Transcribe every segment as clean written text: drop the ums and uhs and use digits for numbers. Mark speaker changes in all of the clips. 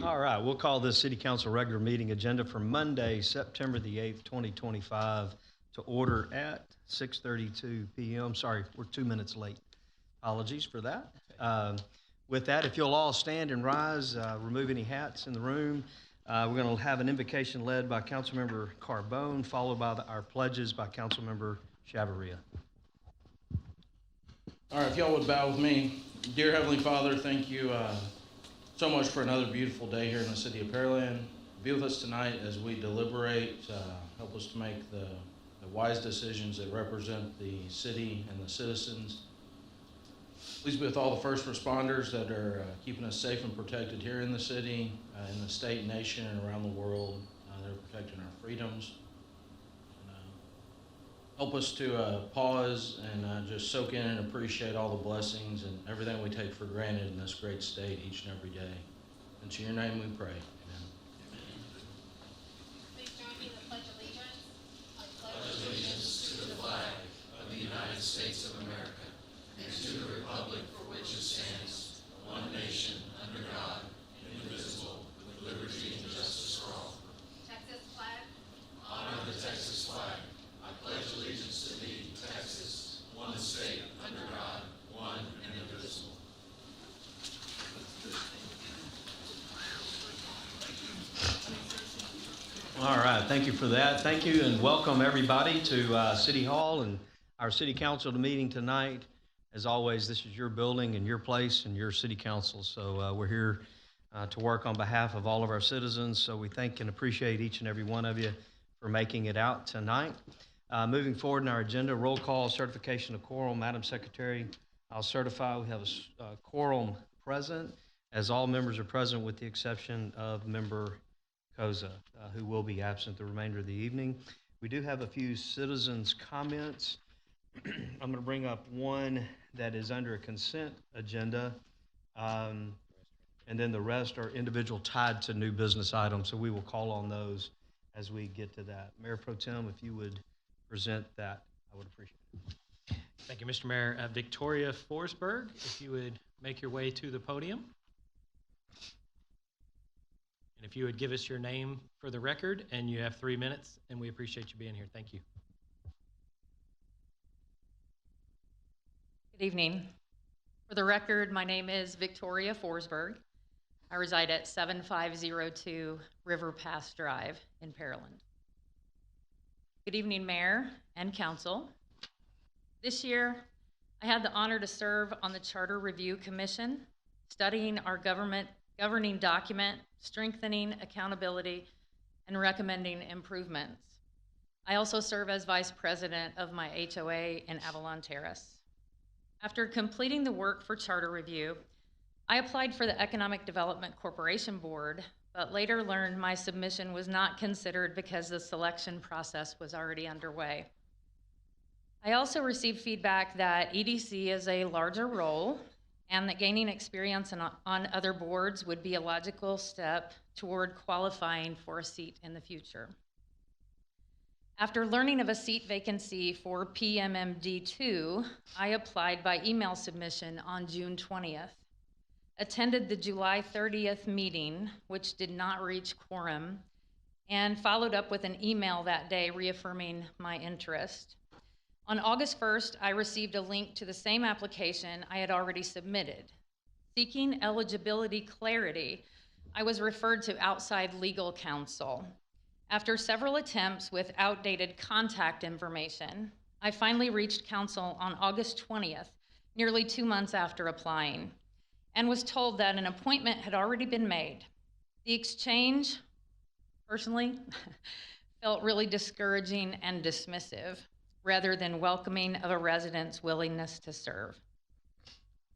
Speaker 1: All right, we'll call this City Council regular meeting agenda for Monday, September the 8th, 2025 to order at 6:32 p.m. Sorry, we're 2 minutes late. Apologies for that. With that, if you'll all stand and rise, remove any hats in the room. We're going to have an invocation led by Councilmember Carbone, followed by our pledges by Councilmember Chavarria.
Speaker 2: All right, if y'all would bow with me. Dear Heavenly Father, thank you so much for another beautiful day here in the city of Pearland. Be with us tonight as we deliberate. Help us to make the wise decisions that represent the city and the citizens. Please be with all the first responders that are keeping us safe and protected here in the city, in the state, nation, and around the world. They're protecting our freedoms. Help us to pause and just soak in and appreciate all the blessings and everything we take for granted in this great state each and every day. And to your name we pray. Amen.
Speaker 3: Please join me in the Pledge of Allegiance. I pledge allegiance to the flag of the United States of America and to the republic for which it stands, one nation, under God, indivisible, with liberty and justice for all. Texas flag. Honor the Texas flag. I pledge allegiance to thee, Texas, one state, under God, one and indivisible.
Speaker 1: All right, thank you for that. Thank you and welcome everybody to City Hall and our City Council meeting tonight. As always, this is your building and your place and your City Council. So we're here to work on behalf of all of our citizens. So we thank and appreciate each and every one of you for making it out tonight. Moving forward in our agenda, roll call, certification of quorum. Madam Secretary, I'll certify we have a quorum present, as all members are present with the exception of Member Koza, who will be absent the remainder of the evening. We do have a few citizens' comments. I'm going to bring up one that is under a consent agenda, and then the rest are individual tied to new business items, so we will call on those as we get to that. Mayor Pro Tem, if you would present that, I would appreciate it.
Speaker 4: Thank you, Mr. Mayor. Victoria Forsberg, if you would make your way to the podium. And if you would give us your name for the record, and you have 3 minutes, and we appreciate you being here. Thank you.
Speaker 5: Good evening. For the record, my name is Victoria Forsberg. I reside at 7502 River Pass Drive in Pearland. Good evening, Mayor and Council. This year, I had the honor to serve on the Charter Review Commission, studying our government governing document, strengthening accountability, and recommending improvements. I also serve as Vice President of my HOA in Avalon Terrace. After completing the work for Charter Review, I applied for the Economic Development Corporation Board, but later learned my submission was not considered because the selection process was already underway. I also received feedback that EDC is a larger role and that gaining experience on other boards would be a logical step toward qualifying for a seat in the future. After learning of a seat vacancy for PMMD2, I applied by email submission on June 20th. Attended the July 30th meeting, which did not reach quorum, and followed up with an email that day reaffirming my interest. On August 1st, I received a link to the same application I had already submitted. Seeking eligibility clarity, I was referred to outside legal counsel. After several attempts with outdated contact information, I finally reached counsel on August 20th, nearly 2 months after applying, and was told that an appointment had already been made. The exchange, personally, felt really discouraging and dismissive, rather than welcoming of a resident's willingness to serve.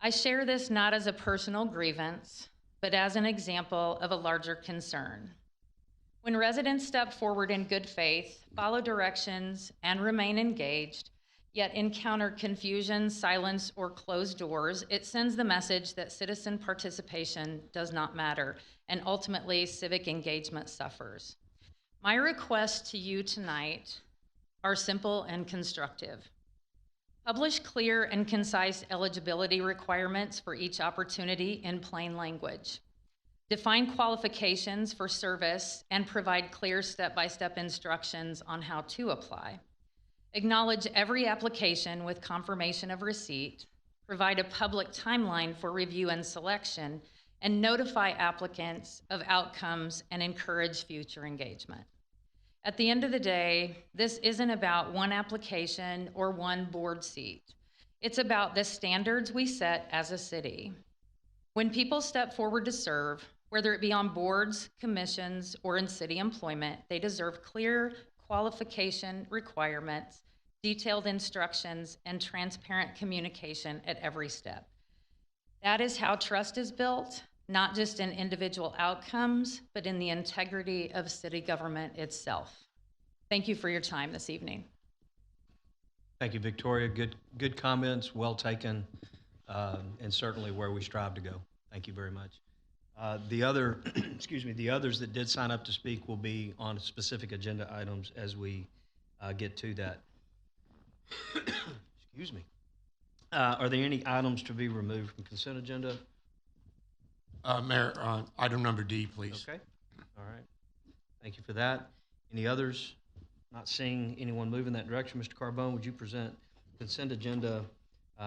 Speaker 5: I share this not as a personal grievance, but as an example of a larger concern. When residents step forward in good faith, follow directions, and remain engaged, yet encounter confusion, silence, or closed doors, it sends the message that citizen participation does not matter, and ultimately civic engagement suffers. My request to you tonight are simple and constructive. Publish clear and concise eligibility requirements for each opportunity in plain language. define qualifications for service, and provide clear step-by-step instructions on how to apply. Acknowledge every application with confirmation of receipt, provide a public timeline for review and selection, and notify applicants of outcomes and encourage future engagement. At the end of the day, this isn't about one application or one board seat. It's about the standards we set as a city. When people step forward to serve, whether it be on boards, commissions, or in city employment, they deserve clear qualification requirements, detailed instructions, and transparent communication at every step. That is how trust is built, not just in individual outcomes, but in the integrity of city government itself. Thank you for your time this evening.
Speaker 1: Thank you, Victoria. Good comments, well taken, and certainly where we strive to go. Thank you very much. The other, the others that did sign up to speak will be on specific agenda items as we get to that. Excuse me. Are there any items to be removed from consent agenda?
Speaker 6: Mayor, item number D, please.
Speaker 1: Okay. All right. Thank you for that. Any others? Not seeing anyone move in that direction. Mr. Carbone, would you present consent agenda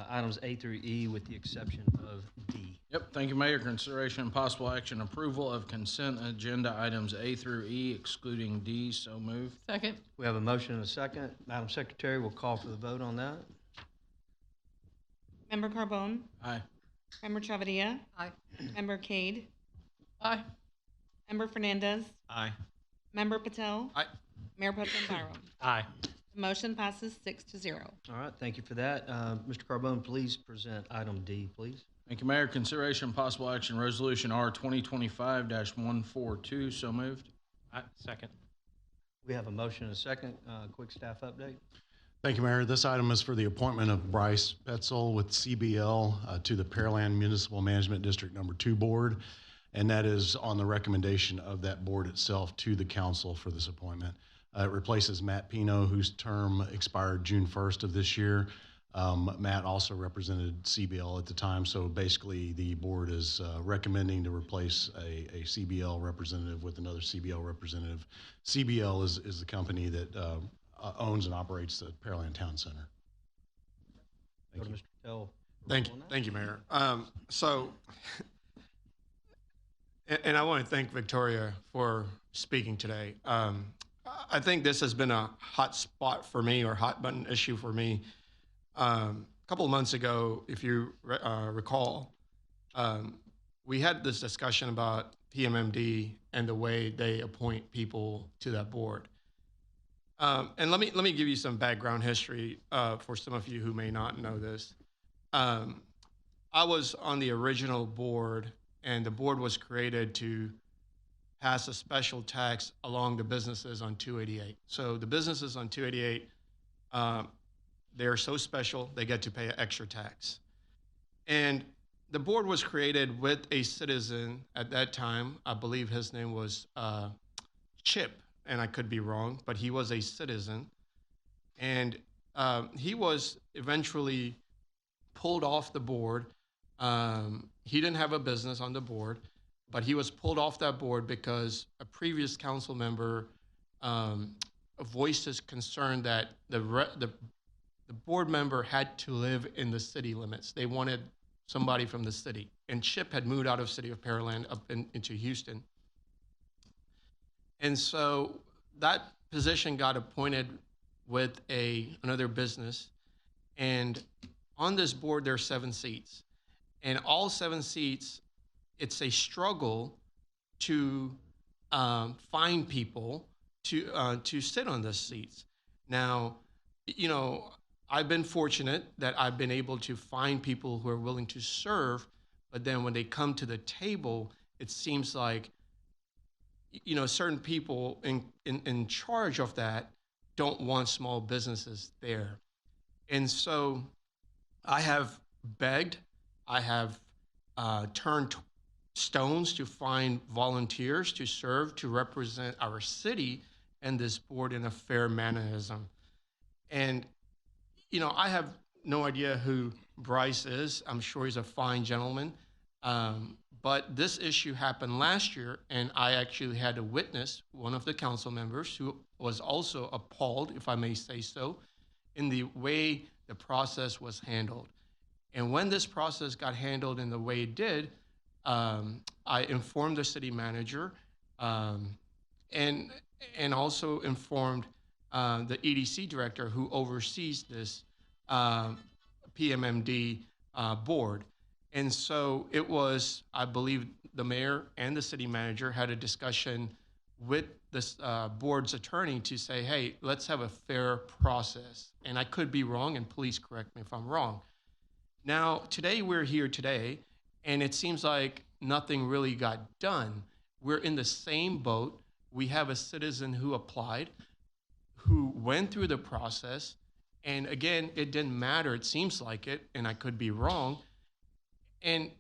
Speaker 1: items A through E with the exception of D?
Speaker 2: Yep, thank you, Mayor. Consideration and possible action approval of consent agenda items A through E excluding D. So moved.
Speaker 3: Second.
Speaker 1: We have a motion and a second. Madam Secretary will call for the vote on that.
Speaker 7: Member Carbone?
Speaker 2: Aye.
Speaker 7: Member Travadia?
Speaker 3: Aye.
Speaker 7: Member Cade?
Speaker 3: Aye.
Speaker 7: Member Fernandez?
Speaker 1: Aye.
Speaker 7: Member Patel?
Speaker 6: Aye.
Speaker 7: Mayor Pro Tem Byram?
Speaker 4: Aye.
Speaker 7: The motion passes 6-0.
Speaker 1: All right, thank you for that. Mr. Carbone, please present item D, please.
Speaker 2: Thank you, Mayor. Consideration and possible action resolution R 2025-142. So moved.
Speaker 4: Second.
Speaker 1: We have a motion and a second. Quick staff update.
Speaker 6: Thank you, Mayor. This item is for the appointment of Bryce Petzel with CBL to the Pearland Municipal Management District Number 2 Board, and that is on the recommendation of that board itself to the council for this appointment. It replaces Matt Pino, whose term expired June 1st of this year. Matt also represented CBL at the time, so basically the board is recommending to replace a CBL representative with another CBL representative. CBL is the company that owns and operates the Pearland Town Center.
Speaker 1: Go to Mr. Patel.
Speaker 6: Thank you, Mayor. And I want to thank Victoria for speaking today. I think this has been a hot spot for me, or hot button issue for me. A couple of months ago, if you recall, we had this discussion about PMMD and the way they appoint people to that board. And let me give you some background history for some of you who may not know this. I was on the original board, and the board was created to pass a special tax along the businesses on 288. So the businesses on 288, they're so special, they get to pay an extra tax. And the board was created with a citizen at that time. I believe his name was Chip, and I could be wrong, but he was a citizen. And he was eventually pulled off the board. He didn't have a business on the board, but he was pulled off that board because a previous council member voiced his concern that the board member had to live in the city limits. They wanted somebody from the city. And Chip had moved out of city of Pearland up into Houston. And so that position got appointed with another business. And on this board, there are 7 seats. And all 7 seats, it's a struggle to find people to sit on those seats. Now, you know, I've been fortunate that I've been able to find people who are willing to serve, but then when they come to the table, it seems like, you know, certain people in charge of that don't want small businesses there. And so I have begged, I have turned stones to find volunteers to serve, to represent our city and this board in a fair mannerism. And, you know, I have no idea who Bryce is. I'm sure he's a fine gentleman. But this issue happened last year, and I actually had to witness one of the council members who was also appalled, if I may say so, in the way the process was handled. And when this process got handled in the way it did, I informed the city manager and also informed the EDC director who oversees this PMMD board. And so it was, I believe, the mayor and the city manager had a discussion with this board's attorney to say, hey, let's have a fair process. And I could be wrong, and please correct me if I'm wrong. Now, today we're here today, and it seems like nothing really got done. We're in the same boat. We have a citizen who applied, who went through the process, and again, it didn't matter, it seems like it, and I could be wrong. And,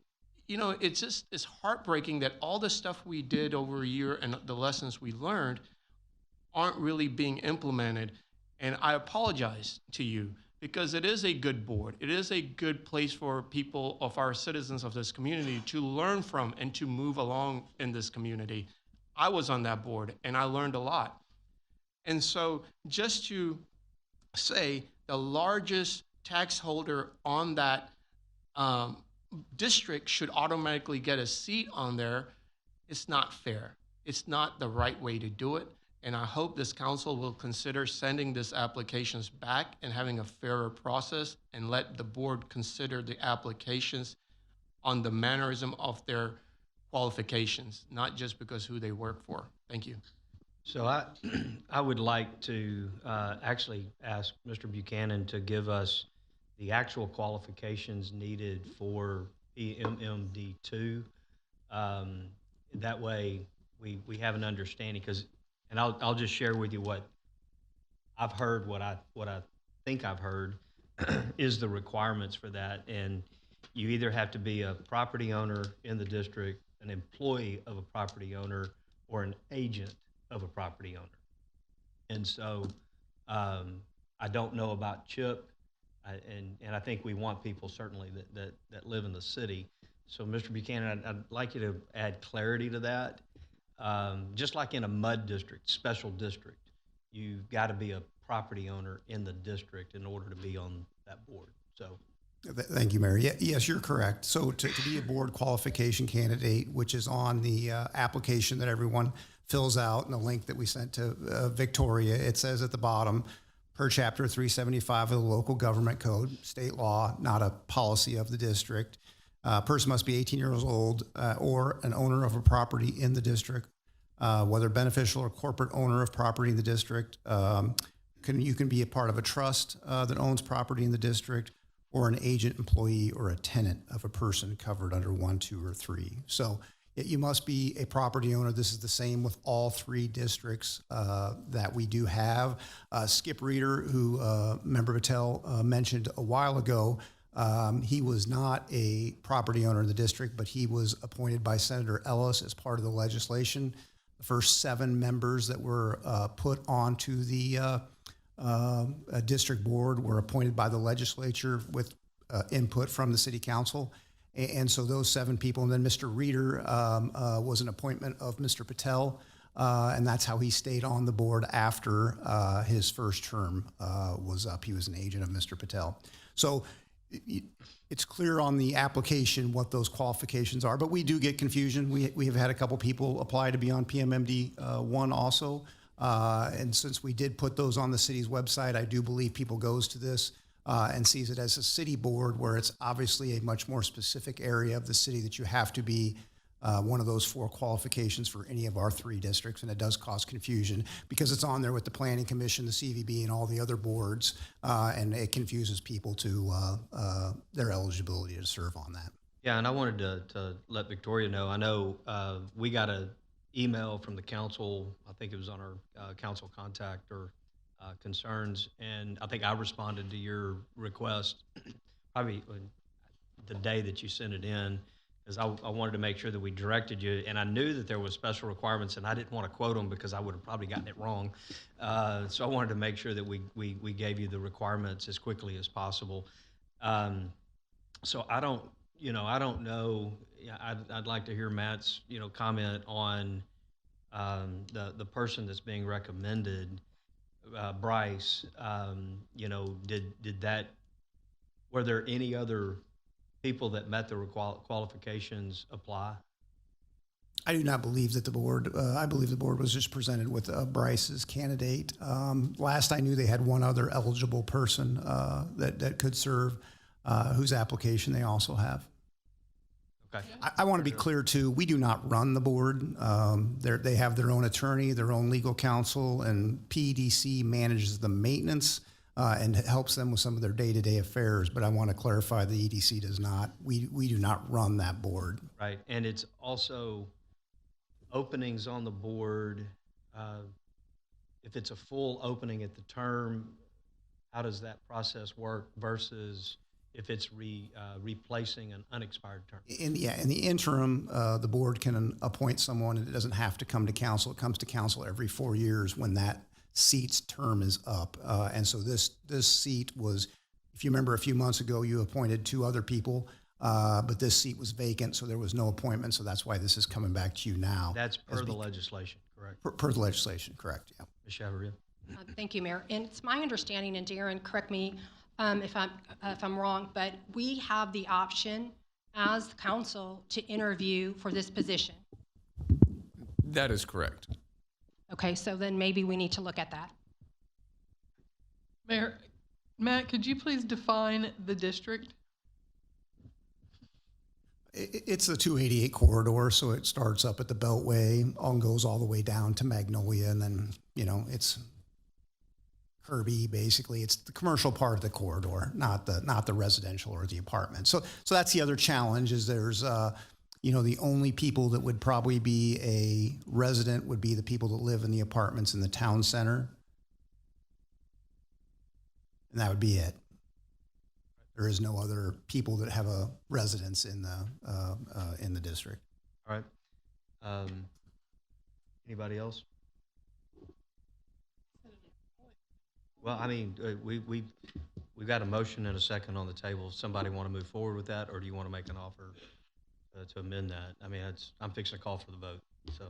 Speaker 6: you know, it's heartbreaking that all the stuff we did over a year and the lessons we learned aren't really being implemented. And I apologize to you because it is a good board. It is a good place for people of our citizens of this community to learn from and to move along in this community. I was on that board and I learned a lot. And so just to say the largest tax holder on that district should automatically get a seat on there, it's not fair. It's not the right way to do it. And I hope this council will consider sending these applications back and having a fairer process and let the board consider the applications on the mannerism of their qualifications, not just because who they work for. Thank you.
Speaker 1: So I would like to actually ask Mr. Buchanan to give us the actual qualifications needed for PMMD2. That way we have an understanding, and I'll just share with you what I've heard, what I think I've heard is the requirements for that. And you either have to be a property owner in the district, an employee of a property owner, or an agent of a property owner. And so I don't know about CHIP, and I think we want people certainly that live in the city. So Mr. Buchanan, I'd like you to add clarity to that. Just like in a MUD district, special district, you've got to be a property owner in the district in order to be on that board. So.
Speaker 8: Thank you, Mayor. Yes, you're correct. So to be a board qualification candidate, which is on the application that everyone fills out and the link that we sent to Victoria, it says at the bottom, per chapter 375 of the local government code, state law, not a policy of the district. Person must be 18 years old or an owner of a property in the district, whether beneficial or corporate owner of property in the district. You can be a part of a trust that owns property in the district, or an agent, employee, or a tenant of a person covered under 1, 2, or 3. So you must be a property owner. This is the same with all 3 districts that we do have. Skip Reeder, who Member Patel mentioned a while ago, he was not a property owner in the district, but he was appointed by Senator Ellis as part of the legislation. The first 7 members that were put onto the district board were appointed by the legislature with input from the city council. And so those 7 people, and then Mr. Reeder was an appointment of Mr. Patel, and that's how he stayed on the board after his first term was up. He was an agent of Mr. Patel. So it's clear on the application what those qualifications are, but we do get confusion. We have had a couple people apply to be on PMMD 1 also. And since we did put those on the city's website, I do believe people goes to this and sees it as a city board, where it's obviously a much more specific area of the city that you have to be one of those 4 qualifications for any of our 3 districts. And it does cause confusion because it's on there with the Planning Commission, the CVB, and all the other boards, and it confuses people to their eligibility to serve on that.
Speaker 1: Yeah, and I wanted to let Victoria know. I know we got an email from the council. I think it was on our council contact or concerns, and I think I responded to your request probably the day that you sent it in, because I wanted to make sure that we directed you, and I knew that there was special requirements, and I didn't want to quote them because I would have probably gotten it wrong. So I wanted to make sure that we gave you the requirements as quickly as possible. So I don't, I don't know, yeah, I'd like to hear Matt's, comment on the person that's being recommended, Bryce. Were there any other people that met the qualifications apply?
Speaker 8: I do not believe that the board, I believe the board was just presented with Bryce's candidate. Last I knew, they had one other eligible person that could serve, whose application they also have.
Speaker 1: Okay.
Speaker 8: I want to be clear too, we do not run the board. They have their own attorney, their own legal counsel, and PEDC manages the maintenance and helps them with some of their day-to-day affairs. But I want to clarify, the EDC does not. We do not run that board.
Speaker 1: Right, and it's also openings on the board. If it's a full opening at the term, how does that process work versus if it's replacing an unexpired term?
Speaker 8: In the interim, the board can appoint someone, and it doesn't have to come to council. It comes to council every 4 years when that seat's term is up. And so this seat was, if you remember a few months ago, you appointed 2 other people, but this seat was vacant, so there was no appointment. So that's why this is coming back to you now.
Speaker 1: That's per the legislation, correct?
Speaker 8: Per the legislation, correct, yeah.
Speaker 1: Ms. Chavarria?
Speaker 9: Thank you, Mayor. And it's my understanding, and Darren, correct me if I'm wrong, but we have the option as the council to interview for this position.
Speaker 10: That is correct.
Speaker 9: Okay, so then maybe we need to look at that.
Speaker 11: Mayor, Matt, could you please define the district?
Speaker 8: It's the 288 corridor, so it starts up at the Beltway, goes all the way down to Magnolia, and then, it's Kirby, basically. It's the commercial part of the corridor, not the residential or the apartment. So that's the other challenge, is there's, the only people that would probably be a resident would be the people that live in the apartments in the town center. And that would be it. There is no other people that have a residence in the district.
Speaker 1: All right. Anybody else? Well, I mean, we've got a motion and a second on the table. Somebody want to move forward with that, or do you want to make an offer to amend that? I mean, I'm fixing to call for the vote, so.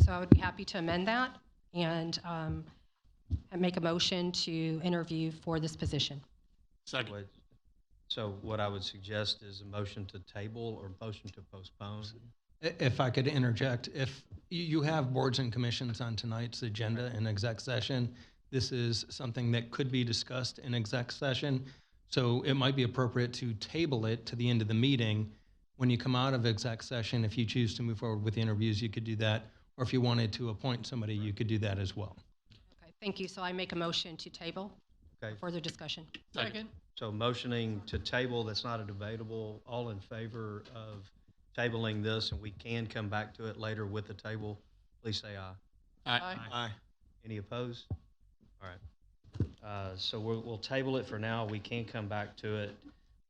Speaker 9: So I would be happy to amend that and make a motion to interview for this position.
Speaker 6: Second.
Speaker 1: So what I would suggest is a motion to table or motion to postpone.
Speaker 12: If I could interject, if you have boards and commissions on tonight's agenda in exec session, this is something that could be discussed in exec session. So it might be appropriate to table it to the end of the meeting. When you come out of exec session, if you choose to move forward with the interviews, you could do that. Or if you wanted to appoint somebody, you could do that as well.
Speaker 9: Okay, thank you. So I make a motion to table.
Speaker 1: Okay.
Speaker 9: Further discussion.
Speaker 11: Second.
Speaker 1: So motioning to table, that's not a debatable. All in favor of tabling this, and we can come back to it later with the table, please say aye.
Speaker 11: Aye.
Speaker 1: Any opposed? All right. So we'll table it for now. We can come back to it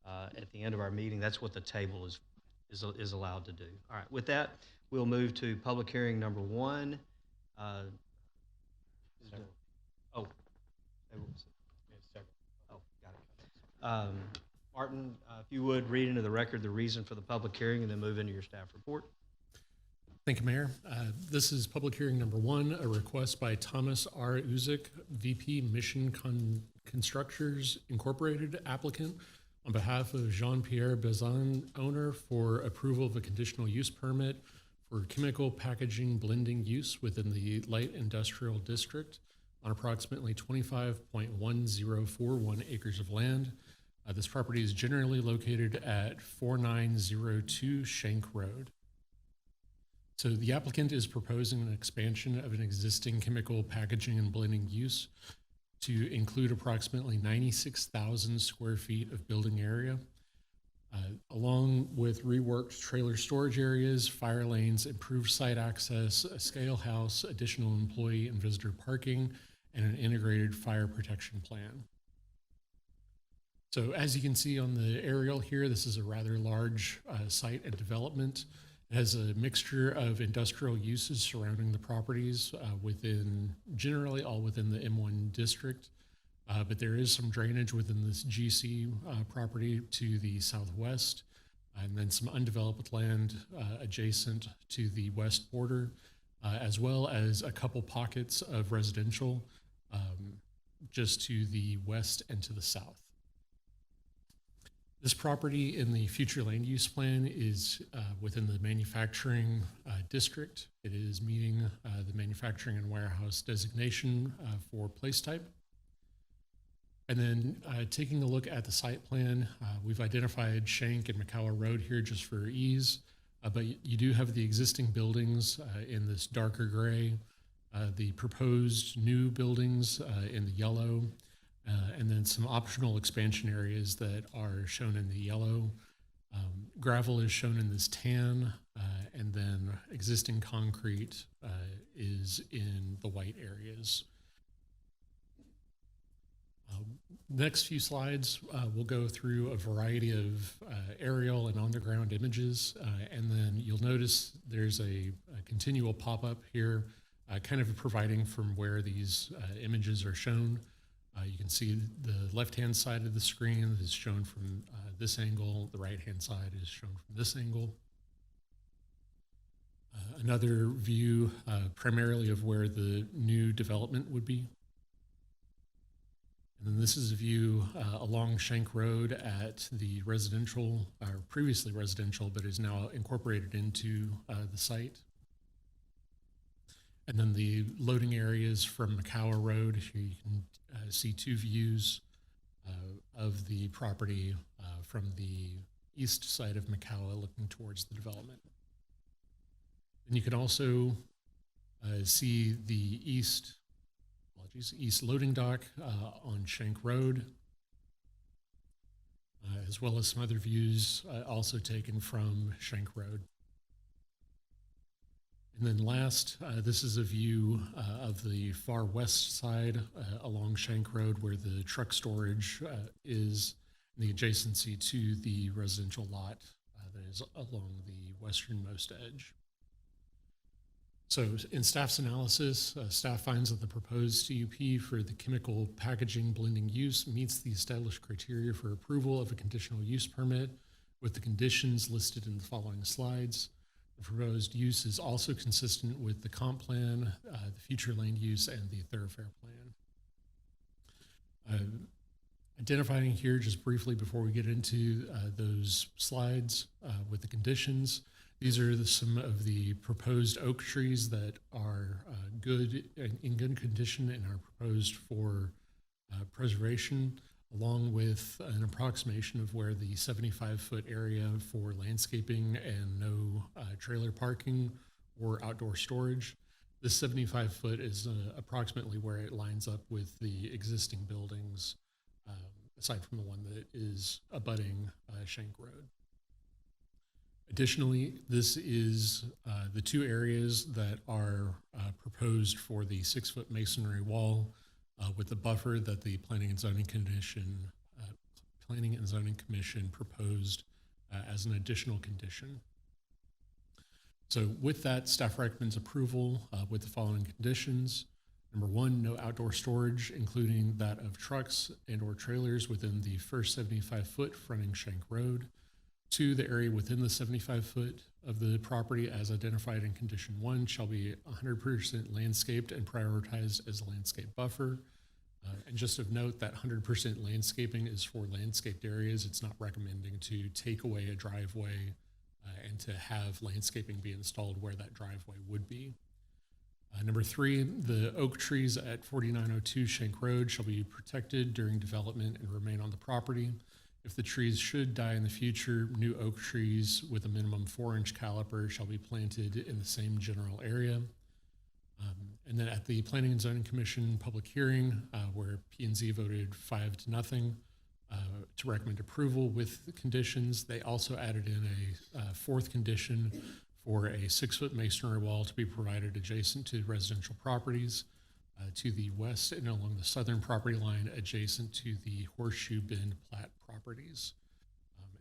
Speaker 1: at the end of our meeting. That's what the table is allowed to do. All right. With that, we'll move to public hearing number 1. Martin, if you would read into the record the reason for the public hearing and then move into your staff report.
Speaker 13: Thank you, Mayor. This is public hearing number 1, a request by Thomas R. Uzik, VP Mission Constructors Incorporated, applicant, on behalf of Jean-Pierre Bezan, owner, for approval of a conditional use permit for chemical packaging blending use within the light industrial district on approximately 25.1041 acres of land. This property is generally located at 4902 Shank Road. So the applicant is proposing an expansion of an existing chemical packaging and blending use to include approximately 96,000 square feet of building area, along with reworked trailer storage areas, fire lanes, improved site access, a scale house, additional employee and visitor parking, and an integrated fire protection plan. So as you can see on the aerial here, this is a rather large site and development. It has a mixture of industrial uses surrounding the properties generally all within the M1 district. but there is some drainage within this GC property to the southwest, and then some undeveloped land adjacent to the west border, as well as a couple pockets of residential just to the west and to the south. This property in the future land use plan is within the manufacturing district. It is meeting the manufacturing and warehouse designation for place type. And then taking a look at the site plan, we've identified Shank and McCowa Road here just for ease, but you do have the existing buildings in this darker gray, the proposed new buildings in the yellow, and then some optional expansion areas that are shown in the yellow. Gravel is shown in this tan, and then existing concrete is in the white areas. Next few slides, we'll go through a variety of aerial and on-the-ground images, and then you'll notice there's a continual pop-up here, kind of providing from where these images are shown. You can see the left-hand side of the screen is shown from this angle. The right-hand side is shown from this angle. Another view primarily of where the new development would be. And then this is a view along Shank Road at the residential, or previously residential, but is now incorporated into the site. And then the loading areas from McCowa Road. Here you can see two views of the property from the east side of McCowa looking towards the development. And you can also see the east loading dock on Shank Road, as well as some other views also taken from Shank Road. And then last, this is a view of the far west side along Shank Road where the truck storage is, and the adjacency to the residential lot that is along the westernmost edge. So in staff's analysis, staff finds that the proposed CUP for the chemical packaging blending use meets the established criteria for approval of a conditional use permit with the conditions listed in the following slides. The proposed use is also consistent with the comp plan, the future land use, and the thoroughfare plan. Identifying here just briefly before we get into those slides with the conditions, these are some of the proposed oak trees that are in good condition and are proposed for preservation, along with an approximation of where the 75-foot area for landscaping and no trailer parking or outdoor storage. This 75-foot is approximately where it lines up with the existing buildings, aside from the one that is abutting Shank Road. Additionally, this is the two areas that are proposed for the 6-foot masonry wall with the buffer that the Planning and Zoning Commission proposed as an additional condition. So with that, staff recommends approval with the following conditions. Number one, no outdoor storage, including that of trucks and/or trailers within the first 75-foot fronting Shank Road. Two, the area within the 75-foot of the property as identified in condition 1 shall be 100% landscaped and prioritized as a landscape buffer. And just of note that 100% landscaping is for landscaped areas. It's not recommending to take away a driveway and to have landscaping be installed where that driveway would be. Number 3, the oak trees at 4902 Shank Road shall be protected during development and remain on the property. If the trees should die in the future, new oak trees with a minimum 4-inch caliper shall be planted in the same general area. And then at the Planning and Zoning Commission public hearing, where P&Z voted 5-0 to recommend approval with the conditions, they also added in a fourth condition for a 6-foot masonry wall to be provided adjacent to residential properties to the west and along the southern property line adjacent to the Horseshoe Bend plat properties.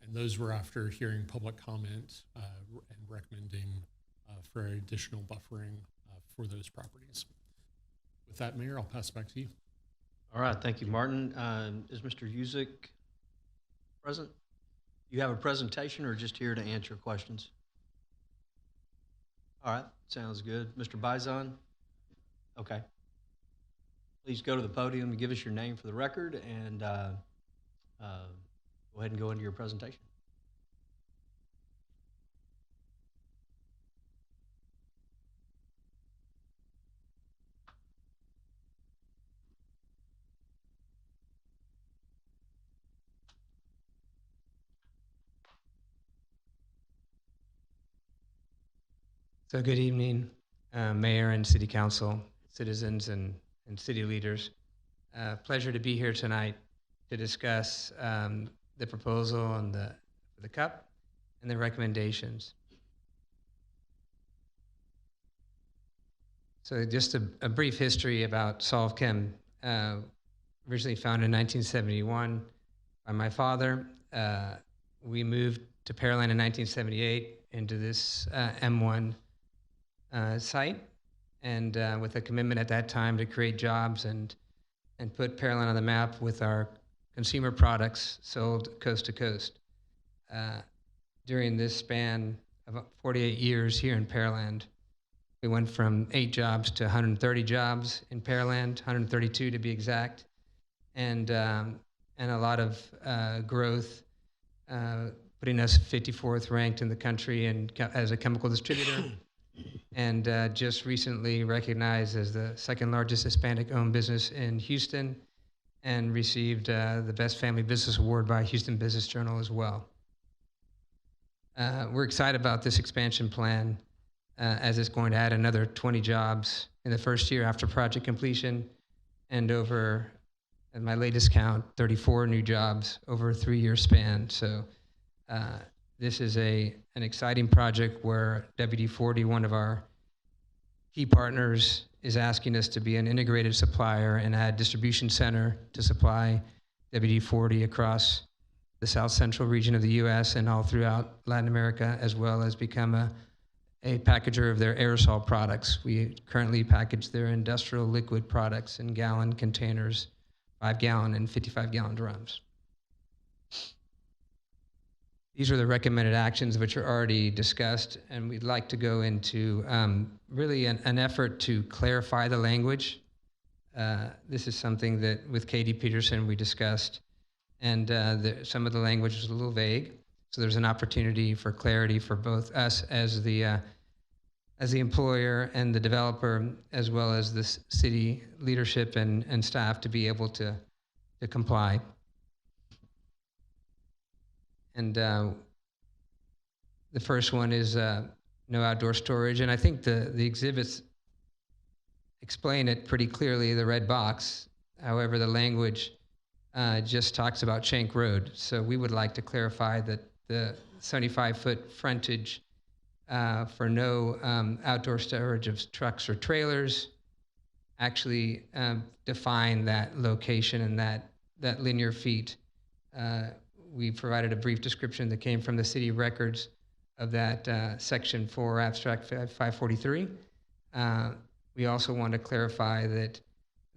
Speaker 13: And those were after hearing public comment and recommending for additional buffering for those properties. With that, Mayor, I'll pass it back to you.
Speaker 1: All right, thank you, Martin. Is Mr. Yuzik present? You have a presentation or just here to answer questions? All right, sounds good. Mr. Bizon? Okay. Please go to the podium and give us your name for the record, and go ahead and go into your presentation.
Speaker 14: So good evening, Mayor and City Council, citizens and city leaders. Pleasure to be here tonight to discuss the proposal and the CUP and the recommendations. So just a brief history about SolveChem. Originally founded in 1971 by my father. We moved to Pearland in 1978 into this M1 site, and with a commitment at that time to create jobs and put Pearland on the map with our consumer products sold coast to coast. During this span of 48 years here in Pearland, we went from 8 jobs to 130 jobs in Pearland, 132 to be exact, and a lot of growth, putting us 54th ranked in the country and as a chemical distributor. And just recently recognized as the second largest Hispanic-owned business in Houston, and received the Best Family Business Award by Houston Business Journal as well. We're excited about this expansion plan as it's going to add another 20 jobs in the first year after project completion, and over, at my latest count, 34 new jobs over a 3-year span. So this is an exciting project where WD-40, one of our key partners, is asking us to be an integrated supplier and add distribution center to supply WD-40 across the South Central region of the U.S. and all throughout Latin America, as well as become a packager of their aerosol products. We currently package their industrial liquid products in gallon containers, 5-gallon and 55-gallon drums. These are the recommended actions which are already discussed, and we'd like to go into really an effort to clarify the language. This is something that with Katie Peterson we discussed, and some of the language is a little vague, so there's an opportunity for clarity for both us as the employer and the developer, as well as the city leadership and staff to be able to comply. And the first one is no outdoor storage. And I think the exhibits explain it pretty clearly, the red box. However, the language just talks about Schenck Road. So we would like to clarify that the 75-foot frontage for no outdoor storage of trucks or trailers actually define that location and that linear feet. We provided a brief description that came from the city records of that Section 4 Abstract 543. We also want to clarify that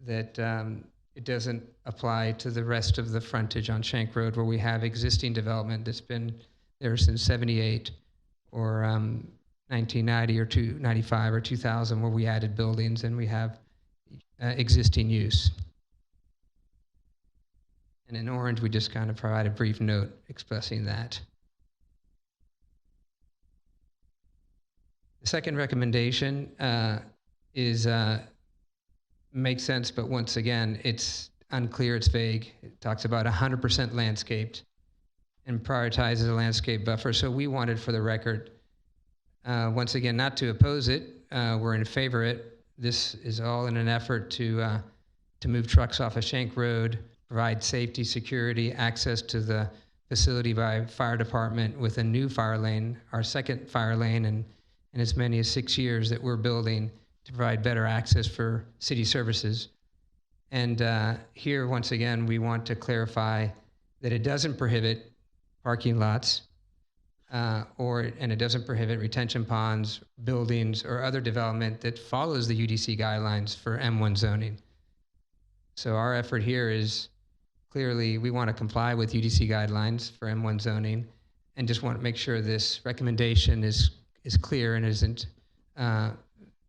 Speaker 14: it doesn't apply to the rest of the frontage on Schenck Road, where we have existing development that's been there since 78 or 1990 or 1995 or 2000, where we added buildings and we have existing use. And in orange, we just kind of provide a brief note expressing that. The second recommendation makes sense, but once again, it's unclear, it's vague. It talks about 100% landscaped and prioritizes a landscape buffer. So we wanted, for the record, once again, not to oppose it. We're in favor of it. This is all in an effort to move trucks off of Schenck Road, provide safety, security, access to the facility by fire department with a new fire lane, our second fire lane, and in as many as 6 years that we're building to provide better access for city services. And here, once again, we want to clarify that it doesn't prohibit parking lots, and it doesn't prohibit retention ponds, buildings, or other development that follows the UDC guidelines for M1 zoning. So our effort here is clearly we want to comply with UDC guidelines for M1 zoning, and just want to make sure this recommendation is clear and isn't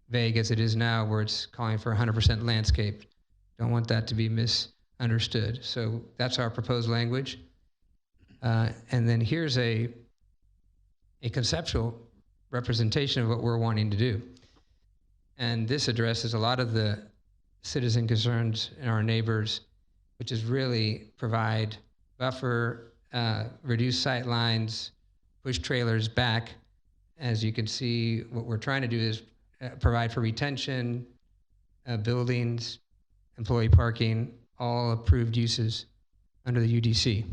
Speaker 14: vague as it is now, where it's calling for 100% landscape. Don't want that to be misunderstood. So that's our proposed language. And then here's a conceptual representation of what we're wanting to do. And this addresses a lot of the citizen concerns in our neighbors, which is really provide buffer, reduce sight lines, push trailers back. As you can see, what we're trying to do is provide for retention, buildings, employee parking, all approved uses under the UDC.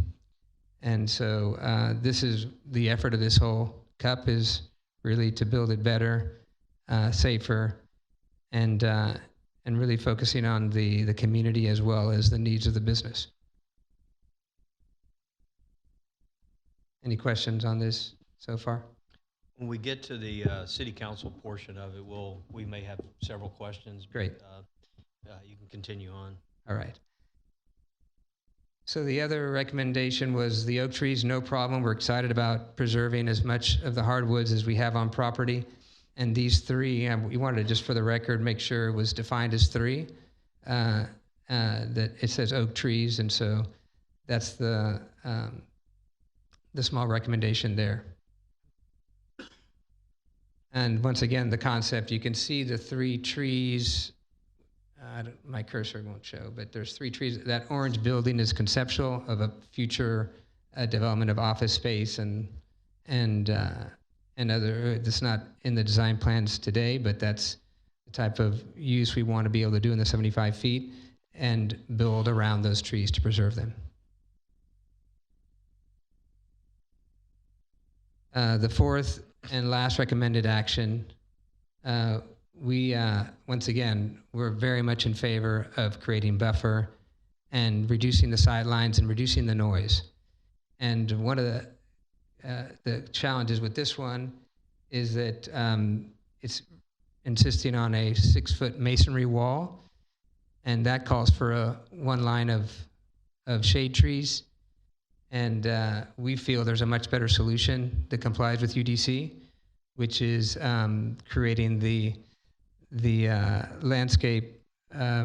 Speaker 14: And so this is the effort of this whole CUP, is really to build it better, safer, and really focusing on the community as well as the needs of the business. Any questions on this so far?
Speaker 1: When we get to the city council portion of it, we may have several questions.
Speaker 14: Great.
Speaker 1: But, you can continue on.
Speaker 14: All right. So the other recommendation was the oak trees, no problem. We're excited about preserving as much of the hardwoods as we have on property. And these three, we wanted to, just for the record, make sure it was defined as three, that it says oak trees. And so that's the small recommendation there. And once again, the concept, you can see the three trees. My cursor won't show, but there's three trees. That orange building is conceptual of a future development of office space and other. That's not in the design plans today, but that's the type of use we want to be able to do in the 75 feet and build around those trees to preserve them. The fourth and last recommended action, we, once again, we're very much in favor of creating buffer and reducing the sidelines and reducing the noise. And one of the challenges with this one is that it's insisting on a 6-foot masonry wall, and that calls for one line of shade trees. And we feel there's a much better solution that complies with UDC, which is creating the landscape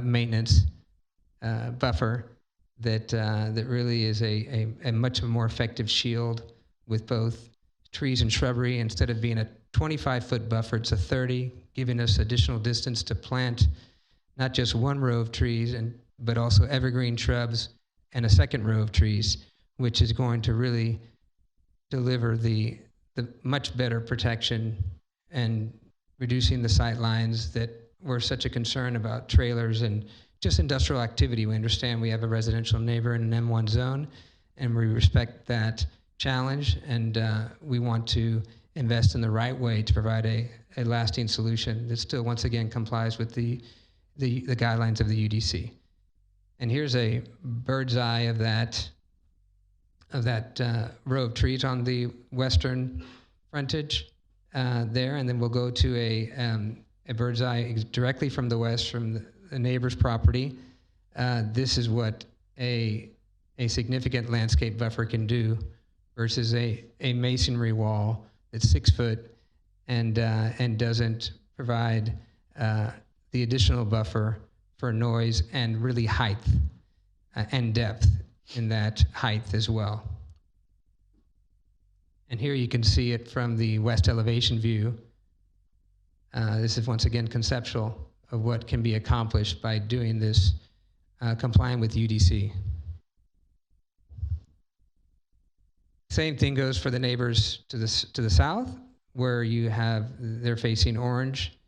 Speaker 14: maintenance buffer that really is a much more effective shield with both trees and shrubbery. Instead of being a 25-foot buffer, it's a 30, giving us additional distance to plant not just one row of trees, but also evergreen shrubs and a second row of trees, which is going to really deliver the much better protection and reducing the sight lines that were such a concern about trailers and just industrial activity. We understand we have a residential neighbor in an M1 zone, and we respect that challenge, and we want to invest in the right way to provide a lasting solution that still, once again, complies with the guidelines of the UDC. And here's a bird's eye of that row of trees on the western frontage there, and then we'll go to a bird's eye directly from the west from the neighbor's property. This is what a significant landscape buffer can do versus a masonry wall that's 6 foot and doesn't provide the additional buffer for noise and really height and depth in that height as well. And here you can see it from the west elevation view. This is once again conceptual of what can be accomplished by doing this, complying with UDC. Same thing goes for the neighbors to the south, where they're facing orange.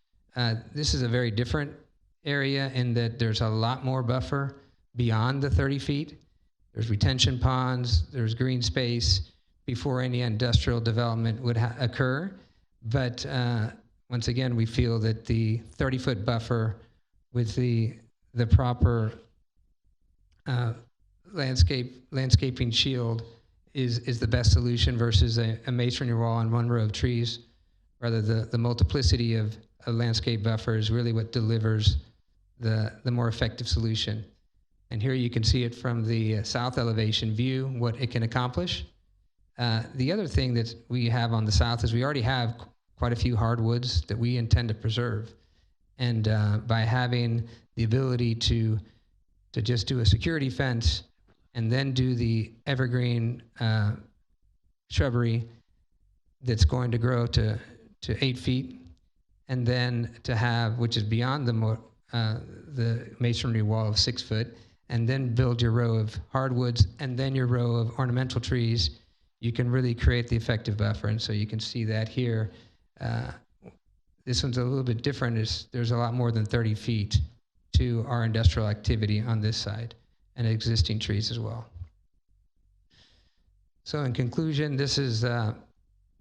Speaker 14: This is a very different area in that there's a lot more buffer beyond the 30 feet. There's retention ponds, there's green space before any industrial development would occur. But once again, we feel that the 30-foot buffer with the proper landscaping shield is the best solution versus a masonry wall on one row of trees. Rather, the multiplicity of landscape buffer is really what delivers the more effective solution. And here you can see it from the south elevation view, what it can accomplish. The other thing that we have on the south is we already have quite a few hardwoods that we intend to preserve. And by having the ability to just do a security fence and then do the evergreen shrubbery that's going to grow to 8 feet, and then to have, which is beyond the masonry wall of 6 foot, and then build your row of hardwoods and then your row of ornamental trees, you can really create the effective buffer. And so you can see that here. This one's a little bit different. There's a lot more than 30 feet to our industrial activity on this side, and existing trees as well. So in conclusion, this is the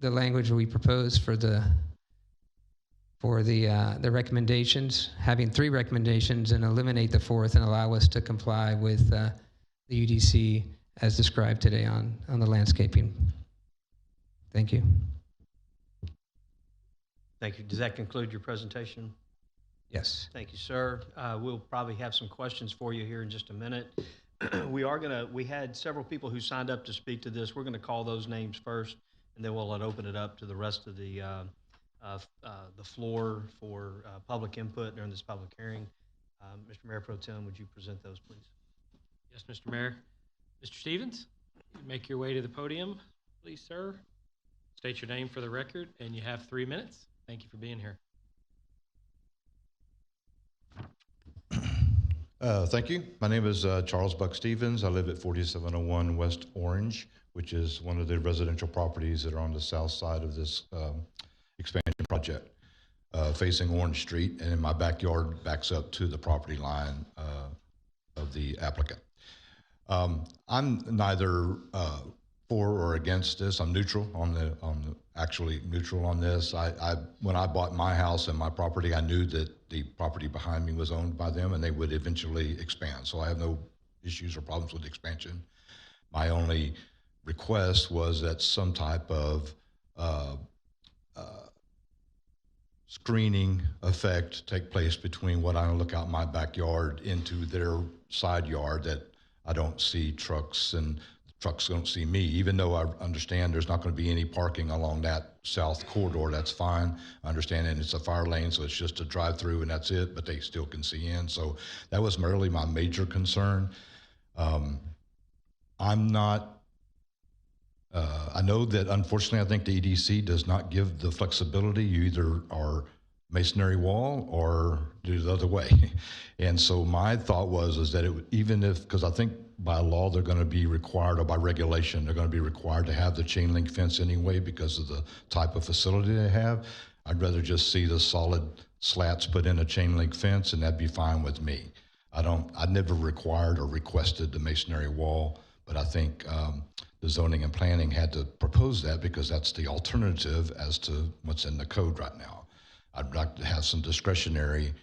Speaker 14: language we propose for the recommendations, having 3 recommendations and eliminate the 4th and allow us to comply with the UDC as described today on the landscaping. Thank you.
Speaker 1: Thank you. Does that conclude your presentation?
Speaker 14: Yes.
Speaker 1: Thank you, sir. We'll probably have some questions for you here in just a minute. We had several people who signed up to speak to this. We're gonna call those names first, and then we'll open it up to the rest of the floor for public input during this public hearing. Mr. Mayor Pro Tem, would you present those, please?
Speaker 4: Yes, Mr. Mayor. Mr. Stevens, you make your way to the podium, please, sir. State your name for the record, and you have 3 minutes. Thank you for being here.
Speaker 15: Thank you. My name is Charles Buck Stevens. I live at 4701 West Orange, which is one of the residential properties that are on the south side of this expansion project, facing Orange Street, and in my backyard backs up to the property line of the applicant. I'm neither for or against this. I'm neutral actually neutral on this. When I bought my house and my property, I knew that the property behind me was owned by them and they would eventually expand. So I have no issues or problems with expansion. My only request was that some type of screening effect take place between what I look out my backyard into their side yard, that I don't see trucks and trucks don't see me. Even though I understand there's not going to be any parking along that south corridor, that's fine. I understand, and it's a fire lane, so it's just a drive through and that's it, but they still can see in. So that was merely my major concern. I'm not, I know that unfortunately I think the EDC does not give the flexibility. You either are masonry wall or do the other way. And so my thought is that even if, because I think by law they're going to be required, or by regulation they're going to be required to have the chain link fence anyway because of the type of facility they have. I'd rather just see the solid slats put in a chain link fence, and that'd be fine with me. I never required or requested the masonry wall, but I think the zoning and planning had to propose that because that's the alternative as to what's in the code right now. I'd like to have some discretionary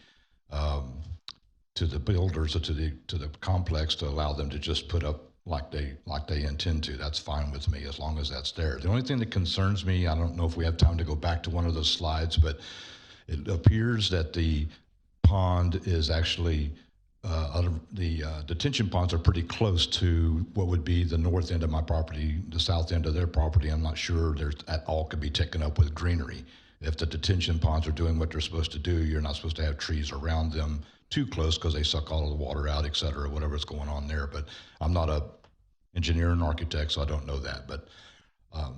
Speaker 15: to the builders or to the complex to allow them to just put up like they intend to. That's fine with me as long as that's there. The only thing that concerns me, I don't know if we have time to go back to one of those slides, but it appears that the pond is actually the detention ponds are pretty close to what would be the north end of my property, the south end of their property. I'm not sure there's at all could be taken up with greenery. If the detention ponds are doing what they're supposed to do, you're not supposed to have trees around them too close because they suck all of the water out, et cetera, whatever's going on there. But I'm not a engineer and architect, so I don't know that. But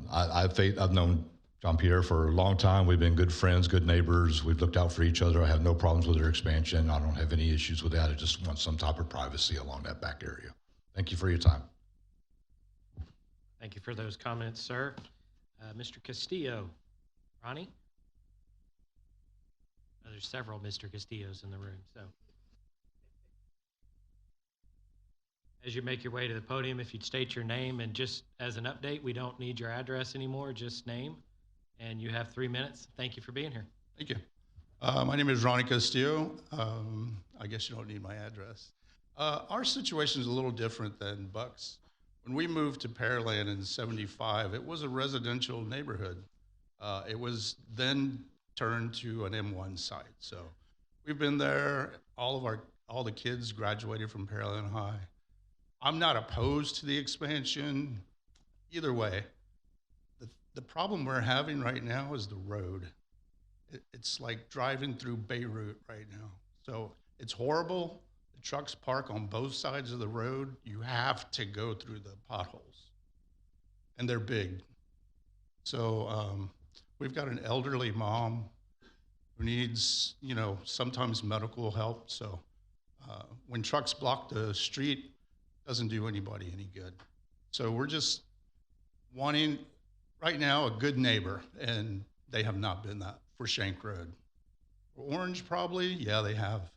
Speaker 15: I've known Jean-Pierre for a long time. We've been good friends, good neighbors. We've looked out for each other. I have no problems with their expansion. I don't have any issues with that. I just want some type of privacy along that back area. Thank you for your time.
Speaker 4: Thank you for those comments, sir. Mr. Castillo. Ronnie? There's several Mr. Castillos in the room, so. As you make your way to the podium, if you'd state your name, and just as an update, we don't need your address anymore, just name. And you have 3 minutes. Thank you for being here.
Speaker 16: Thank you. My name is Ronnie Castillo. I guess you don't need my address. Our situation is a little different than Buck's. When we moved to Pearland in '75, it was a residential neighborhood. It was then turned to an M1 site. So we've been there. All of our all the kids graduated from Pearland High. I'm not opposed to the expansion either way. The problem we're having right now is the road. It's like driving through Beirut right now. So it's horrible. The trucks park on both sides of the road. You have to go through the potholes, and they're big. So we've got an elderly mom who needs, sometimes medical help. So when trucks block the street, it doesn't do anybody any good. So we're just wanting, right now, a good neighbor, and they have not been that for Shank Road. Orange, probably, yeah, they have.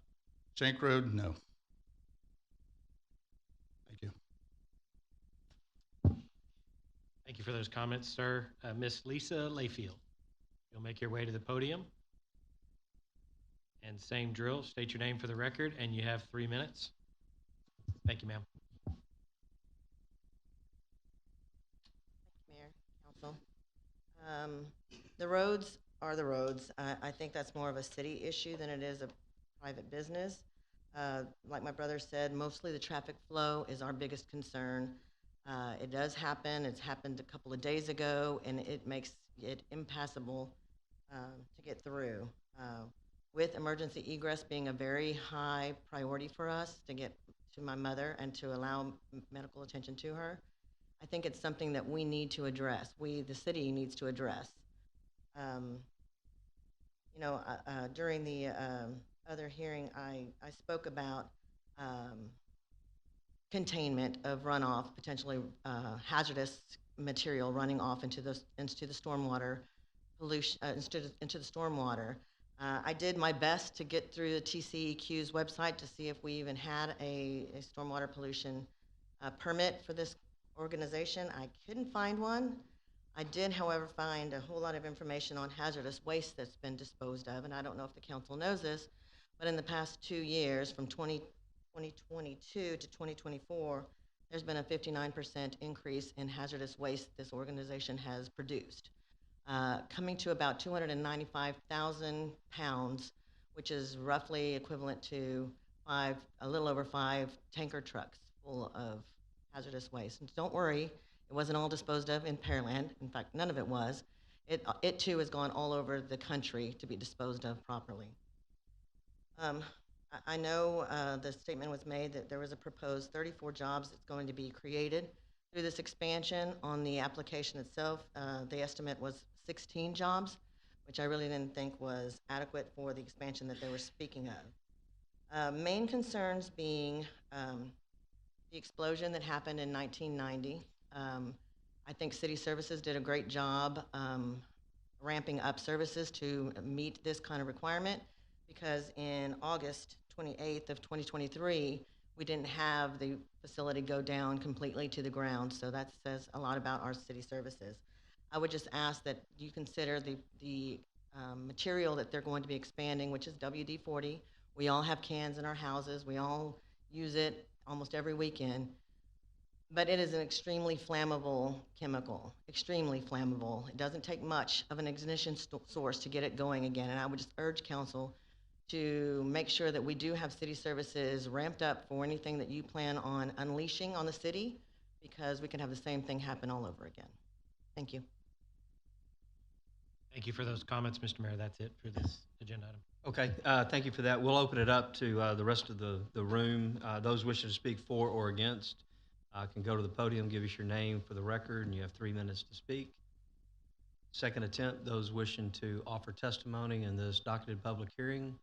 Speaker 16: Shank Road, no. Thank you.
Speaker 4: Thank you for those comments, sir. Miss Lisa Layfield, you'll make your way to the podium. And same drill, state your name for the record, and you have 3 minutes. Thank you, ma'am.
Speaker 17: Mayor, Council. The roads are the roads. I think that's more of a city issue than it is a private business. Like my brother said, mostly the traffic flow is our biggest concern. It does happen. It's happened a couple of days ago, and it makes it impassable to get through. With emergency egress being a very high priority for us to get to my mother and to allow medical attention to her, I think it's something that we need to address. The city needs to address. During the other hearing, I spoke about containment of runoff, potentially hazardous material running off into the stormwater pollution, into the stormwater. I did my best to get through the TCEQ's website to see if we even had a stormwater pollution permit for this organization. I couldn't find one. I did, however, find a whole lot of information on hazardous waste that's been disposed of, and I don't know if the council knows this, but in the past 2 years, from 2022 to 2024, there's been a 59% increase in hazardous waste this organization has produced, coming to about 295,000 pounds, which is roughly equivalent to a little over 5 tanker trucks full of hazardous waste. And don't worry, it wasn't all disposed of in Pearland. In fact, none of it was. It too has gone all over the country to be disposed of properly. I know the statement was made that there was a proposed 34 jobs that's going to be created through this expansion. On the application itself, the estimate was 16 jobs, which I really didn't think was adequate for the expansion that they were speaking of. Main concerns being the explosion that happened in 1990. I think city services did a great job ramping up services to meet this kind of requirement, because in August 28th of 2023, we didn't have the facility go down completely to the ground, so that says a lot about our city services. I would just ask that you consider the material that they're going to be expanding, which is WD-40. We all have cans in our houses. We all use it almost every weekend. But it is an extremely flammable chemical, extremely flammable. It doesn't take much of an ignition source to get it going again. And I would just urge council to make sure that we do have city services ramped up for anything that you plan on unleashing on the city, because we can have the same thing happen all over again. Thank you.
Speaker 4: Thank you for those comments, Mr. Mayor. That's it for this agenda item.
Speaker 1: Okay, thank you for that. We'll open it up to the rest of the room. Those wishing to speak for or against can go to the podium, give us your name for the record, and you have 3 minutes to speak. Second attempt, those wishing to offer testimony in this docketed public hearing.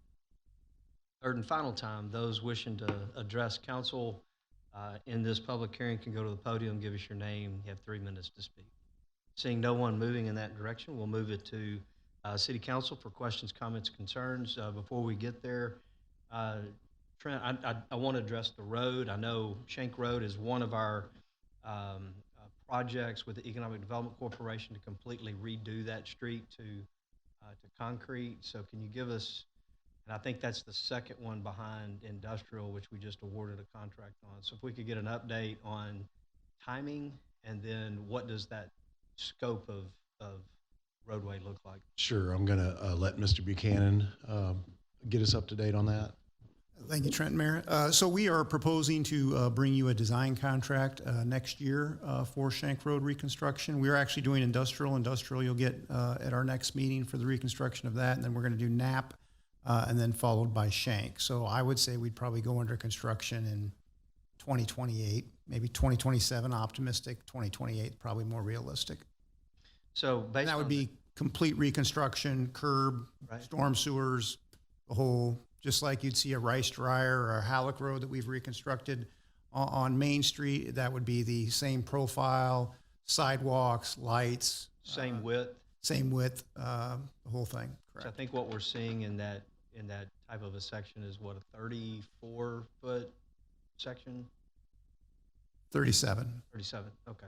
Speaker 1: Third and final time, those wishing to address council in this public hearing can go to the podium, give us your name, you have 3 minutes to speak. Seeing no one moving in that direction, we'll move it to City Council for questions, comments, concerns. Before we get there, Trent, I want to address the road. I know Shank Road is one of our projects with the Economic Development Corporation to completely redo that street to concrete. So can you give us, and I think that's the second one behind Industrial, which we just awarded a contract on. So if we could get an update on timing, and then what does that scope of roadway look like?
Speaker 18: Sure, I'm going to let Mr. Buchanan get us up to date on that.
Speaker 8: Thank you, Trent, Mayor. So we are proposing to bring you a design contract next year for Shank Road reconstruction. We are actually doing industrial. Industrial you'll get at our next meeting for the reconstruction of that, and then we're going to do Knapp, and then followed by Shank. So I would say we'd probably go under construction in 2028, maybe 2027, optimistic, 2028, probably more realistic.
Speaker 1: So
Speaker 8: And
Speaker 1: based
Speaker 8: that would
Speaker 1: on
Speaker 8: be complete reconstruction, curb,
Speaker 1: Right.
Speaker 8: storm sewers, the whole, just like you'd see a Rice Dryer or a Halleck Road that we've reconstructed on Main Street. That would be the same profile, sidewalks, lights,
Speaker 1: same width.
Speaker 8: the whole thing.
Speaker 1: So I
Speaker 8: Correct.
Speaker 1: think what we're seeing in that type of a section is what, a 34-foot section?
Speaker 8: 37,
Speaker 1: 37, okay.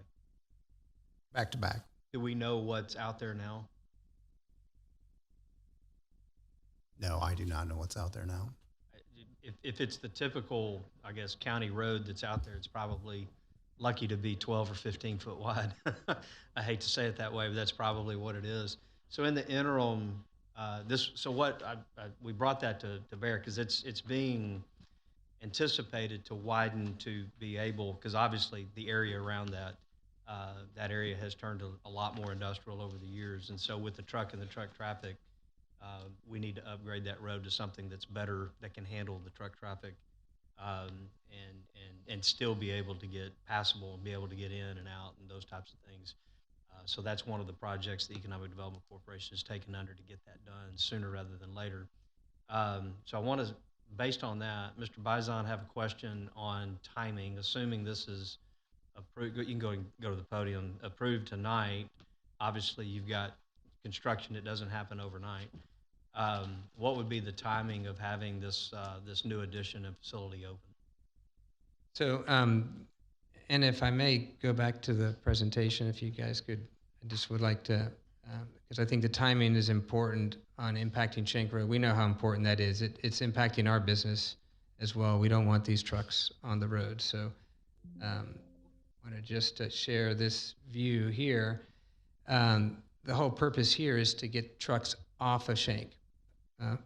Speaker 8: back to back.
Speaker 1: Do we know what's out there now?
Speaker 8: No, I do not know what's out there now.
Speaker 1: If it's the typical, I guess, county road that's out there, it's probably lucky to be 12 or 15 foot wide. I hate to say it that way, but that's probably what it is. So in the interim, we brought that to bear because it's being anticipated to widen to be able, because obviously the area around that area has turned a lot more industrial over the years. And so with the truck and the truck traffic, we need to upgrade that road to something that's better, that can handle the truck traffic, and still be able to get passable and be able to get in and out and those types of things. So that's one of the projects the Economic Development Corporation has taken under to get that done sooner rather than later. So I want to, based on that, Mr. Bizon, have a question on timing. Assuming this is approved, you can go to the podium. Approved tonight. Obviously, you've got construction that doesn't happen overnight. What would be the timing of having this new addition and facility open?
Speaker 14: So, and if I may go back to the presentation, if you guys could, I just would like to, because I think the timing is important on impacting Shank Road. We know how important that is. It's impacting our business as well. We don't want these trucks on the road. So I want to just share this view here. The whole purpose here is to get trucks off of Shank.
Speaker 11: That's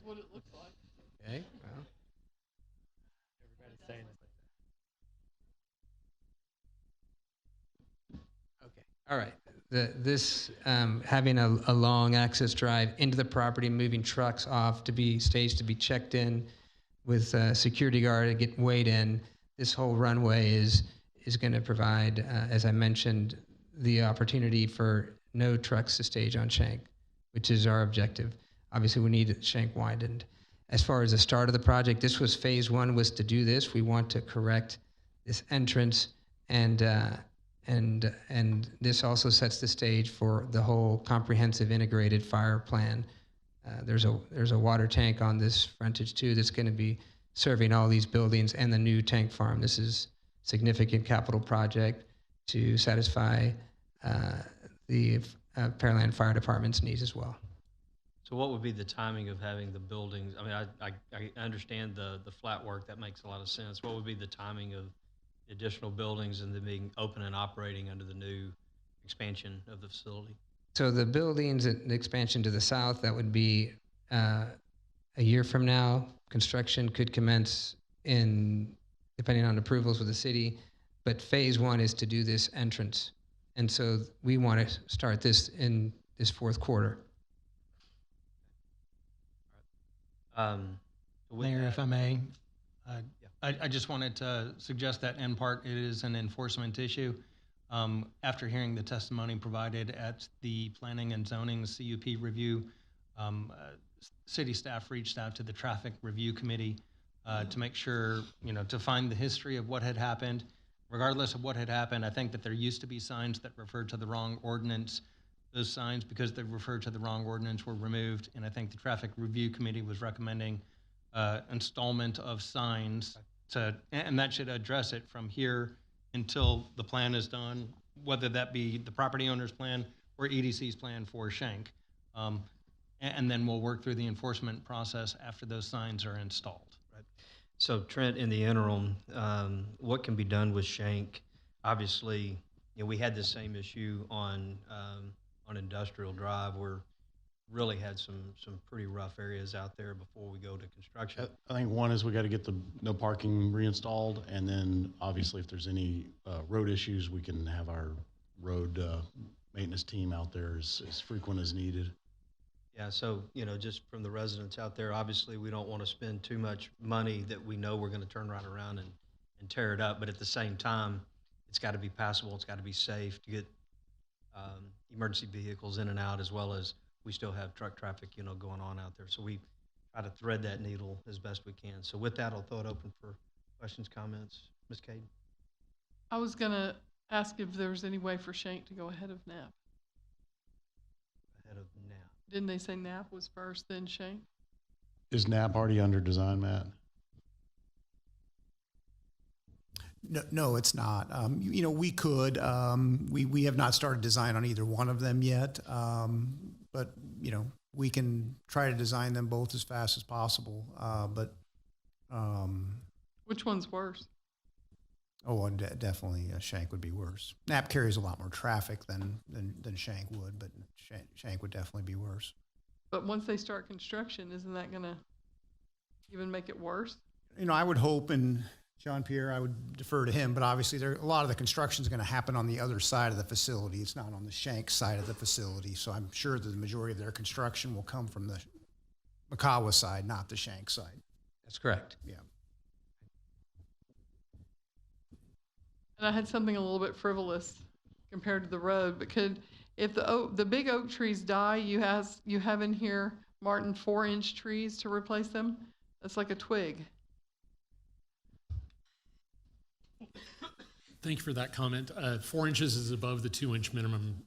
Speaker 11: what it looks like.
Speaker 14: Okay, well.
Speaker 4: Everybody's saying it.
Speaker 14: Okay, all right. This having a long access drive into the property, moving trucks off to be staged, to be checked in with a security guard to get weighed in. This whole runway is going to provide, as I mentioned, the opportunity for no trucks to stage on Shank, which is our objective. Obviously, we need Shank widened. As far as the start of the project, this was phase one, was to do this. We want to correct this entrance, and this also sets the stage for the whole comprehensive integrated fire plan. There's a water tank on this frontage too that's going to be serving all these buildings and the new tank farm. This is a significant capital project to satisfy the Pearland Fire Department's needs as well.
Speaker 1: So what would be the timing of having the buildings? I mean, I understand the flat work. That makes a lot of sense. What would be the timing of additional buildings and them being open and operating under the new expansion of the facility?
Speaker 14: So the buildings, the expansion to the south, that would be a year from now. Construction could commence depending on approvals with the city, but phase one is to do this entrance. And so we want to start this in this fourth quarter.
Speaker 12: Mayor, if I may, I just wanted to suggest that in part it is an enforcement issue. After hearing the testimony provided at the Planning and Zoning CUP review, city staff reached out to the Traffic Review Committee to make sure, to find the history of what had happened. Regardless of what had happened, I think that there used to be signs that referred to the wrong ordinance. Those signs, because they referred to the wrong ordinance, were removed, and I think the Traffic Review Committee was recommending installment of signs, and that should address it from here until the plan is done, whether that be the property owner's plan or EDC's plan for Shank. And then we'll work through the enforcement process after those signs are installed.
Speaker 1: So Trent, in the interim, what can be done with Shank? Obviously, we had the same issue on Industrial Drive where really had some pretty rough areas out there before we go to construction.
Speaker 18: I think one is we got to get the no parking reinstalled, and then obviously if there's any road issues, we can have our road maintenance team out there as frequent as needed.
Speaker 1: Yeah, so, just from the residents out there, obviously, we don't want to spend too much money that we know we're going to turn right around and tear it up. But at the same time, it's got to be passable. It's got to be safe to get emergency vehicles in and out, as well as we still have truck traffic, going on out there. So we try to thread that needle as best we can. So with that, I'll throw it open for questions, comments. Ms. Cade?
Speaker 11: I was going to ask if there was any way for Shank to go ahead of Knapp.
Speaker 1: Ahead of NAP.
Speaker 11: Didn't they say Knapp was first, then Shank?
Speaker 18: Is NAP already under design, Matt?
Speaker 8: No, it's not. We could. We have not started design on either one of them yet, but we can try to design them both as fast as possible.
Speaker 11: Which one's worse?
Speaker 8: Oh, definitely Shank would be worse. Knapp carries a lot more traffic than Shank would, but Shank would definitely be worse.
Speaker 11: But once they start construction, isn't that going to even make it worse?
Speaker 8: I would hope, and John Pierre, I would defer to him, but obviously a lot of the construction is going to happen on the other side of the facility. It's not on the Shank side of the facility, so I'm sure that the majority of their construction will come from the Makawa side, not the Shank side.
Speaker 14: That's correct.
Speaker 8: Yeah.
Speaker 11: And I had something a little bit frivolous compared to the road, but if the big oak trees die, you have in here, Martin, 4-inch trees to replace them? That's like a twig.
Speaker 13: Thank you for that comment. 4 inches is above the 2-inch minimum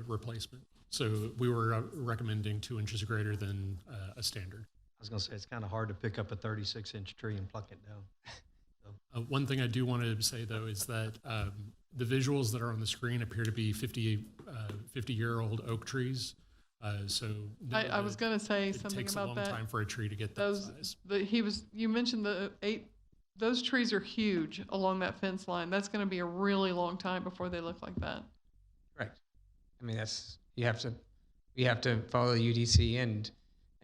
Speaker 13: replacement. So we were recommending 2 inches greater than a standard.
Speaker 1: I was going to say, it's kind of hard to pick up a 36-inch tree and pluck it down.
Speaker 13: One thing I do want to say, though, is that the visuals that are on the screen appear to be 50-year-old oak trees. So
Speaker 11: I was going to say something about that.
Speaker 13: It takes a long time for a tree to get that size.
Speaker 11: You mentioned those trees are huge along that fence line. That's going to be a really long time before they look like that.
Speaker 14: Correct. I mean, you have to follow the UDC and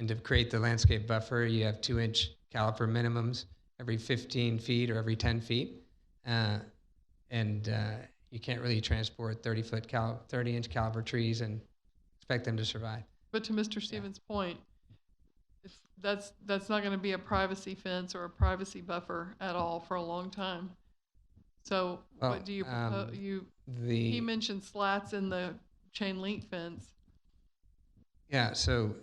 Speaker 14: to create the landscape buffer, you have 2-inch caliper minimums every 15 feet or every 10 feet. And you can't really transport 30-inch caliber trees and expect them to survive.
Speaker 11: But to Mr. Stevens' point, if that's not going to be a privacy fence or a privacy buffer at all for a long time. So what do you propose? He mentioned slats in the chain link fence.
Speaker 14: Yeah, so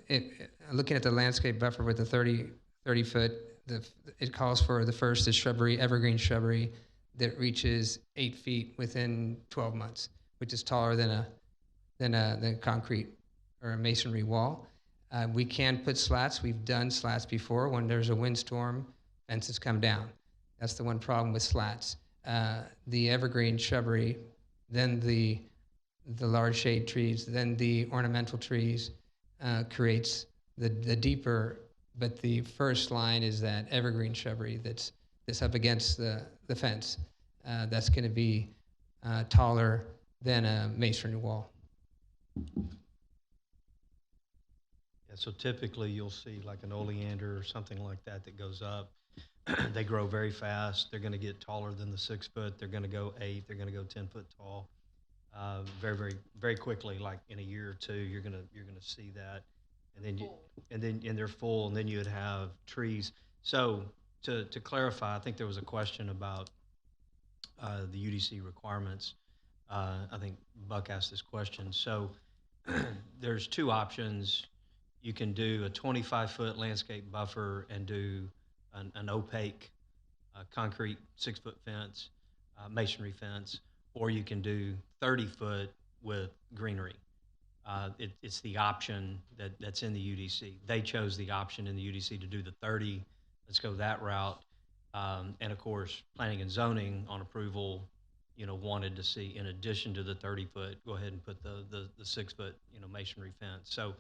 Speaker 14: looking at the landscape buffer with the 30 foot, it calls for the first is evergreen shrubbery that reaches 8 feet within 12 months, which is taller than a concrete or a masonry wall. We can put slats. We've done slats before. When there's a windstorm, fences come down. That's the one problem with slats. The evergreen shrubbery, then the large shade trees, then the ornamental trees creates the deeper. But the first line is that evergreen shrubbery that's up against the fence. That's going to be taller than a masonry wall.
Speaker 1: Yeah, so typically you'll see like an oleander or something like that that goes up. They grow very fast. They're going to get taller than the 6 foot. They're going to go 8. They're going to go 10 foot tall. Very, very, very quickly, like in a year or two, you're gonna see that, and then they're full, and then you'd have trees. So to clarify, I think there was a question about the UDC requirements. I think Buck asked this question. So there's 2 options. You can do a 25-foot landscape buffer and do an opaque concrete 6-foot fence, masonry fence, or you can do 30-foot with greenery. It's the option that's in the UDC. They chose the option in the UDC to do the 30. Let's go that route. And of course, planning and zoning on approval, wanted to see, in addition to the 30-foot, go ahead and put the 6-foot, masonry fence. So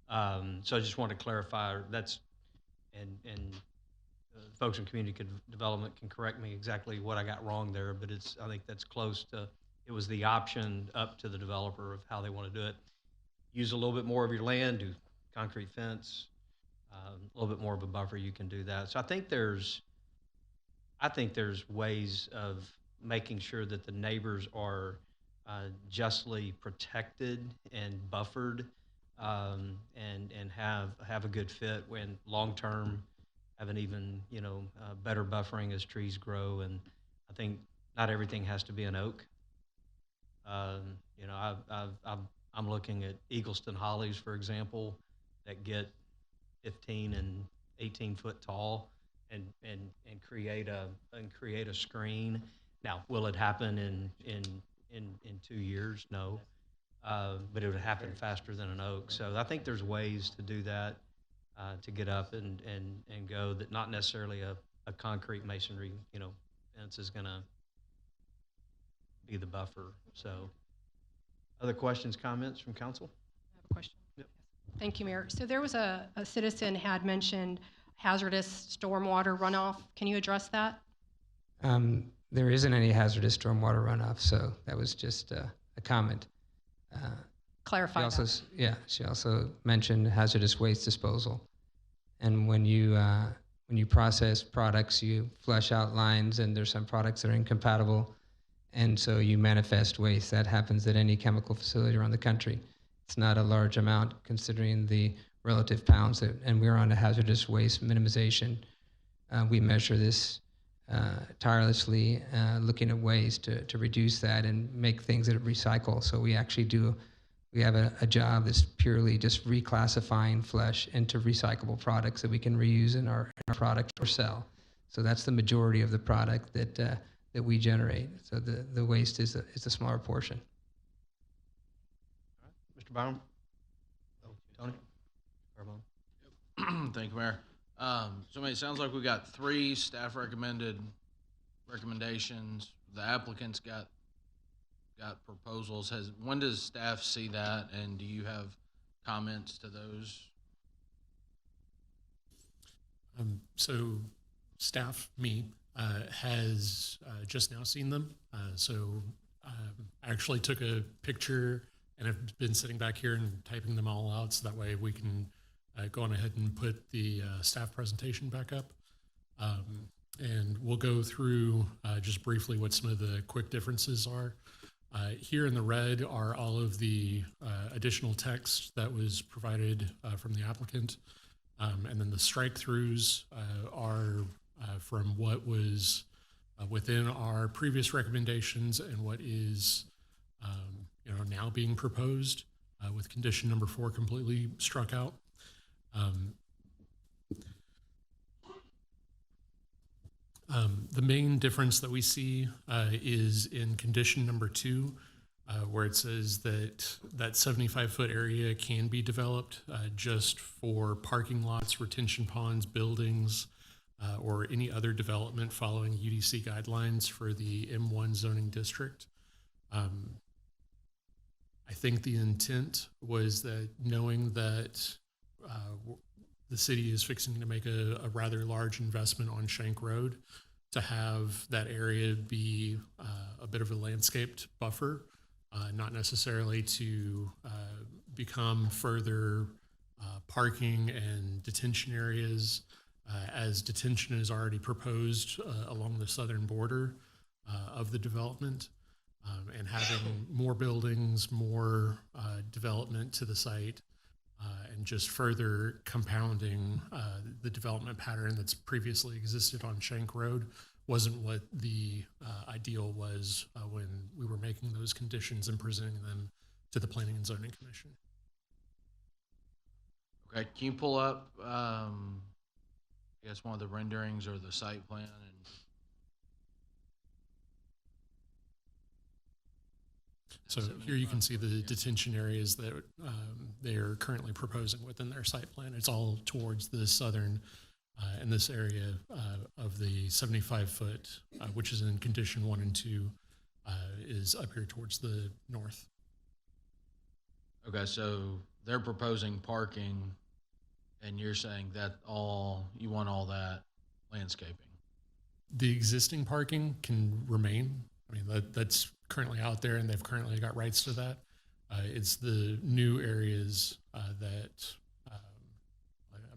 Speaker 1: I just want to clarify that's, and folks in community development can correct me exactly what I got wrong there, but I think that's close to, it was the option up to the developer of how they want to do it. Use a little bit more of your land, do concrete fence, a little bit more of a buffer, you can do that. So I think there's ways of making sure that the neighbors are justly protected and buffered, and have a good fit when long-term have an even, better buffering as trees grow. And I think not everything has to be an oak. I'm looking at Eagleston hollies, for example, that get 15 and 18 foot tall and create a screen. Now, will it happen in 2 years? No, but it would happen faster than an oak. So I think there's ways to do that, to get up and go, that not necessarily a concrete masonry, fence is gonna be the buffer. So, other questions, comments from council?
Speaker 9: I have a question.
Speaker 1: Yep.
Speaker 9: Thank you, Mayor. So there was a citizen had mentioned hazardous stormwater runoff. Can you address that?
Speaker 14: There isn't any hazardous stormwater runoff, so that was just a comment.
Speaker 9: Clarify
Speaker 14: She also mentioned hazardous waste disposal. And when you process products, you flush out lines, and there's some products that are incompatible, and so you manifest waste. That happens at any chemical facility around the country. It's not a large amount considering the relative pounds, and we're on a hazardous waste minimization. We measure this tirelessly, looking at ways to reduce that and make things that recycle. So we have a job that's purely just reclassifying flesh into recyclable products that we can reuse in our product or sell. So that's the majority of the product that we generate. So the waste is a smaller portion.
Speaker 1: Mr. Byram? Tony?
Speaker 2: Thank you, Mayor. So it sounds like we got 3 staff recommendations. The applicants got proposals. When does staff see that, and do you have comments to those?
Speaker 13: So staff, has just now seen them. I actually took a picture and have been sitting back here and typing them all out, so that way we can go on ahead and put the staff presentation back up. And we'll go through just briefly what some of the quick differences are. Here in the red are all of the additional text that was provided from the applicant. And then the strike-throughs are from what was within our previous recommendations and what is now being proposed, with condition number 4 completely struck out. The main difference that we see is in condition number 2, where it says that 75-foot area can be developed just for parking lots, retention ponds, buildings, or any other development following UDC guidelines for the M1 zoning district. I think the intent was that, knowing that the city is fixing to make a rather large investment on Shank Road, to have that area be a bit of a landscaped buffer, not necessarily to become further parking and detention areas, as detention is already proposed along the southern border of the development, and having more buildings, more development to the site, and just further compounding the development pattern that's previously existed on Shank Road wasn't what the ideal was when we were making those conditions and presenting them to the Planning and Zoning Commission.
Speaker 2: Okay, can you pull up, I guess, one of the renderings or the site plan?
Speaker 13: So here you can see the detention areas that they are currently proposing within their site plan. It's all towards the southern, in this area of the 75-foot, which is in condition 1 and 2, is up here towards the north.
Speaker 2: Okay, so they're proposing parking, and you're saying that you want all that landscaping?
Speaker 13: The existing parking can remain. I mean, that's currently out there, and they've currently got rights to that. It's the new areas that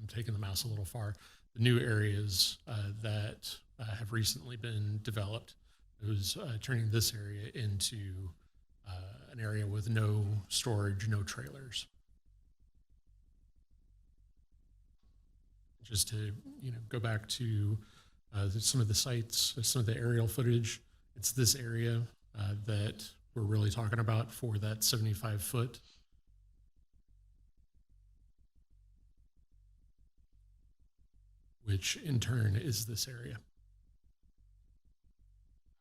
Speaker 13: taking the mouse a little far, the new areas that have recently been developed, who's turning this area into an area with no storage, no trailers. Just to go back to some of the sites, some of the aerial footage, it's this area that we're really talking about for that 75-foot. Which in turn is this area.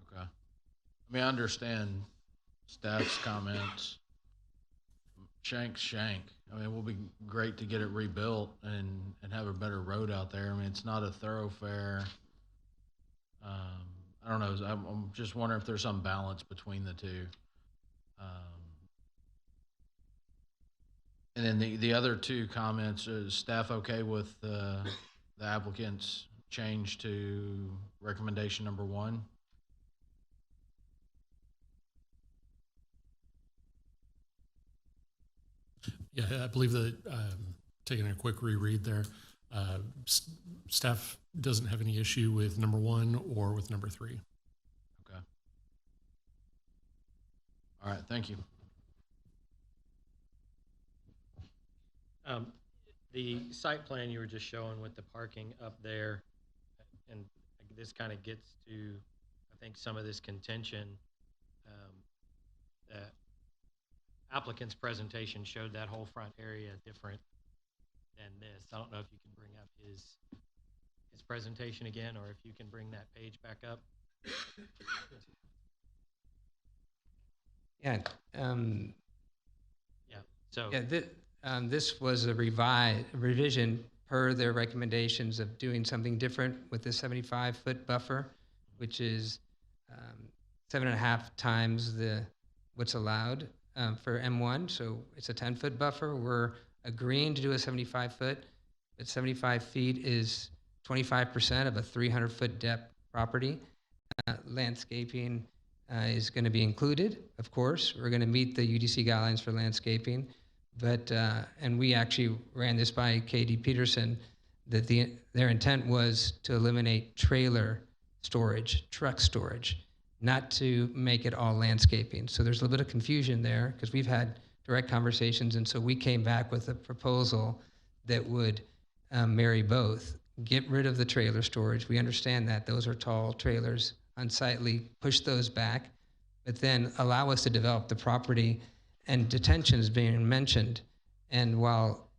Speaker 2: Okay. I mean, I understand staff's comments. Shank's shank. I mean, it will be great to get it rebuilt and have a better road out there. I mean, it's not a thoroughfare. I don't know. I'm just wondering if there's some balance between the two. And then the other two comments, is staff okay with the applicant's change to recommendation number 1?
Speaker 13: Yeah, I believe that, taking a quick reread there, staff doesn't have any issue with number 1 or with number 3.
Speaker 2: Okay. All right, thank you.
Speaker 4: The site plan you were just showing with the parking up there, and this kind of gets to, I think, some of this contention that applicant's presentation showed that whole front area different than this. I don't know if you can bring up his presentation again, or if you can bring that page back up.
Speaker 14: Yeah.
Speaker 4: Yeah. So.
Speaker 14: Yeah. This was a revision per their recommendations of doing something different with the 75-foot buffer, which is 7.5 times what's allowed for M1. So it's a 10-foot buffer. We're agreeing to do a 75-foot, but 75 feet is 25% of a 300-foot depth property. Landscaping is going to be included, of course. We're going to meet the UDC guidelines for landscaping. But, and we actually ran this by KD Peterson, that their intent was to eliminate trailer storage, truck storage, not to make it all landscaping. So there's a little bit of confusion there because we've had direct conversations. And so we came back with a proposal that would marry both. Get rid of the trailer storage. We understand that those are tall trailers, unsightly, push those back, but then allow us to develop the property. And detention is being mentioned, and while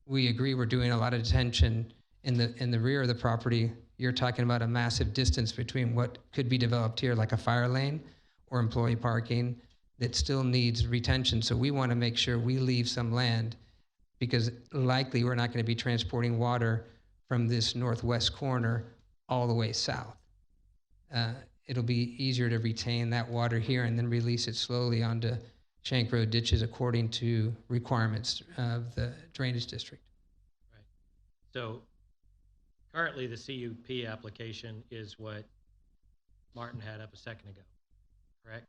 Speaker 14: we agree we're doing a lot of detention in the rear of the property, you're talking about a massive distance between what could be developed here, like a fire lane or employee parking, that still needs retention. So we want to make sure we leave some land, because likely we're not going to be transporting water from this northwest corner all the way south. It'll be easier to retain that water here and then release it slowly onto Shank Road ditches according to requirements of the drainage district.
Speaker 4: Right. So currently the CUP application is what Martin had up a second ago, correct?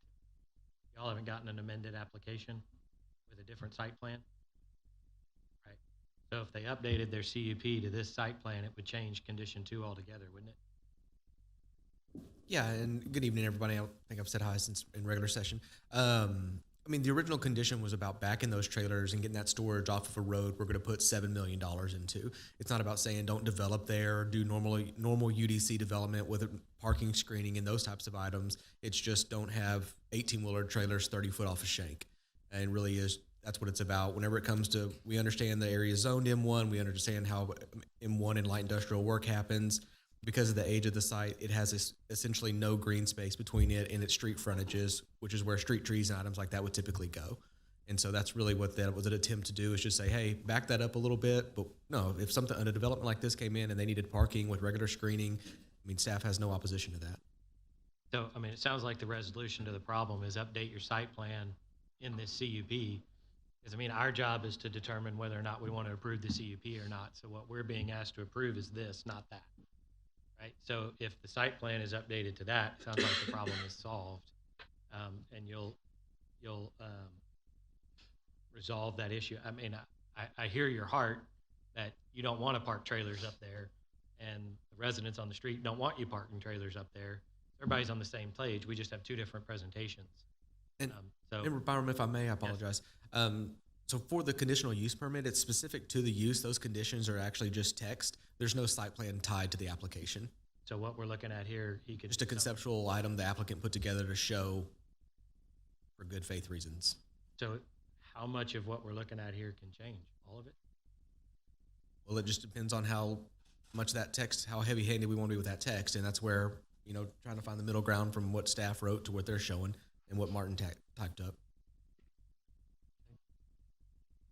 Speaker 4: Y'all haven't gotten an amended application with a different site plan? Right. So if they updated their CUP to this site plan, it would change condition 2 altogether, wouldn't it?
Speaker 19: Yeah, and good evening, everybody. I think I've said hi since in regular session. I mean, the original condition was about backing those trailers and getting that storage off of a road we're going to put $7 million into. It's not about saying don't develop there or do normal UDC development with parking, screening, and those types of items. It's just don't have 18-wheeler trailers 30 foot off a shank. And really that's what it's about. Whenever it comes to, we understand the area zoned M1, we understand how M1 and light industrial work happens. Because of the age of the site, it has essentially no green space between it and its street frontages, which is where street trees and items like that would typically go. And so that's really what that was an attempt to do, is just say, hey, back that up a little bit. But no, if a development like this came in and they needed parking with regular screening, I mean, staff has no opposition to that.
Speaker 4: So, I mean, it sounds like the resolution to the problem is update your site plan in this CUP. Because, I mean, our job is to determine whether or not we want to approve the CUP or not. So what we're being asked to approve is this, not that. Right. So if the site plan is updated to that, it sounds like the problem is solved, and you'll resolve that issue. I mean, I hear your heart, that you don't want to park trailers up there, and the residents on the street don't want you parking trailers up there. Everybody's on the same page. We just have two different presentations.
Speaker 19: And,
Speaker 4: so,
Speaker 19: and Byron, if I may, I apologize. So for the conditional use permit, it's specific to the use. Those conditions are actually just text. There's no site plan tied to the application.
Speaker 4: so what we're looking at here, he could
Speaker 19: Just a conceptual item the applicant put together to show for good faith reasons.
Speaker 4: So how much of what we're looking at here can change? All of it?
Speaker 19: Well, it just depends on how much that text, how heavy-handed we want to be with that text, and that's where, you know, trying to find the middle ground from what staff wrote to what they're showing and what Martin typed up.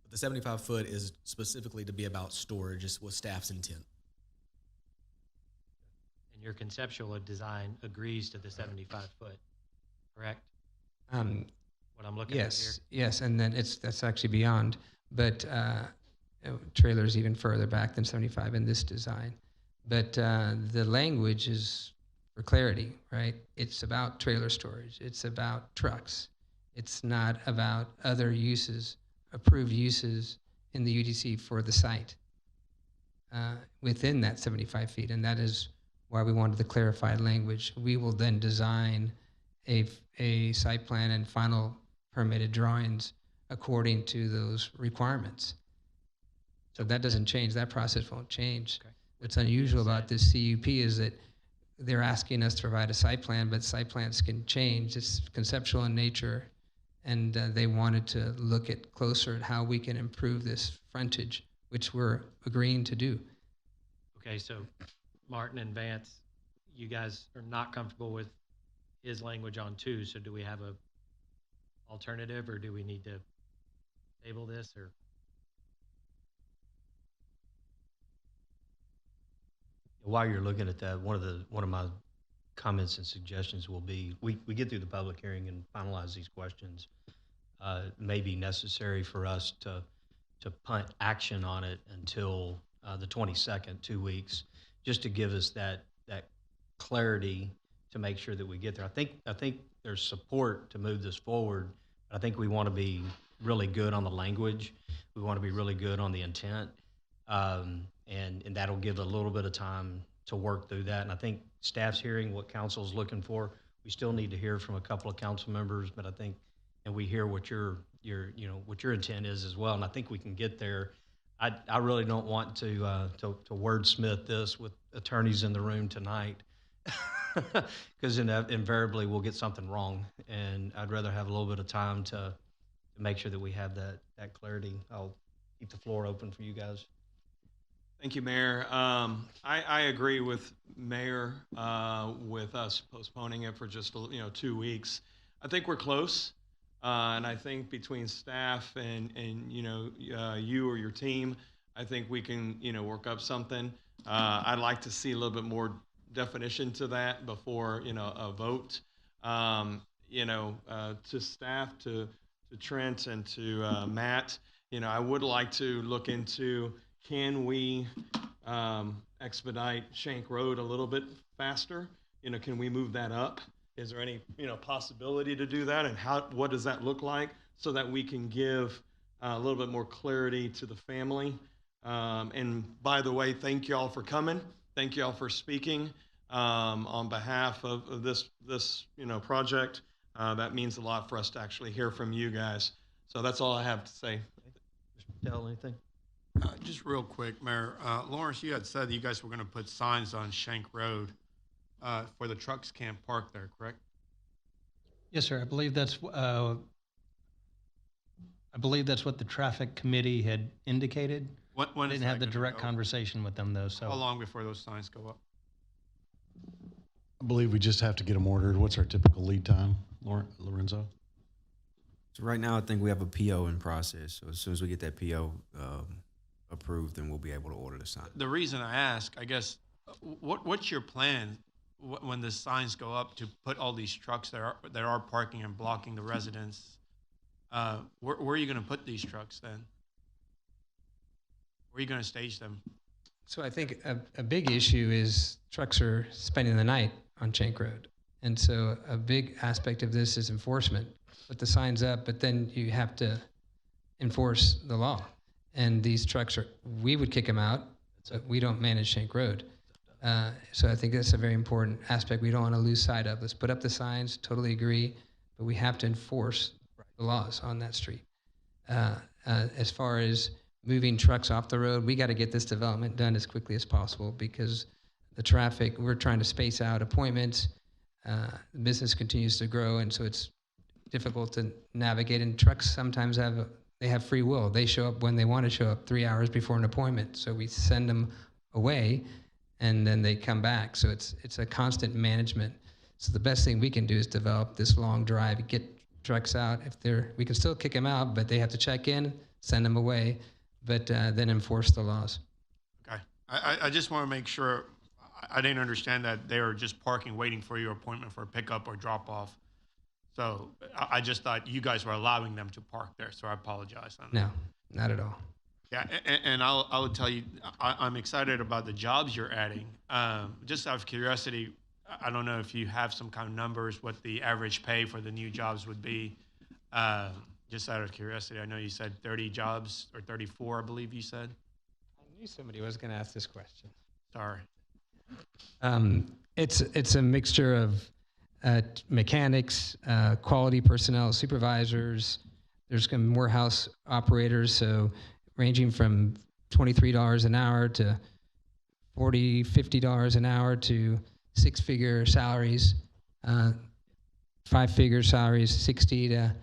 Speaker 19: But the 75-foot is specifically to be about storage, is what staff's intent.
Speaker 4: And your conceptual design agrees to the 75-foot, correct? What I'm looking at here?
Speaker 14: Yes, and then that's actually beyond, but trailers even further back than 75 in this design. But the language is for clarity, right? It's about trailer storage. It's about trucks. It's not about other uses, approved uses in the UDC for the site within that 75 feet, and that is why we wanted the clarified language. We will then design a site plan and final permitted drawings according to those requirements. So that doesn't change. That process won't change.
Speaker 4: Okay.
Speaker 14: What's unusual about this CUP is that they're asking us to provide a site plan, but site plans can change. It's conceptual in nature, and they wanted to look at closer at how we can improve this frontage, which we're agreeing to do.
Speaker 4: Okay, so Martin and Vance, you guys are not comfortable with his language on 2, so do we have a alternative, or do we need to table this, or?
Speaker 1: While you're looking at that, one of my comments and suggestions will be, we get through the public hearing and finalize these questions. It may be necessary for us to punt action on it until the 22nd, 2 weeks, just to give us that clarity to make sure that we get there. I think there's support to move this forward. I think we want to be really good on the language. We want to be really good on the intent. And that'll give a little bit of time to work through that. And I think staff's hearing what council's looking for. We still need to hear from a couple of council members, but I think, and we hear what your intent is as well. And I think we can get there. I really don't want to wordsmith this with attorneys in the room tonight, because invariably we'll get something wrong. And I'd rather have a little bit of time to make sure that we have that clarity. I'll keep the floor open for you guys.
Speaker 6: Thank you, Mayor. I agree with Mayor with us postponing it for just 2 weeks. I think we're close, and I think between staff and you or your team, I think we can work up something. I'd like to see a little bit more definition to that before a vote. To staff, to Trent, and to Matt, I would like to look into, can we expedite Shank Road a little bit faster? Can we move that up? Is there any possibility to do that, and what does that look like, so that we can give a little bit more clarity to the family? And by the way, thank you all for coming. Thank you all for speaking on behalf of this project. That means a lot for us to actually hear from you guys. So that's all I have to say.
Speaker 1: Mr. Patel, anything?
Speaker 6: Just real quick, Mayor. Lawrence, you had said that you guys were going to put signs on Shank Road where the trucks can't park there, correct?
Speaker 12: Yes, sir. I believe that's what the traffic committee had indicated.
Speaker 6: When
Speaker 12: I didn't have the direct conversation with them, though. So
Speaker 6: how long before those signs go up?
Speaker 18: I believe we just have to get them ordered. What's our typical lead time, Lorenzo?
Speaker 20: So right now, I think we have a PO in process. So as soon as we get that PO approved, then we'll be able to order the sign.
Speaker 6: The reason I ask, I guess, what's your plan when the signs go up to put all these trucks that are parking and blocking the residents? Where are you going to put these trucks then? Where are you going to stage them?
Speaker 14: So I think a big issue is trucks are spending the night on Shank Road. And so a big aspect of this is enforcement. Put the signs up, but then you have to enforce the law. and these trucks we would kick them out, but we don't manage Shank Road. So I think that's a very important aspect we don't want to lose sight of. Let's put up the signs, totally agree, but we have to enforce the laws on that street. As far as moving trucks off the road, we got to get this development done as quickly as possible because the traffic, we're trying to space out appointments. The business continues to grow, and so it's difficult to navigate. And trucks sometimes have free will. They show up when they want to show up 3 hours before an appointment. So we send them away, and then they come back. So it's a constant management. So the best thing we can do is develop this long drive, get trucks out. We can still kick them out, but they have to check in, send them away, but then enforce the laws.
Speaker 6: Okay. I just want to make sure I didn't understand that they were just parking, waiting for your appointment for a pickup or drop off. So I just thought you guys were allowing them to park there. So I apologize on that.
Speaker 14: No, not at all.
Speaker 6: Yeah, and I will tell you, I'm excited about the jobs you're adding. Just out of curiosity, I don't know if you have some kind of numbers, what the average pay for the new jobs would be. Just out of curiosity, I know you said 30 jobs, or 34, I believe you said.
Speaker 14: I knew somebody was going to ask this question.
Speaker 6: Sorry.
Speaker 14: It's a mixture of mechanics, quality personnel, supervisors. There's some warehouse operators, so ranging from $23 an hour to $40, $50 an hour to six-figure salaries, five-figure salaries, 60 to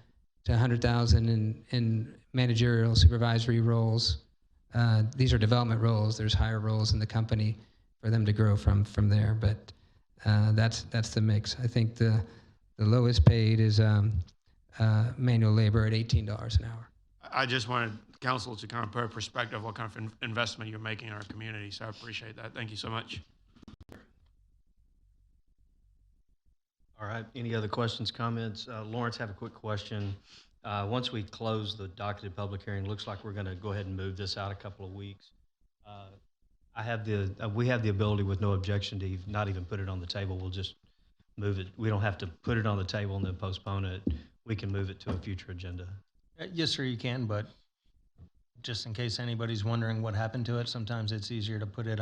Speaker 14: 100,000 in managerial supervisory roles. These are development roles. There's higher roles in the company for them to grow from there, but that's the mix. I think the lowest paid is manual labor at $18 an hour.
Speaker 6: I just wanted council to kind of put a perspective of what kind of investment you're making in our community, so I appreciate that. Thank you so much.
Speaker 1: All right, any other questions, comments? Lawrence, have a quick question. Once we close the docketed public hearing, it looks like we're going to go ahead and move this out a couple of weeks. We have the ability with no objection to not even put it on the table. We'll just move it. We don't have to put it on the table and then postpone it. We can move it to a future agenda.
Speaker 12: Yes, sir, you can, but just in case anybody's wondering what happened to it, sometimes it's easier to put it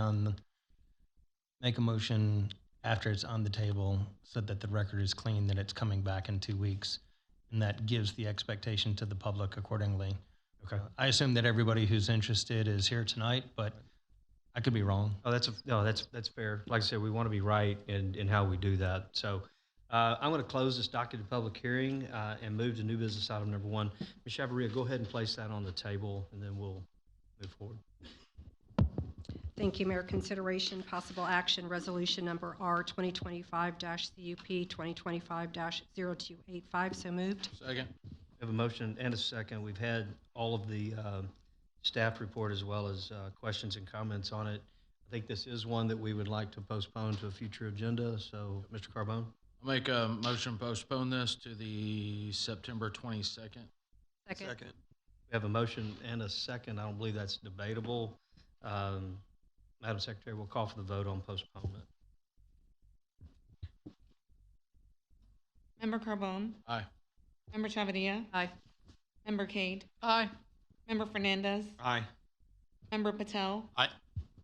Speaker 12: make a motion after it's on the table so that the record is clean that it's coming back in 2 weeks. And that gives the expectation to the public accordingly.
Speaker 1: Okay.
Speaker 12: I assume that everybody who's interested is here tonight, but I could be wrong.
Speaker 1: Oh, that's fair. Like I said, we want to be right in how we do that. So I'm going to close this docketed public hearing and move to new business item number 1. Ms. Chavarria, go ahead and place that on the table, and then we'll move forward.
Speaker 9: Thank you, Mayor. Consideration, possible action, resolution number R 2025-CUP 2025-0285. So moved.
Speaker 2: Second.
Speaker 1: We have a motion and a second. We've had all of the staff report as well as questions and comments on it. I think this is one that we would like to postpone to a future agenda. So, Mr. Carbone?
Speaker 2: I'll make a motion to postpone this to the September 22nd.
Speaker 9: Second.
Speaker 1: We have a motion and a second. I don't believe that's debatable. Madam Secretary, we'll call for the vote on postponement.
Speaker 7: Member Carbone?
Speaker 2: Aye.
Speaker 7: Member Chavarria?
Speaker 9: Aye.
Speaker 7: Member Cade?
Speaker 11: Aye.
Speaker 7: Member Fernandez?
Speaker 6: Aye.
Speaker 7: Member Patel?
Speaker 6: Aye.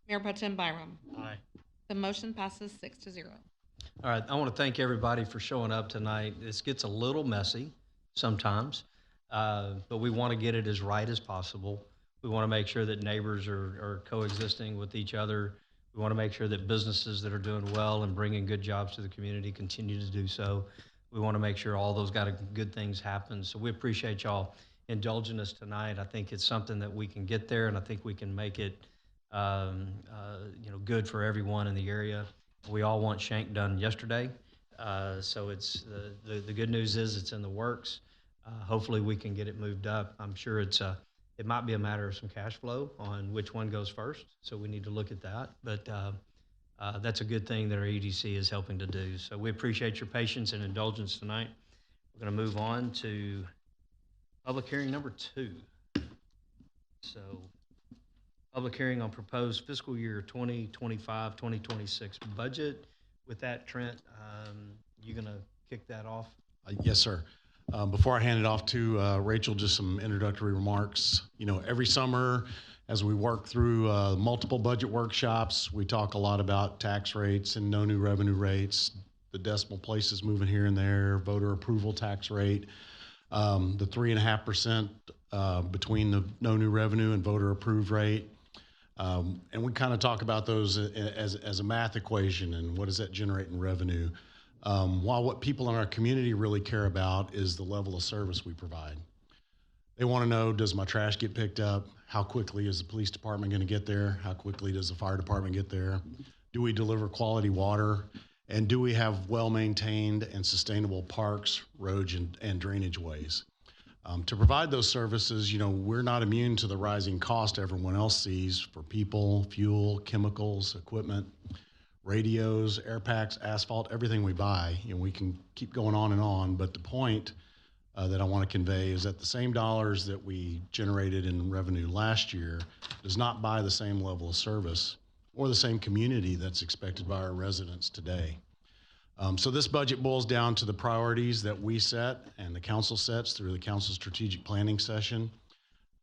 Speaker 7: Mayor Pro Tem Byram?
Speaker 1: Aye.
Speaker 7: The motion passes 6-0.
Speaker 1: All right, I want to thank everybody for showing up tonight. This gets a little messy sometimes, but we want to get it as right as possible. We want to make sure that neighbors are coexisting with each other. We want to make sure that businesses that are doing well and bringing good jobs to the community continue to do so. We want to make sure all those good things happen. So we appreciate y'all indulging us tonight. I think it's something that we can get there, and I think we can make it good for everyone in the area. We all want Shank done yesterday, so it's the good news is it's in the works. Hopefully we can get it moved up. I'm sure it might be a matter of some cash flow on which one goes first, so we need to look at that. But that's a good thing that our EDC is helping to do. So we appreciate your patience and indulgence tonight. We're going to move on to public hearing number 2. So public hearing on proposed fiscal year 2025-2026 budget. With that, Trent, you going to kick that off?
Speaker 18: Yes, sir.
Speaker 16: Before I hand it off to Rachel, just some introductory remarks. You know, every summer as we work through multiple budget workshops, we talk a lot about tax rates and no new revenue rates, the decimal places moving here and there, voter approval tax rate, the 3.5% between the no new revenue and voter approved rate. And we kind of talk about those as a math equation and what does that generate in revenue. While what people in our community really care about is the level of service we provide. They want to know, does my trash get picked up? How quickly is the police department going to get there? How quickly does the fire department get there? Do we deliver quality water? And do we have well-maintained and sustainable parks, roads, and drainage ways? To provide those services, you know, we're not immune to the rising cost everyone else sees for people, fuel, chemicals, equipment, radios, air packs, asphalt, everything we buy. You know, we can keep going on, but the point that I want to convey is that the same dollars that we generated in revenue last year does not buy the same level of service or the same community that's expected by our residents today. So this budget boils down to the priorities that we set and the council sets through the council strategic planning session,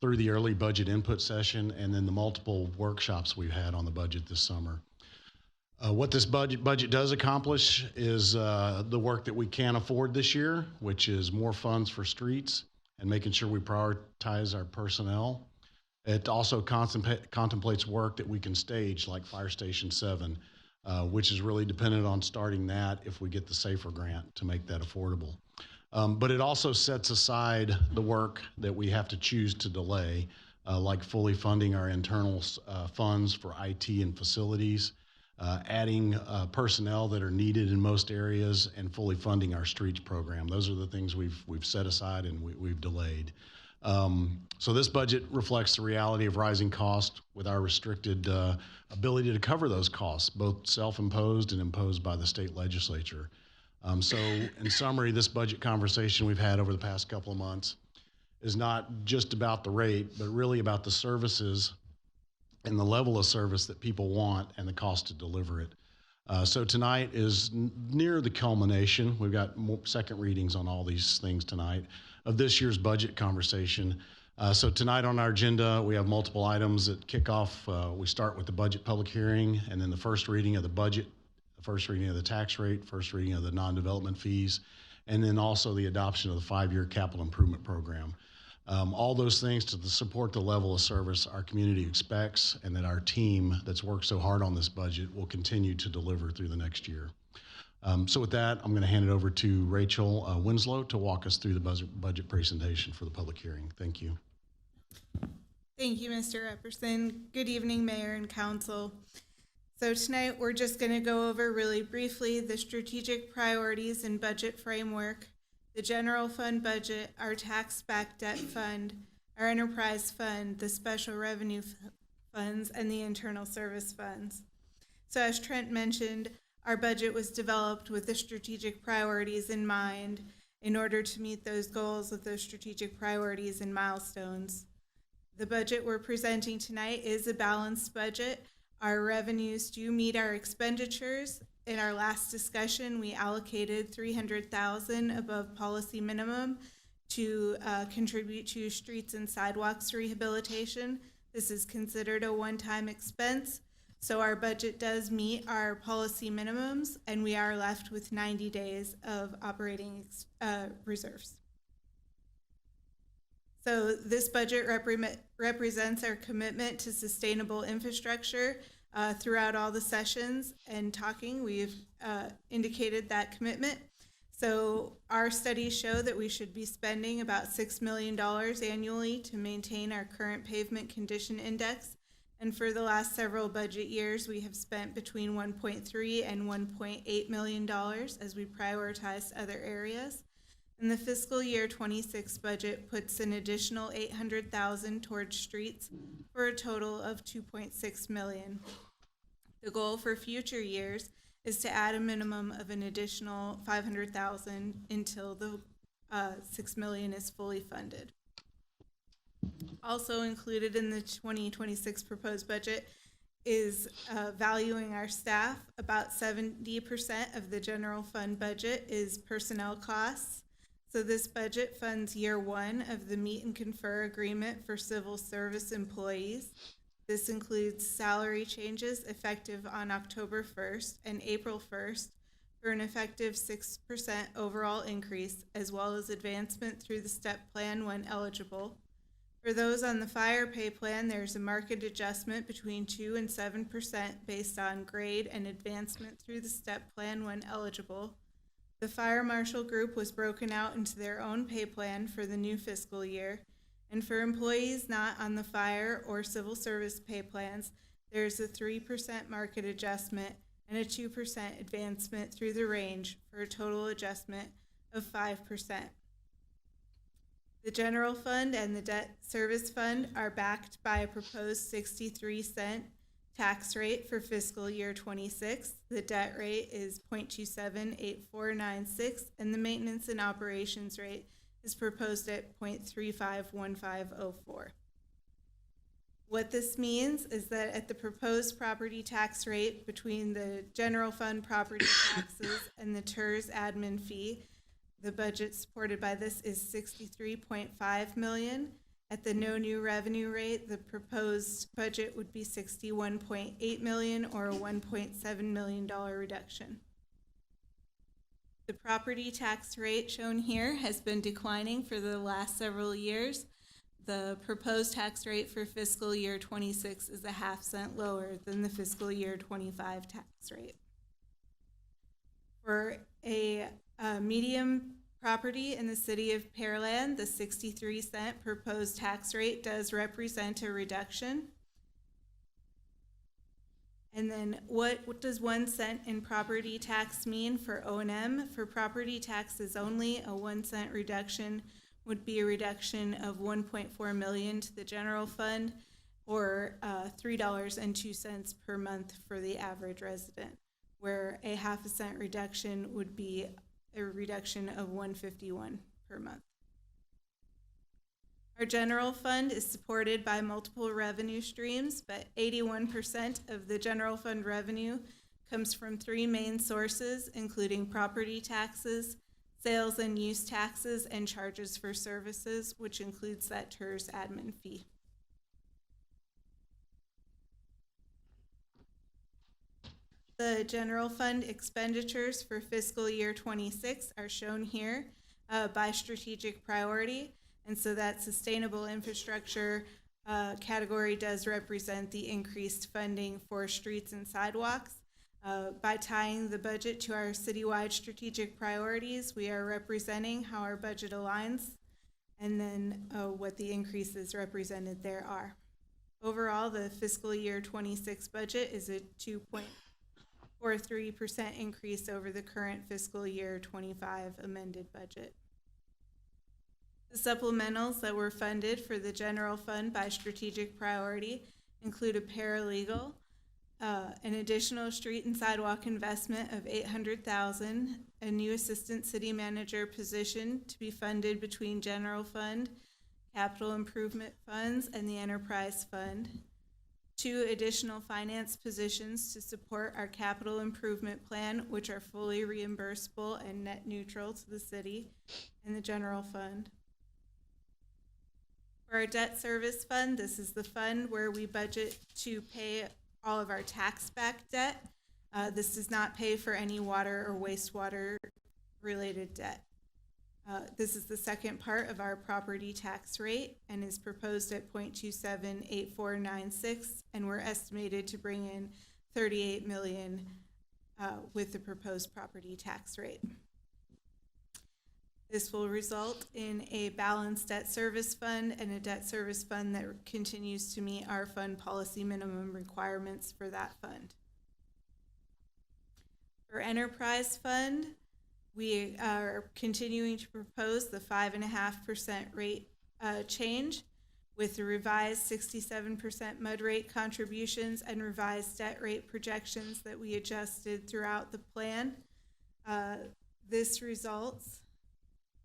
Speaker 16: through the early budget input session, and then the multiple workshops we've had on the budget this summer. What this budget does accomplish is the work that we can afford this year, which is more funds for streets and making sure we prioritize our personnel. It also contemplates work that we can stage, like Fire Station 7, which is really dependent on starting that if we get the SAFER grant to make that affordable. But it also sets aside the work that we have to choose to delay, like fully funding our internal funds for IT and facilities, adding personnel that are needed in most areas, and fully funding our streets program. Those are the things we've set aside and we've delayed. So this budget reflects the reality of rising costs with our restricted ability to cover those costs, both self-imposed and imposed by the state legislature. So in summary, this budget conversation we've had over the past couple of months is not just about the rate, but really about the services and the level of service that people want and the cost to deliver it. So tonight is near the culmination. We've got second readings on all these things tonight of this year's budget conversation. So tonight on our agenda, we have multiple items that kick off. We start with the budget public hearing, and then the first reading of the budget, the first reading of the tax rate, first reading of the non-development fees, and then also the adoption of the 5-year capital improvement program. All those things to support the level of service our community expects and that our team that's worked so hard on this budget will continue to deliver through the next year. So with that, I'm going to hand it over to Rachel Winslow to walk us through the budget presentation for the public hearing. Thank you.
Speaker 21: Thank you, Mr. Epperson. Good evening, Mayor and Council. So tonight we're just going to go over really briefly the strategic priorities and budget framework, the general fund budget, our tax-backed debt fund, our enterprise fund, the special revenue funds, and the internal service funds. So as Trent mentioned, our budget was developed with the strategic priorities in mind in order to meet those goals of those strategic priorities and milestones. The budget we're presenting tonight is a balanced budget. Our revenues do meet our expenditures. In our last discussion, we allocated $300,000 above policy minimum to contribute to streets and sidewalks rehabilitation. This is considered a one-time expense. So our budget does meet our policy minimums, and we are left with 90 days of operating reserves. So this budget represents our commitment to sustainable infrastructure. Throughout all the sessions and talking, we've indicated that commitment. So our studies show that we should be spending about $6 million annually to maintain our current pavement condition index. And for the last several budget years, we have spent between $1.3 and $1.8 million as we prioritize other areas. And the fiscal year 26 budget puts an additional $800,000 towards streets for a total of $2.6 million. The goal for future years is to add a minimum of an additional $500,000 until the $6 million is fully funded. Also included in the 2026 proposed budget is valuing our staff. About 70% of the general fund budget is personnel costs. So this budget funds year one of the meet and confer agreement for civil service employees. This includes salary changes effective on October 1st and April 1st for an effective 6% overall increase, as well as advancement through the step plan when eligible. For those on the fire pay plan, there's a market adjustment between 2 and 7% based on grade and advancement through the step plan when eligible. The fire marshal group was broken out into their own pay plan for the new fiscal year. And for employees not on the fire or civil service pay plans, there's a 3% market adjustment and a 2% advancement through the range for a total adjustment of 5%. The general fund and the debt service fund are backed by a proposed 63-cent tax rate for fiscal year 26. The debt rate is 0.278496, and the maintenance and operations rate is proposed at 0.351504. What this means is that at the proposed property tax rate between the general fund property taxes and the TERS admin fee, the budget supported by this is $63.5 million. At the no new revenue rate, the proposed budget would be $61.8 million, or a $1.7 million reduction. The property tax rate shown here has been declining for the last several years. The proposed tax rate for fiscal year 26 is a half-cent lower than the fiscal year 25 tax rate. For a medium property in the city of Pearland, the 63-cent proposed tax rate does represent a reduction. And then what does 1 cent in property tax mean for O&M? For property taxes only, a 1 cent reduction would be a reduction of $1.4 million to the general fund, or $3.02 per month for the average resident, where a half a cent reduction would be a reduction of $1.51 per month. Our general fund is supported by multiple revenue streams, but 81% of the general fund revenue comes from 3 main sources, including property taxes, sales and use taxes, and charges for services, which includes that TERS admin fee. The general fund expenditures for fiscal year 26 are shown here by strategic priority. And so that sustainable infrastructure category does represent the increased funding for streets and sidewalks. By tying the budget to our citywide strategic priorities, we are representing how our budget aligns, and then what the increases represented there are. Overall, the fiscal year 26 budget is a 2.43% increase over the current fiscal year 25 amended budget. The supplementals that were funded for the general fund by strategic priority include a paralegal, an additional street and sidewalk investment of $800,000, a new assistant city manager position to be funded between general fund, capital improvement funds, and the enterprise fund, 2 additional finance positions to support our capital improvement plan, which are fully reimbursable and net neutral to the city and the general fund. For our debt service fund, this is the fund where we budget to pay all of our tax-backed debt. This does not pay for any water or wastewater related debt. This is the second part of our property tax rate and is proposed at 0.278496, and we're estimated to bring in $38 million with the proposed property tax rate. This will result in a balanced debt service fund and a debt service fund that continues to meet our fund policy minimum requirements for that fund. For enterprise fund, we are continuing to propose the 5.5% rate change with the revised 67% MUD rate contributions and revised debt rate projections that we adjusted throughout the plan. This results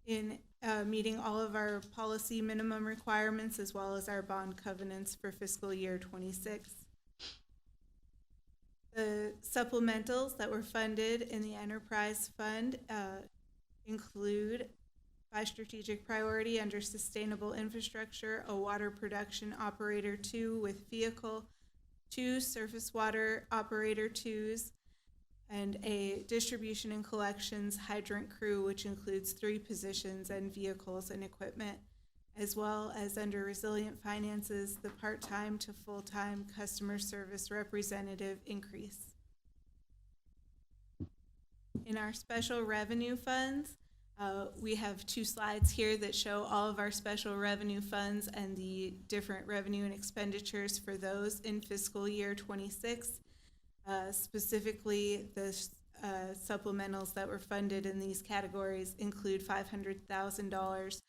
Speaker 21: in meeting all of our policy minimum requirements as well as our bond covenants for fiscal year 26. The supplementals that were funded in the enterprise fund include by strategic priority under sustainable infrastructure, a water production operator 2 with vehicle, 2 surface water operator 2s, and a distribution and collections hydrant crew, which includes 3 positions and vehicles and equipment, as well as under resilient finances, the part-time to full-time customer service representative increase. In our special revenue funds, we have 2 slides here that show all of our special revenue funds and the different revenue and expenditures for those in fiscal year 26. Specifically, the supplementals that were funded in these categories include $500,000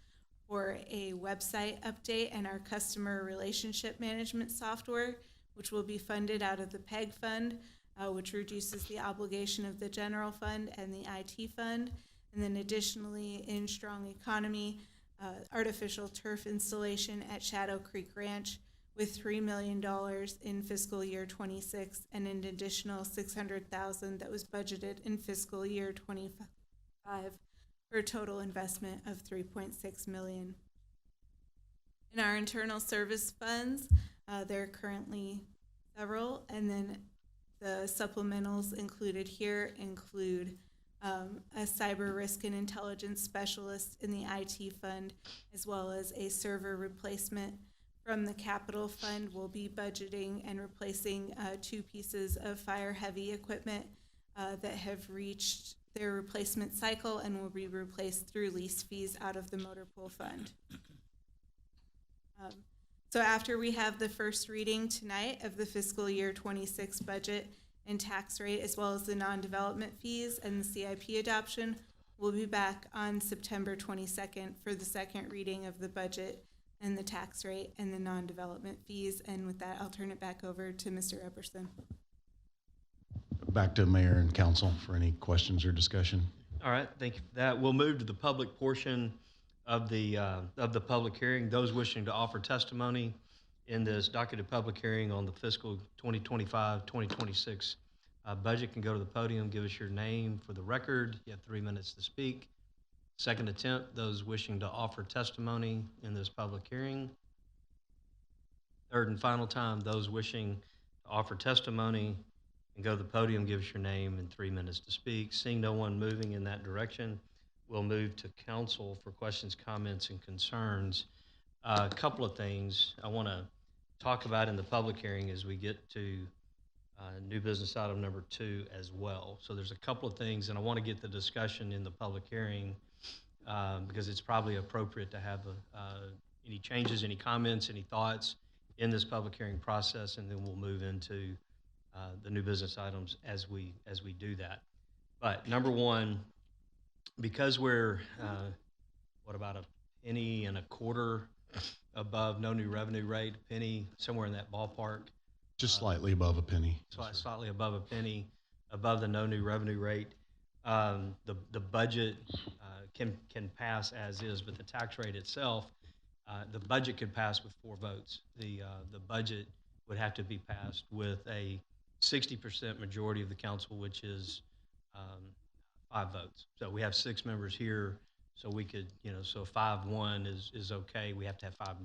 Speaker 21: for a website update and our customer relationship management software, which will be funded out of the PEG fund, which reduces the obligation of the general fund and the IT fund. And then additionally, in Strong Economy, artificial turf installation at Shadow Creek Ranch with $3 million in fiscal year 26 and an additional $600,000 that was budgeted in fiscal year 25 for a total investment of $3.6 million. In our internal service funds, there are currently several, and then the supplementals included here include a cyber risk and intelligence specialist in the IT fund, as well as a server replacement. From the capital fund, we'll be budgeting and replacing 2 pieces of fire heavy equipment that have reached their replacement cycle and will be replaced through lease fees out of the motor pool fund. So after we have the first reading tonight of the fiscal year 26 budget and tax rate, as well as the non-development fees and the CIP adoption, we'll be back on September 22nd for the second reading of the budget and the tax rate and the non-development fees. And with that, I'll turn it back over to Mr. Epperson.
Speaker 18: Back to Mayor and Council for any questions or discussion.
Speaker 1: All right, thank you for that. We'll move to the public portion of the public hearing. Those wishing to offer testimony in this docketed public hearing on the fiscal 2025-2026 budget can go to the podium, give us your name for the record. You have 3 minutes to speak. Second attempt, those wishing to offer testimony in this public hearing. Third and final time, those wishing to offer testimony and go to the podium, give us your name and 3 minutes to speak. Seeing no one moving in that direction, we'll move to council for questions, comments, and concerns. A couple of things I want to talk about in the public hearing as we get to new business item number 2 as well. So there's a couple of things, and I want to get the discussion in the public hearing because it's probably appropriate to have any changes, any comments, any thoughts in this public hearing process, and then we'll move into the new business items as we do that. But number 1, because we're what about $0.0125 above no new revenue rate, penny somewhere in that ballpark.
Speaker 18: Just slightly above a penny.
Speaker 1: Slightly above a penny, above the no new revenue rate. The budget can pass as is, but the tax rate itself, the budget could pass with 4 votes. The budget would have to be passed with a 60% majority of the council, which is 5 votes. So we have 6 members here, so we could, so 5-1 is okay. We have to have 5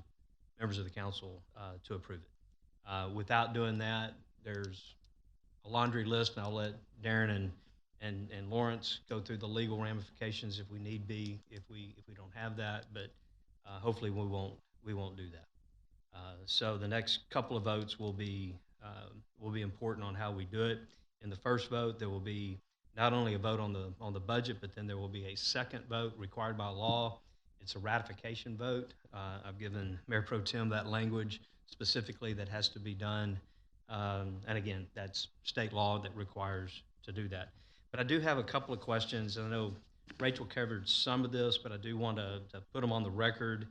Speaker 1: members of the council to approve it. Without doing that, there's a laundry list, and I'll let Darren and Lawrence go through the legal ramifications if we need be, if we don't have that, but hopefully we won't do that. So the next couple of votes will be important on how we do it. In the first vote, there will be not only a vote on the budget, but then there will be a second vote required by law. It's a ratification vote. I've given Mayor Pro Tem that language specifically that has to be done. And again, that's state law that requires to do that. But I do have a couple of questions, and I know Rachel covered some of this, but I do want to put them on the record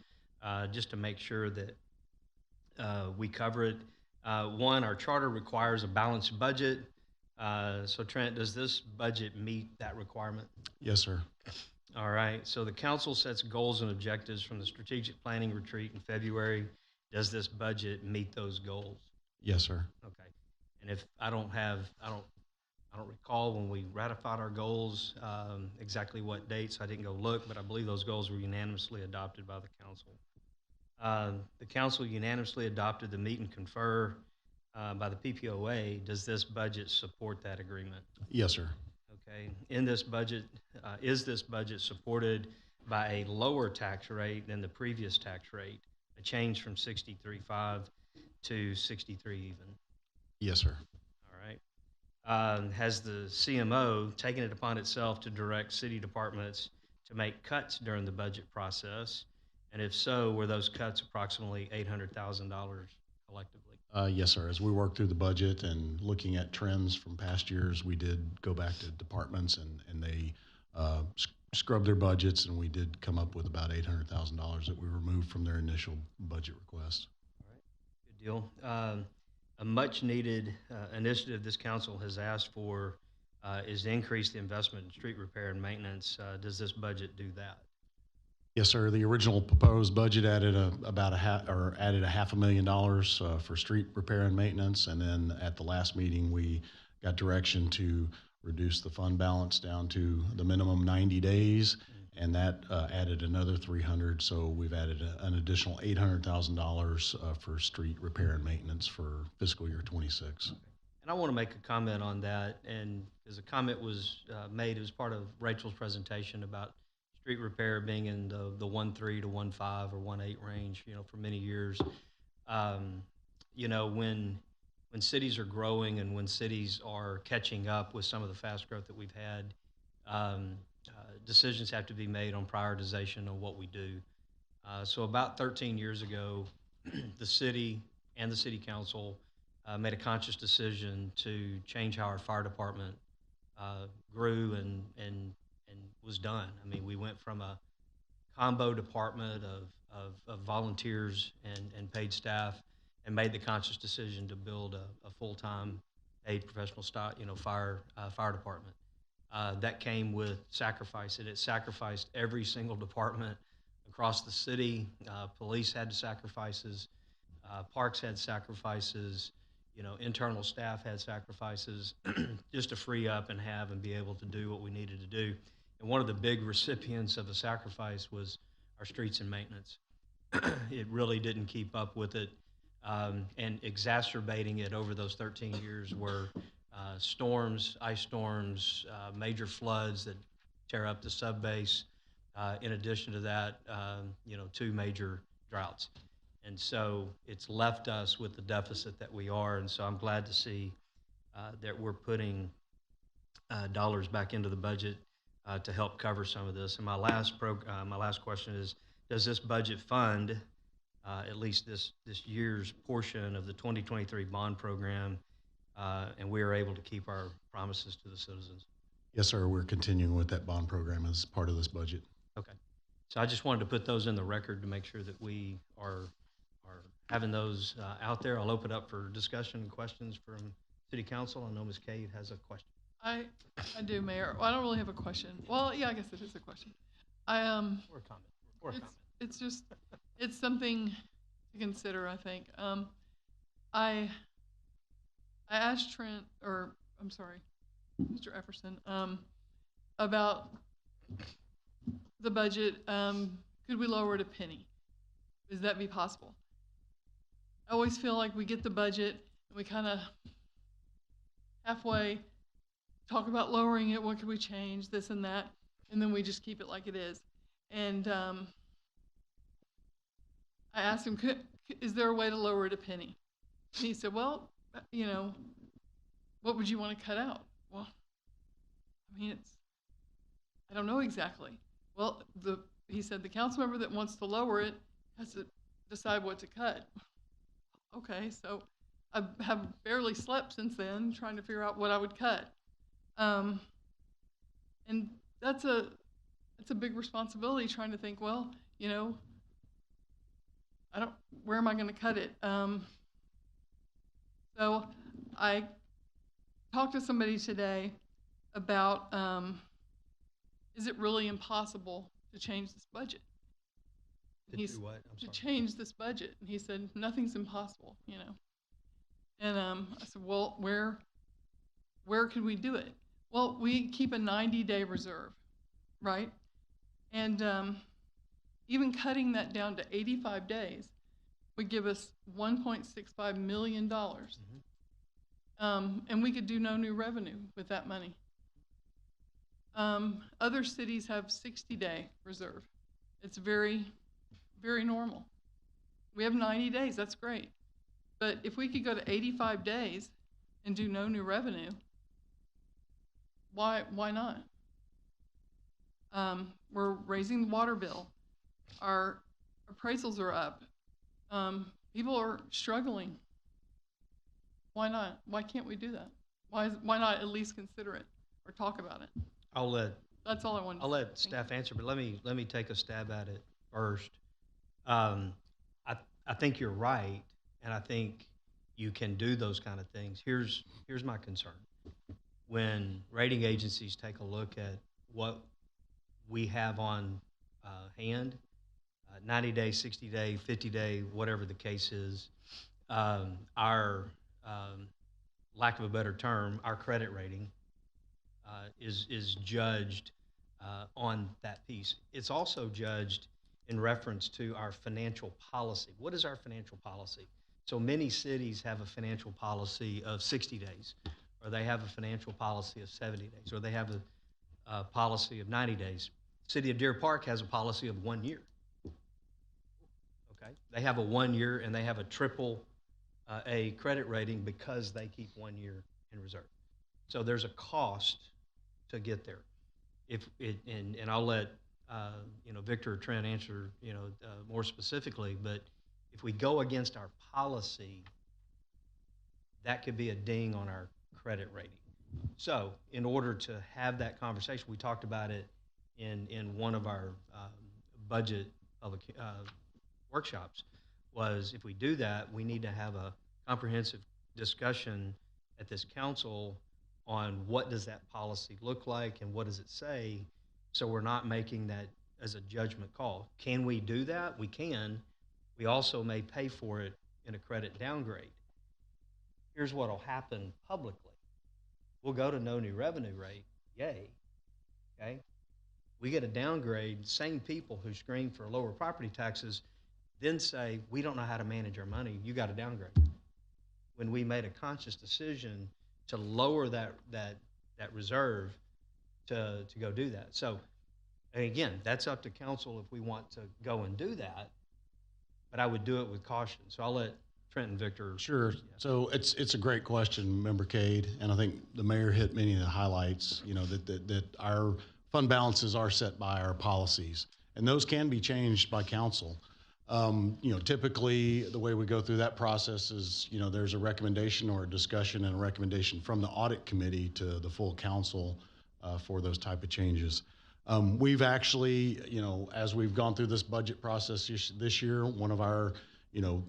Speaker 1: just to make sure that we cover it. One, our charter requires a balanced budget. So Trent, does this budget meet that requirement?
Speaker 18: Yes, sir.
Speaker 1: All right. So the council sets goals and objectives from the strategic planning retreat in February. Does this budget meet those goals?
Speaker 18: Yes, sir.
Speaker 1: Okay. And if I don't I don't recall when we ratified our goals, exactly what dates. I didn't go look, but I believe those goals were unanimously adopted by the council. The council unanimously adopted the meet and confer by the PPOA. Does this budget support that agreement?
Speaker 18: Yes, sir.
Speaker 1: Okay. In this budget, is this budget supported by a lower tax rate than the previous tax rate, a change from 63.5 to 63 even?
Speaker 18: Yes, sir.
Speaker 1: All right. Has the CMO taken it upon itself to direct city departments to make cuts during the budget process? And if so, were those cuts approximately $800,000 collectively?
Speaker 18: Yes, sir. As we work through the budget and looking at trends from past years, we did go back to departments and they scrubbed their budgets, and we did come up with about $800,000 that we removed from their initial budget request.
Speaker 1: All right, good deal. A much needed initiative this council has asked for is to increase the investment in street repair and maintenance. Does this budget do that?
Speaker 18: Yes, sir. The original proposed budget added added $500,000 for street repair and maintenance, and then at the last meeting we got direction to reduce the fund balance down to the minimum 90 days, and that added another 300. So we've added an additional $800,000 for street repair and maintenance for fiscal year 26.
Speaker 1: And I want to make a comment on that, and as a comment was made as part of Rachel's presentation about street repair being in the 1.3 to 1.5 or 1.8 range, for many years. When cities are growing and when cities are catching up with some of the fast growth that we've had, decisions have to be made on prioritization of what we do. So about 13 years ago, the city and the city council made a conscious decision to change how our fire department grew and was done. I mean, we went from a combo department of volunteers and paid staff, and made the conscious decision to build a full-time paid professional fire department. That came with sacrifice, and it sacrificed every single department across the city. Police had sacrifices, parks had sacrifices, internal staff had sacrifices just to free up and have and be able to do what we needed to do. And one of the big recipients of the sacrifice was our streets and maintenance. It really didn't keep up with it, and exacerbating it over those 13 years were storms, ice storms, major floods that tear up the subbase. In addition to that, 2 major droughts. And so it's left us with the deficit that we are, and so I'm glad to see that we're putting dollars back into the budget to help cover some of this. And my last question is, does this budget fund at least this year's portion of the 2023 bond program, and we are able to keep our promises to the citizens?
Speaker 18: Yes, sir. We're continuing with that bond program as part of this budget.
Speaker 1: Okay. So I just wanted to put those in the record to make sure that we are having those out there. I'll open up for discussion and questions from City Council. I know Ms. Cade has a question.
Speaker 11: I do, Mayor. Well, I don't really have a question. Well, yeah, I guess it is a question.
Speaker 1: Or a comment. Or a comment.
Speaker 11: It's just, it's something to consider, I think. I asked Trent, or I'm sorry, Mr. Epperson, about the budget. Could we lower it a penny? Does that be possible? I always feel like we get the budget and we kind of halfway talk about lowering it, what could we change, this and that, and then we just keep it like it is. And I asked him, is there a way to lower it a penny? And he said, well, what would you want to cut out? Well, I mean, I don't know exactly. Well, he said the council member that wants to lower it has to decide what to cut. Okay, so I have barely slept since then trying to figure out what I would cut. And that's a big responsibility, trying to think, well, where am I going to cut it? So I talked to somebody today about, is it really impossible to change this budget? To change this budget. And he said, nothing's impossible, And I said, well, where where could we do it? Well, we keep a 90-day reserve, right? And even cutting that down to 85 days would give us $1.65 million. And we could do no new revenue with that money. Other cities have 60-day reserve. It's very, very normal. We have 90 days, that's great. But if we could go to 85 days and do no new revenue, why not? We're raising the water bill. Our appraisals are up. People are struggling. Why not? Why can't we do that? Why not at least consider it or talk about it? That's all I wanted to say.
Speaker 1: I'll let staff answer, but let me take a stab at it first. I think you're right, and I think you can do those kind of things. Here's my concern. When rating agencies take a look at what we have on hand, 90-day, 60-day, 50-day, whatever the case is, our, lack of a better term, our credit rating is judged on that piece. It's also judged in reference to our financial policy. What is our financial policy? So many cities have a financial policy of 60 days, or they have a financial policy of 70 days, or they have a policy of 90 days. City of Deer Park has a policy of 1 year. Okay, they have a 1 year, and they have a triple A credit rating because they keep 1 year in reserve. So there's a cost to get there. And I'll let Victor or Trent answer more specifically, but if we go against our policy, that could be a ding on our credit rating. So in order to have that conversation, we talked about it in one of our budget public workshops, was if we do that, we need to have a comprehensive discussion at this council on what does that policy look like and what does it say, so we're not making that as a judgment call. Can we do that? We can. We also may pay for it in a credit downgrade. Here's what will happen publicly. We'll go to no new revenue rate, yay, okay? We get a downgrade, same people who scream for lower property taxes then say, we don't know how to manage our money, you got a downgrade. When we made a conscious decision to lower that reserve to go do that. So, and again, that's up to council if we want to go and do that, but I would do it with caution. So I'll let Trent and Victor.
Speaker 18: Sure. So it's a great question, Member Cade, and I think the mayor hit many of the highlights, that our fund balances are set by our policies, and those can be changed by council. Typically the way we go through that process is, there's a recommendation or a discussion and a recommendation from the audit committee to the full council for those type of changes. We've actually, as we've gone through this budget process this year, one of our,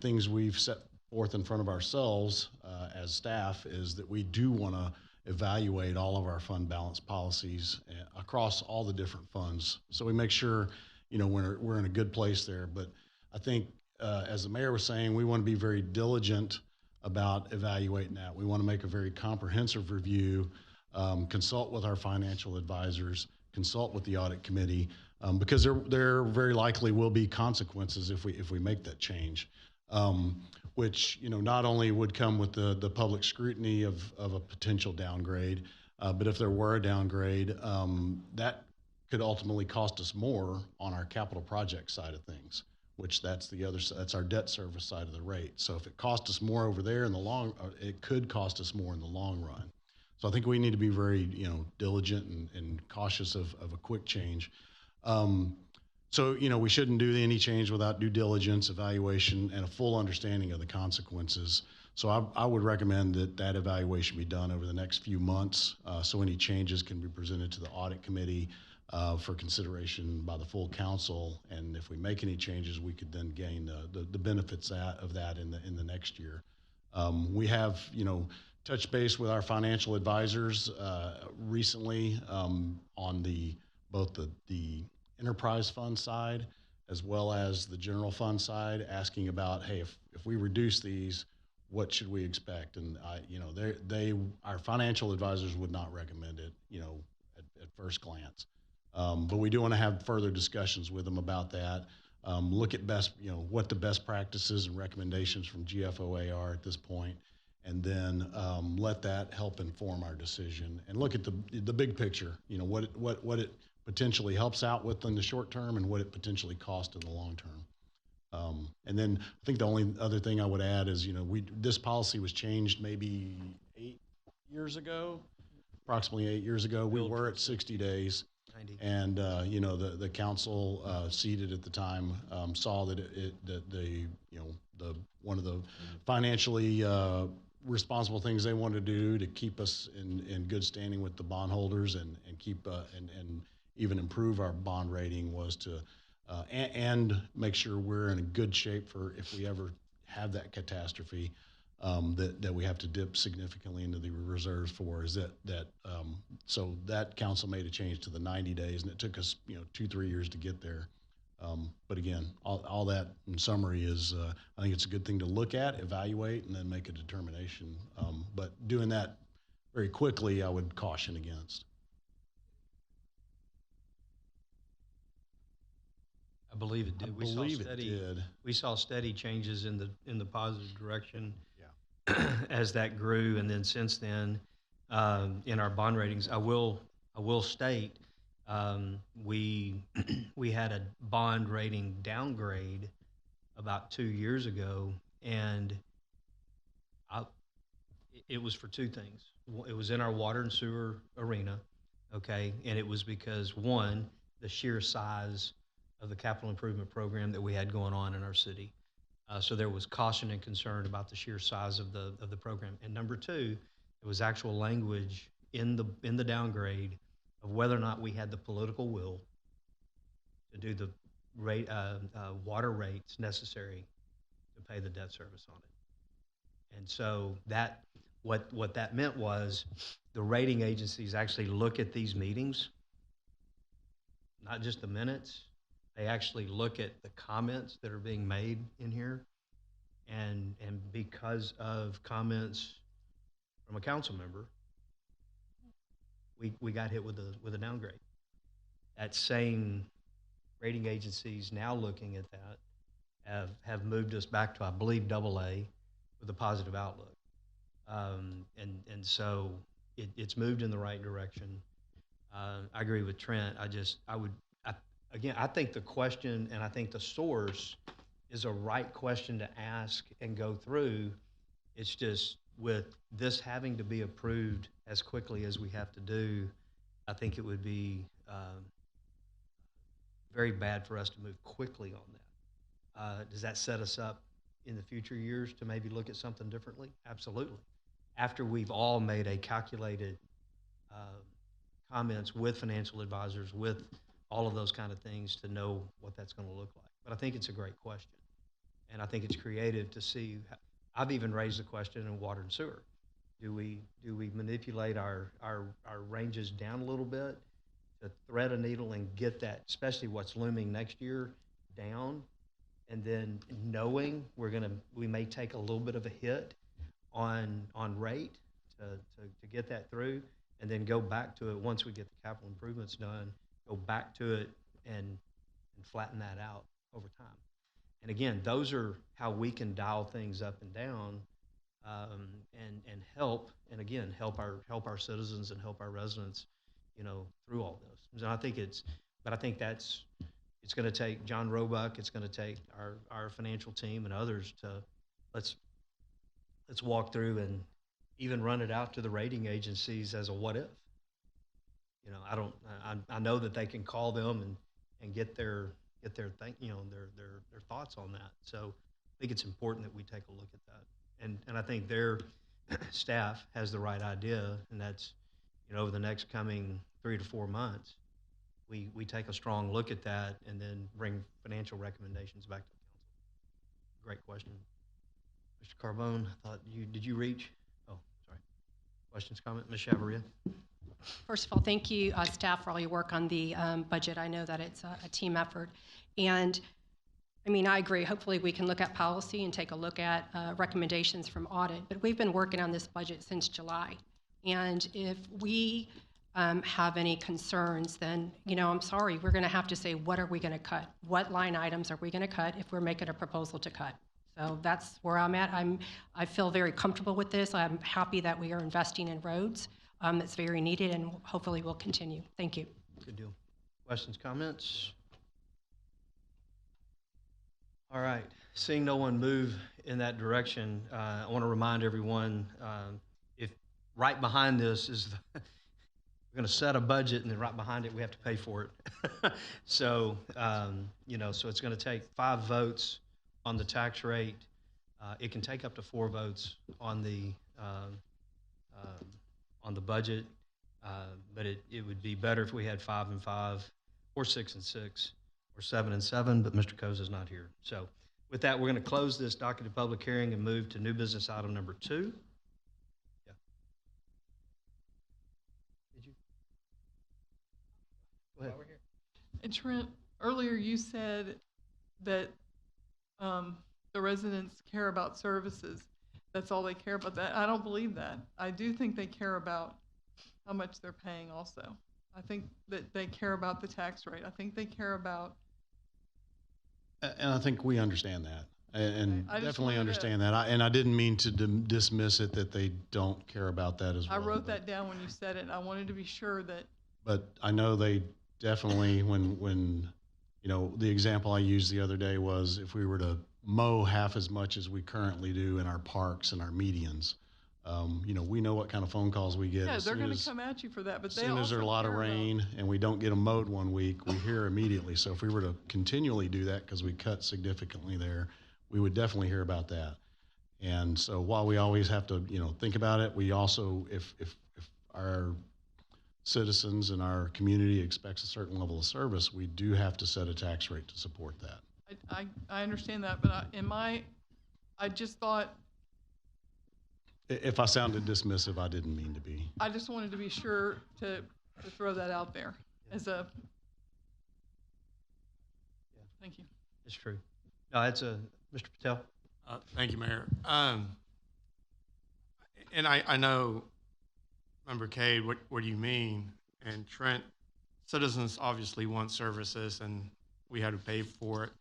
Speaker 18: things we've set forth in front of ourselves as staff is that we do want to evaluate all of our fund balance policies across all the different funds. So we make sure, we're in a good place there. But I think, as the mayor was saying, we want to be very diligent about evaluating that. We want to make a very comprehensive review, consult with our financial advisors, consult with the audit committee, because there very likely will be consequences if we make that change, which not only would come with the public scrutiny of a potential downgrade, but if there were a downgrade, that could ultimately cost us more on our capital project side of things, which that's our debt service side of the rate. So if it costs us more over there it could cost us more in the long run. So I think we need to be very, diligent and cautious of a quick change. So, we shouldn't do any change without due diligence, evaluation, and a full understanding of the consequences. So I would recommend that evaluation be done over the next few months, so any changes can be presented to the audit committee for consideration by the full council. And if we make any changes, we could then gain the benefits of that in the next year. We have, touched base with our financial advisors recently on both the enterprise fund side as well as the general fund side, asking about, hey, if we reduce these, what should we expect? And our financial advisors would not recommend it, at first glance. But we do want to have further discussions with them about that. Look at what the best practices and recommendations from GFOA are at this point, and then let that help inform our decision. And look at the big picture. What it potentially helps out with in the short term, and what it potentially costs in the long term. And then I think the only other thing I would add is, this policy was changed maybe 8 years ago, approximately 8 years ago. We were at 60 days.
Speaker 1: 90.
Speaker 18: And the council seated at the time saw that one of the financially responsible things they wanted to do to keep us in good standing with the bondholders and keep and even improve our bond rating was to and make sure we're in a good shape for if we ever have that catastrophe. That we have to dip significantly into the reserves for so that council made a change to the 90 days, and it took us 2-3 years to get there. But again, all that in summary is I think it's a good thing to look at, evaluate, and then make a determination. But doing that very quickly, I would caution against.
Speaker 1: I believe it did. We saw steady changes in the positive direction. As that grew, and then since then, in our bond ratings, I will state we had a bond rating downgrade about 2 years ago, and it was for two things. It was in our water and sewer arena, okay, and it was because one, the sheer size of the capital improvement program that we had going on in our city. So there was caution and concern about the sheer size of the program. And number two, there was actual language in the downgrade of whether or not we had the political will to do the water rates necessary to pay the debt service on it. And so what that meant was the rating agencies actually look at these meetings, not just the minutes. They actually look at the comments that are being made in here, and because of comments from a council member, we got hit with a downgrade. That same rating agencies now looking at that have moved us back to, I believe, AA with a positive outlook, and so it's moved in the right direction. I agree with Trent. Again, I think the question and I think the source is a right question to ask and go through. It's just with this having to be approved as quickly as we have to do, I think it would be very bad for us to move quickly on that. Does that set us up in the future years to maybe look at something differently? Absolutely. After we've all made a calculated comments with financial advisors, with all of those kind of things to know what that's going to look like. But I think it's a great question. And I think it's creative to see. I've even raised the question in water and sewer. Do we manipulate our ranges down a little bit to thread a needle and get that, especially what's looming next year, down? And then knowing we may take a little bit of a hit on rate to get that through, and then go back to it once we get the capital improvements done, go back to it and flatten that out over time. And again, those are how we can dial things up and down, and help our citizens and help our residents, through all those. And I think it's going to take John Roebuck, it's going to take our financial team and others to let's walk through and even run it out to the rating agencies as a what if. I know that they can call them and get their thoughts on that. So I think it's important that we take a look at that. And I think their staff has the right idea, and that's, over the next coming 3 to 4 months, we take a strong look at that and then bring financial recommendations back to the council. Great question. Mr. Carbone, I thought did you reach? Oh, sorry. Questions, comment? Ms. Chavaria?
Speaker 9: First of all, thank you, staff, for all your work on the budget. I know that it's a team effort. And I mean, I agree. Hopefully, we can look at policy and take a look at recommendations from audit. But we've been working on this budget since July. And if we have any concerns, then, I'm sorry, we're going to have to say, what are we going to cut? What line items are we going to cut if we're making a proposal to cut? So that's where I'm at. I feel very comfortable with this. I'm happy that we are investing in roads. It's very needed, and hopefully we'll continue. Thank you.
Speaker 1: Good deal. Questions, comments? All right. Seeing no one move in that direction, I want to remind everyone, if right behind this is we're going to set a budget, and then right behind it we have to pay for it. So, so it's going to take 5 votes on the tax rate. It can take up to 4 votes on the budget, but it would be better if we had 5 and 5, or 6 and 6, or 7 and 7. But Mr. Koza is not here. So, with that, we're going to close this docketed public hearing and move to new business item number 2. Yeah. Did you? Go ahead.
Speaker 11: And Trent, earlier you said that the residents care about services. That's all they care about. That I don't believe that. I do think they care about how much they're paying also. I think that they care about the tax rate. I think they care about.
Speaker 18: And I think we understand that, and
Speaker 11: I just
Speaker 18: definitely
Speaker 11: wanted
Speaker 18: understand that. And I didn't mean to dismiss it that they don't care about that as well.
Speaker 11: I wrote that down when you said it, and I wanted to be sure that.
Speaker 18: But I know they definitely, when the example I used the other day was if we were to mow half as much as we currently do in our parks and our medians, we know what kind of phone calls we get.
Speaker 11: Yeah,
Speaker 18: as
Speaker 11: they're
Speaker 18: soon
Speaker 11: going
Speaker 18: as-
Speaker 11: to come at you for that, but
Speaker 18: As
Speaker 11: they
Speaker 18: soon as there's a lot of rain and we don't get them mowed one week, we hear immediately. So if we were to continually do that because we cut significantly there, we would definitely hear about that. And so while we always have to, think about it, we also, if our citizens and our community expects a certain level of service, we do have to set a tax rate to support that.
Speaker 11: I understand that, but I just thought.
Speaker 18: If I sounded dismissive, I didn't mean to be.
Speaker 11: I just wanted to be sure to throw that out there as a. Thank you.
Speaker 1: It's true. No, it's Mr. Patel.
Speaker 6: Thank you, Mayor. And I know, Member Cade, what do you mean? And Trent, citizens obviously want services, and we had to pay for it.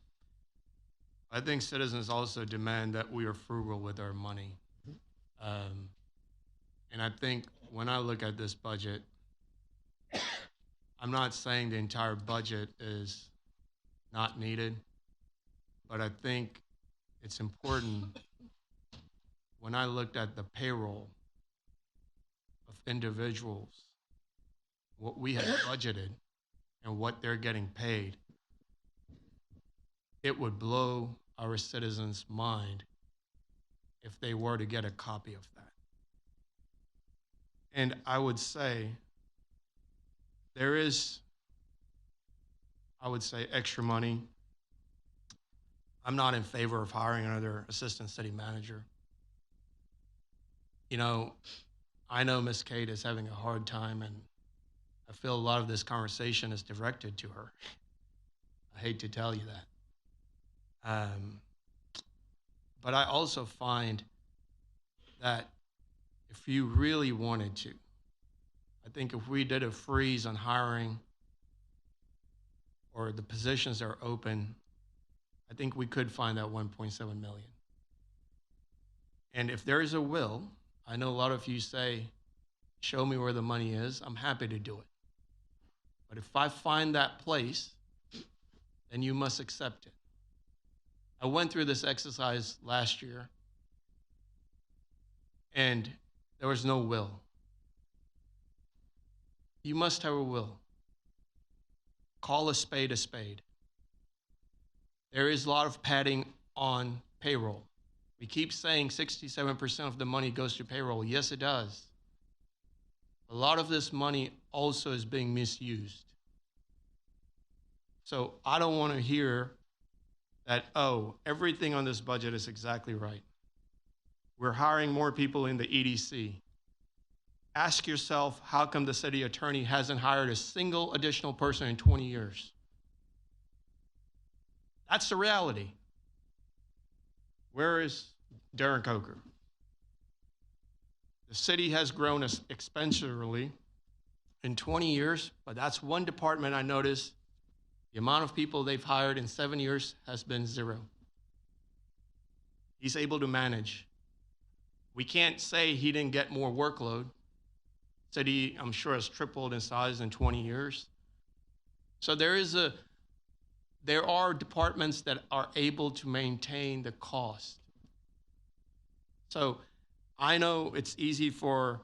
Speaker 6: I think citizens also demand that we are frugal with our money. And I think when I look at this budget, I'm not saying the entire budget is not needed, but I think it's important when I looked at the payroll of individuals, what we had budgeted and what they're getting paid, it would blow our citizens' mind if they were to get a copy of that. And I would say there is, extra money. I'm not in favor of hiring another assistant city manager. I know Ms. Cade is having a hard time, and I feel a lot of this conversation is directed to her. I hate to tell you that. But I also find that if you really wanted to, I think if we did a freeze on hiring or the positions that are open, I think we could find that 1.7 million. And if there is a will, I know a lot of you say, show me where the money is. I'm happy to do it. But if I find that place, then you must accept it. I went through this exercise last year, and there was no will. You must have a will. Call a spade a spade. There is a lot of padding on payroll. We keep saying 67% of the money goes to payroll. Yes, it does. A lot of this money also is being misused. So I don't want to hear that, everything on this budget is exactly right. We're hiring more people in the EDC. Ask yourself, how come the city attorney hasn't hired a single additional person in 20 years? That's the reality. Where is Darren Coker? The city has grown exponentially in 20 years, but that's one department I noticed the amount of people they've hired in 7 years has been 0. He's able to manage. We can't say he didn't get more workload. City, I'm sure, has tripled in size in 20 years. So there are departments that are able to maintain the cost. So I know it's easy for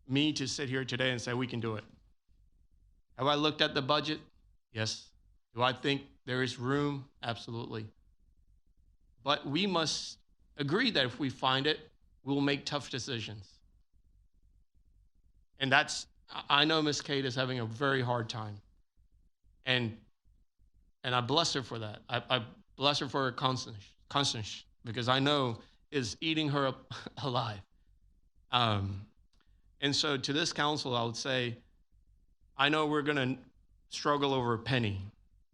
Speaker 6: me to sit here today and say we can do it. Have I looked at the budget? Yes. Do I think there is room? Absolutely. But we must agree that if we find it, we'll make tough decisions. And I know Ms. Kate is having a very hard time. And I bless her for that. I bless her for her constancy, because I know is eating her up alive. And so to this council, I would say, I know we're going to struggle over a penny,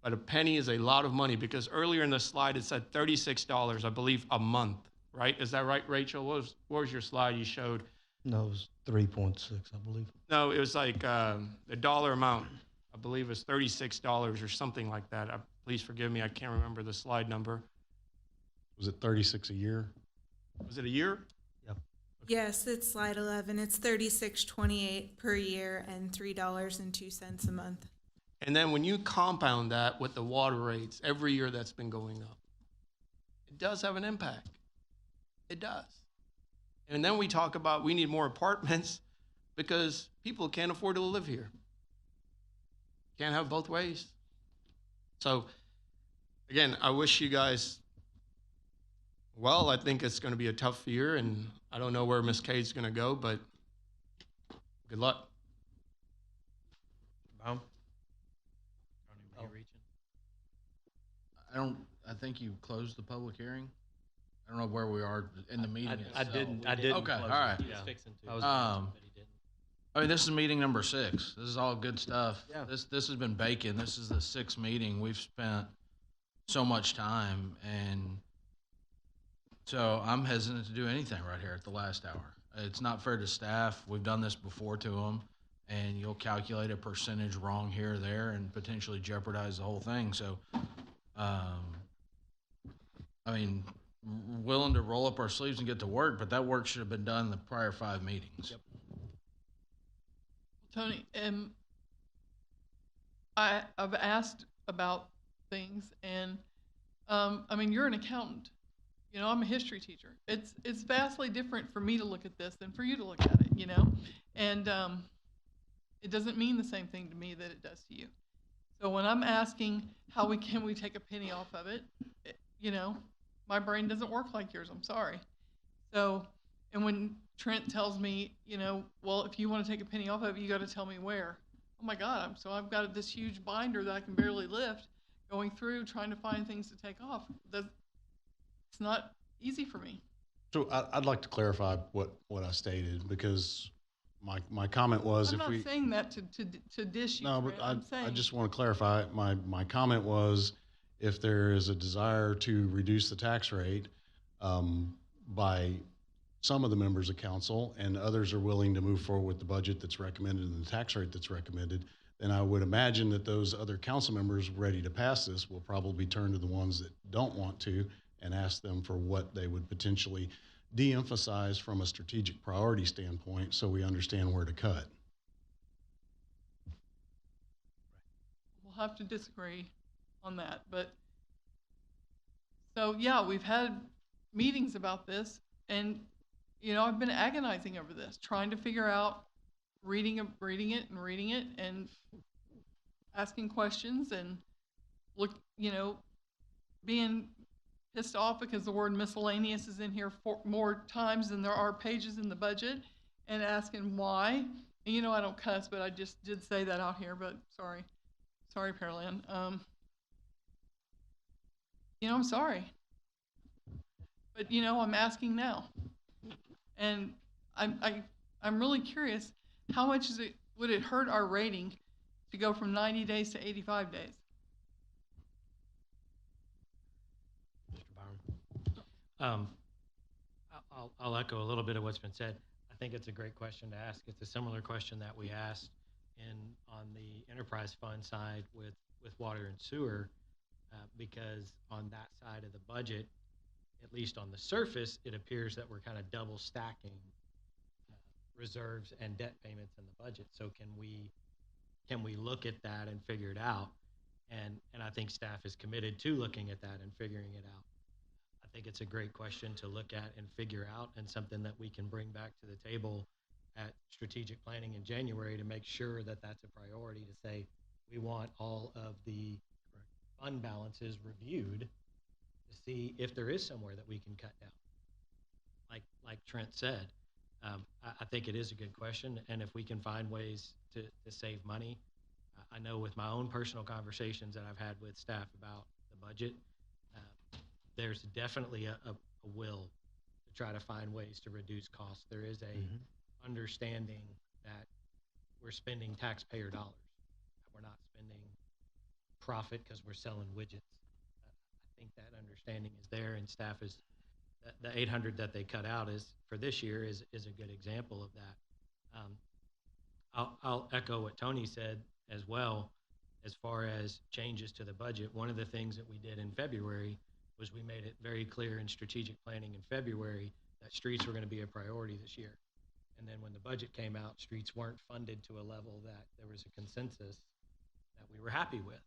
Speaker 6: but a penny is a lot of money, because earlier in the slide it said $36, I believe, a month, right? Is that right, Rachel? What was your slide you showed?
Speaker 1: No, it was 3.6, I believe.
Speaker 6: No, it was like the dollar amount. I believe it was $36 or something like that. Please forgive me, I can't remember the slide number.
Speaker 18: Was it 36 a year?
Speaker 6: Was it a year?
Speaker 21: Yes, it's slide 11. It's $36.28 per year and $3.02 a month.
Speaker 6: And then when you compound that with the water rates every year that's been going up, it does have an impact. It does. And then we talk about we need more apartments because people can't afford to live here. Can't have both ways. So, again, I wish you guys well. I think it's going to be a tough year, and I don't know where Ms. Kate's going to go, but good luck.
Speaker 2: Baum? I think you closed the public hearing. I don't know where we are in the meeting
Speaker 1: I
Speaker 2: itself.
Speaker 1: didn't.
Speaker 2: Okay, all right.
Speaker 4: He was fixing to.
Speaker 2: I mean, this is meeting number 6. This is all good stuff.
Speaker 1: Yeah.
Speaker 2: This has been baking. This is the 6th meeting. We've spent so much time, and so I'm hesitant to do anything right here at the last hour. It's not fair to staff. We've done this before to them, and you'll calculate a percentage wrong here or there and potentially jeopardize the whole thing. So, I mean, willing to roll up our sleeves and get to work, but that work should have been done in the prior 5 meetings.
Speaker 1: Yep.
Speaker 11: Tony, I've asked about things, and I mean, you're an accountant. You know, I'm a history teacher. It's vastly different for me to look at this than for you to look at it. You know, and it doesn't mean the same thing to me that it does to you. So when I'm asking how can we take a penny off of it, you know, my brain doesn't work like yours. I'm sorry. So, and when Trent tells me, you know, well, if you want to take a penny off of it, you got to tell me where. Oh my God, I've got this huge binder that I can barely lift, going through trying to find things to take off. It's not easy for me.
Speaker 18: So I'd like to clarify what I stated, because my comment was
Speaker 11: I'm not saying that to dish you.
Speaker 18: No, but
Speaker 11: Trent.
Speaker 18: I just want to clarify. My comment was, if there is a desire to reduce the tax rate by some of the members of council, and others are willing to move forward with the budget that's recommended and the tax rate that's recommended, then I would imagine that those other council members ready to pass this will probably turn to the ones that don't want to and ask them for what they would potentially de-emphasize from a strategic priority standpoint, so we understand where to cut.
Speaker 11: We'll have to disagree on that, but so yeah, we've had meetings about this, and you know, I've been agonizing over this, trying to figure out, reading it and asking questions, and you know, being pissed off because the word miscellaneous is in here more times than there are pages in the budget, and asking why. And you know, I don't cuss, but I just did say that out here, but sorry, Pearland. You know, I'm sorry, but you know, I'm asking now, and I'm really curious, how much would it hurt our rating to go from 90 days to 85 days?
Speaker 4: Um, I'll echo a little bit of what's been said. I think it's a great question to ask. It's a similar question that we asked on the enterprise fund side with water and sewer, because on that side of the budget, at least on the surface, it appears that we're kind of double stacking reserves and debt payments in the budget. So can we look at that and figure it out? And I think staff is committed to looking at that and figuring it out. I think it's a great question to look at and figure out, and something that we can bring back to the table at strategic planning in January to make sure that that's a priority, to say we want all of the fund balances reviewed to see if there is somewhere that we can cut down. Like Trent said, I think it is a good question, and if we can find ways to save money, I know with my own personal conversations that I've had with staff about the budget, there's definitely a will to try to find ways to reduce costs. There is a understanding that we're spending taxpayer dollars, that we're not spending profit because we're selling widgets. I think that understanding is there, and staff is, the 800 that they cut out is for this year is a good example of that. I'll echo what Tony said as well, as far as changes to the budget. One of the things that we did in February was we made it very clear in strategic planning in February that streets were going to be a priority this year. And then when the budget came out, streets weren't funded to a level that there was a consensus that we were happy with.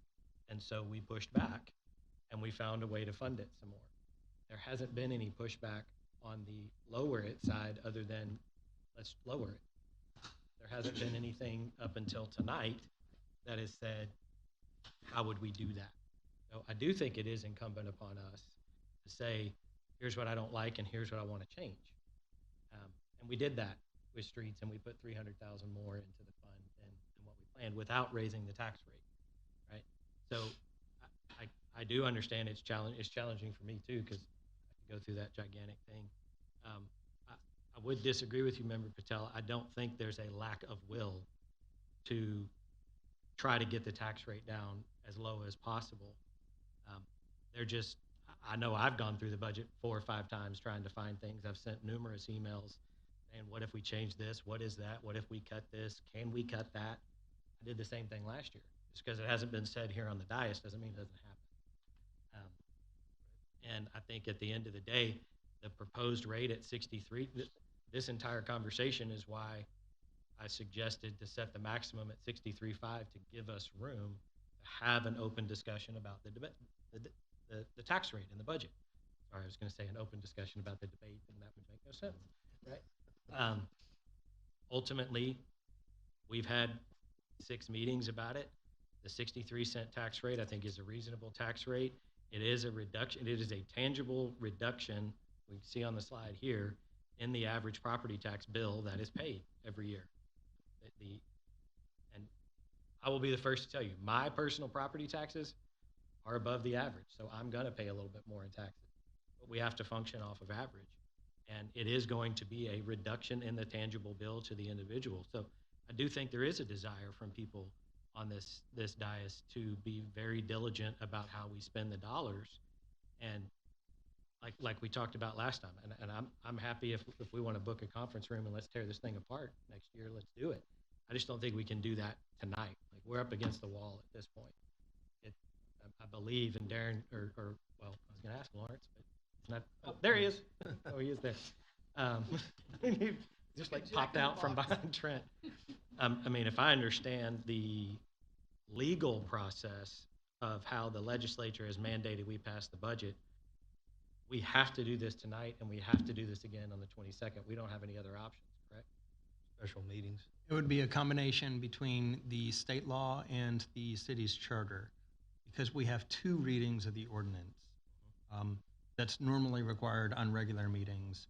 Speaker 4: And so we pushed back and we found a way to fund it some more. There hasn't been any pushback on the lower it side other than let's lower it. There hasn't been anything up until tonight that has said, how would we do that? So I do think it is incumbent upon us to say, here's what I don't like and here's what I want to change. And we did that with streets, and we put 300,000 more into the fund than what we planned without raising the tax rate, right? So I do understand it's challenging for me too, because I can go through that gigantic thing. I would disagree with you, Member Patel. I don't think there's a lack of will to try to get the tax rate down as low as possible. I know I've gone through the budget 4 or 5 times trying to find things. I've sent numerous emails saying, what if we change this? What is that? What if we cut this? Can we cut that? I did the same thing last year. Just because it hasn't been said here on the dais doesn't mean it doesn't happen. And I think at the end of the day, the proposed rate at 63, this entire conversation is why I suggested to set the maximum at 63.5 to give us room to have an open discussion about the tax rate in the budget. Sorry, I was going to say an open discussion about the debate, and that would make no sense, right? Ultimately, we've had 6 meetings about it. The 63-cent tax rate, I think, is a reasonable tax rate. It is a reduction. It is a tangible reduction, we see on the slide here, in the average property tax bill that is paid every year. And I will be the first to tell you, my personal property taxes are above the average, so I'm going to pay a little bit more in taxes. But we have to function off of average. And it is going to be a reduction in the tangible bill to the individual. So I do think there is a desire from people on this dais to be very diligent about how we spend the dollars. And like we talked about last time, and I'm happy if we want to book a conference room and let's tear this thing apart next year, let's do it. I just don't think we can do that tonight. Like, we're up against the wall at this point. I believe in Darren, well, I was going to ask Lawrence, but it's not. Oh, there he is. Oh, he is there. He just like popped out from behind Trent. I mean, if I understand the legal process of how the legislature has mandated we pass the budget, we have to do this tonight, and we have to do this again on the 22nd. We don't have any other options, correct?
Speaker 1: Special meetings.
Speaker 12: It would be a combination between the state law and the city's charter, because we have 2 readings of the ordinance. That's normally required on regular meetings.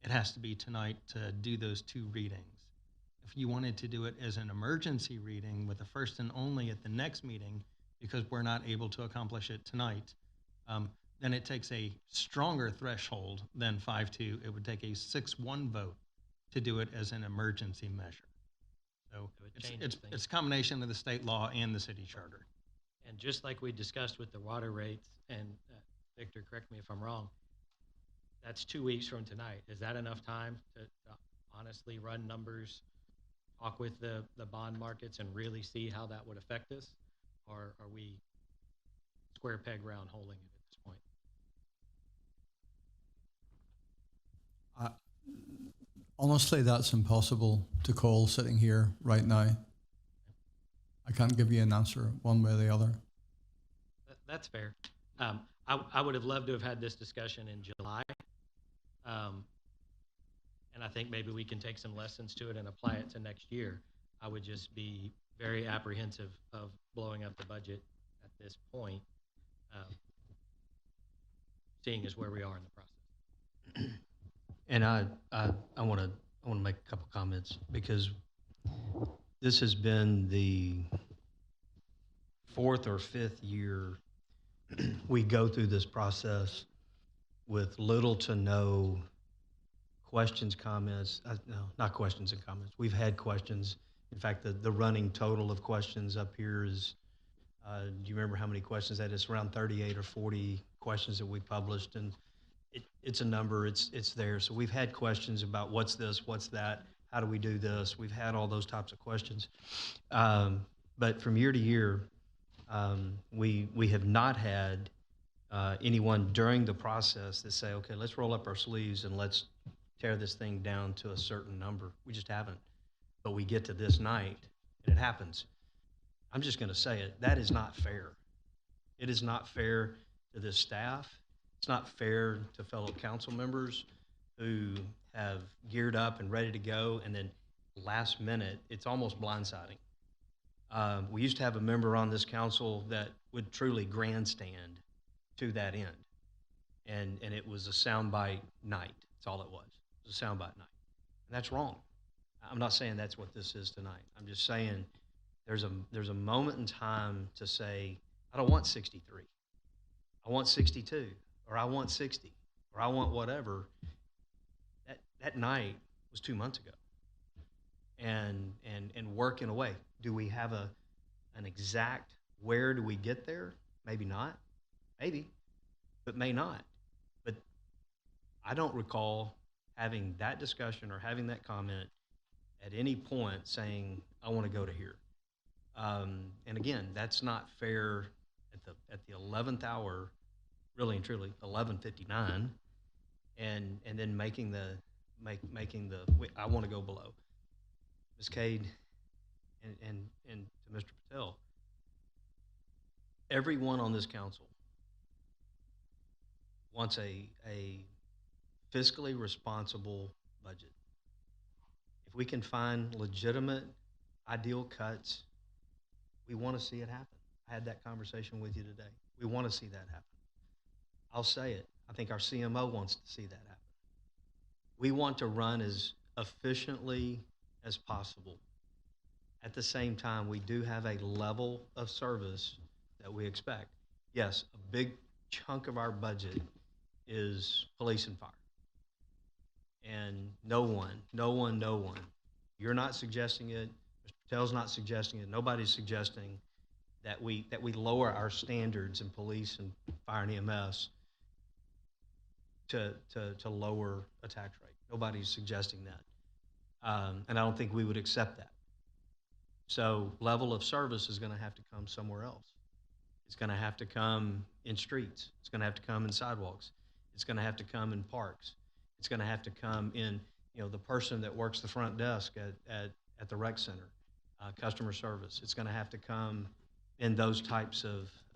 Speaker 12: It has to be tonight to do those 2 readings. If you wanted to do it as an emergency reading with the first and only at the next meeting, because we're not able to accomplish it tonight, then it takes a stronger threshold than 5-2. It would take a 6-1 vote to do it as an emergency measure. So it's a combination of the state law and the city charter.
Speaker 4: And just like we discussed with the water rates, and Victor, correct me if I'm wrong, that's 2 weeks from tonight. Is that enough time to honestly run numbers, talk with the bond markets, and really see how that would affect us? Or are we square peg round holing it at this point?
Speaker 5: Honestly, that's impossible to call sitting here right now. I can't give you an answer one way or the other.
Speaker 4: That's fair. I would have loved to have had this discussion in July. And I think maybe we can take some lessons to it and apply it to next year. I would just be very apprehensive of blowing up the budget at this point, seeing as where we are in the process.
Speaker 1: And I want to make a couple comments, because this has been the 4th or 5th year we go through this process with little to no questions, comments. No, not questions and comments. We've had questions. In fact, the running total of questions up here is, do you remember how many questions that is? Around 38 or 40 questions that we published, and it's a number, it's there. So we've had questions about what's this, what's that, how do we do this? We've had all those types of questions. But from year to year, we have not had anyone during the process that say, okay, let's roll up our sleeves and let's tear this thing down to a certain number. We just haven't. But we get to this night and it happens. I'm just going to say it. That is not fair. It is not fair to this staff. It's not fair to fellow council members who have geared up and ready to go, and then last minute, it's almost blindsiding. We used to have a member on this council that would truly grandstand to that end. And it was a soundbite night. That's all it was. It was a soundbite night. And that's wrong. I'm not saying that's what this is tonight. I'm just saying there's a moment in time to say, I don't want 63. I want 62, or I want 60, or I want whatever. That night was 2 months ago. And working away. Do we have an exact where do we get there? Maybe not. Maybe, but may not. But I don't recall having that discussion or having that comment at any point saying, I want to go to here. And again, that's not fair at the 11th hour, really and truly, 11:59, and then making the I want to go below. Ms. Cade and to Mr. Patel, everyone on this council wants a fiscally responsible budget. If we can find legitimate, ideal cuts, we want to see it happen. I had that conversation with you today. We want to see that happen. I'll say it. I think our CMO wants to see that happen. We want to run as efficiently as possible. At the same time, we do have a level of service that we expect. Yes, a big chunk of our budget is police and fire. And no one, you're not suggesting it, Mr. Patel's not suggesting it, nobody's suggesting that we lower our standards in police and fire and EMS to lower a tax rate. Nobody's suggesting that. And I don't think we would accept that. So level of service is going to have to come somewhere else. It's going to have to come in streets. It's going to have to come in sidewalks. It's going to have to come in parks. It's going to have to come in, the person that works the front desk at the rec center, customer service. It's going to have to come in those types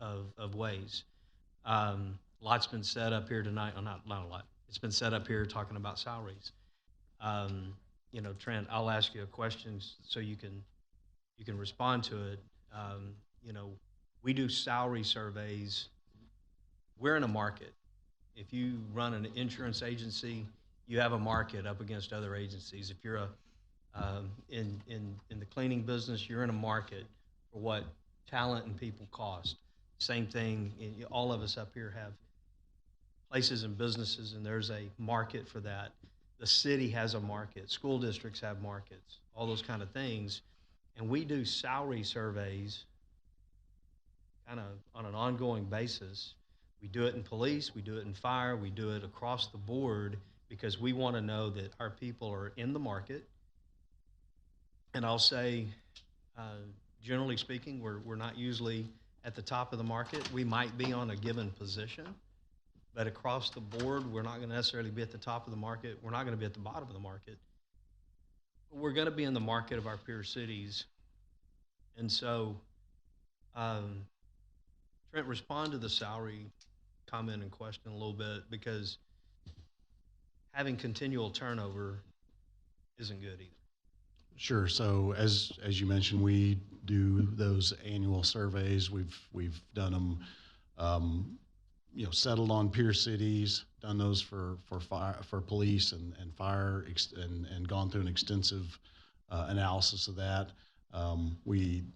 Speaker 1: of ways. Lots been said up here tonight. Well, not a lot. It's been said up here talking about salaries. Trent, I'll ask you a question so you can respond to it. We do salary surveys. We're in a market. If you run an insurance agency, you have a market up against other agencies. If you're in the cleaning business, you're in a market for what talent and people cost. Same thing. All of us up here have places and businesses, and there's a market for that. The city has a market. School districts have markets. All those kind of things. And we do salary surveys kind of on an ongoing basis We do it in police, we do it in fire, we do it across the board because we want to know that our people are in the market. And I'll say, generally speaking, we're not usually at the top of the market. We might be on a given position, but across the board, we're not going to necessarily be at the top of the market. We're not going to be at the bottom of the market. But we're going to be in the market of our peer cities. And so, Trent, respond to the salary comment and question a little bit, because having continual turnover isn't good either.
Speaker 18: Sure. So as you mentioned, we do those annual surveys. We've done them, settled on peer cities, done those for fire, for police and fire, and gone through an extensive analysis of that.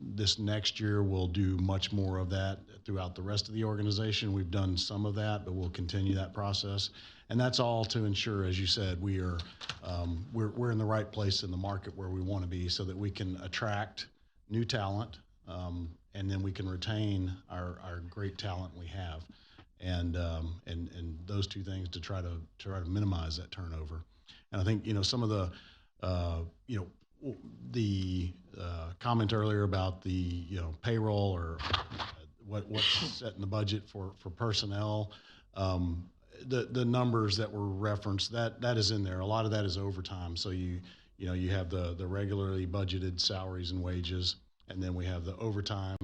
Speaker 18: This next year we'll do much more of that throughout the rest of the organization. We've done some of that, but we'll continue that process. And that's all to ensure, as you said, we're in the right place in the market where we want to be, so that we can attract new talent, and then we can retain our great talent we have, and those two things to try to minimize that turnover. And I think some of the comment earlier about the payroll or what's set in the budget for personnel. The numbers that were referenced, that is in there. A lot of that is overtime. So you have the regularly budgeted salaries and wages, and then we have the overtime,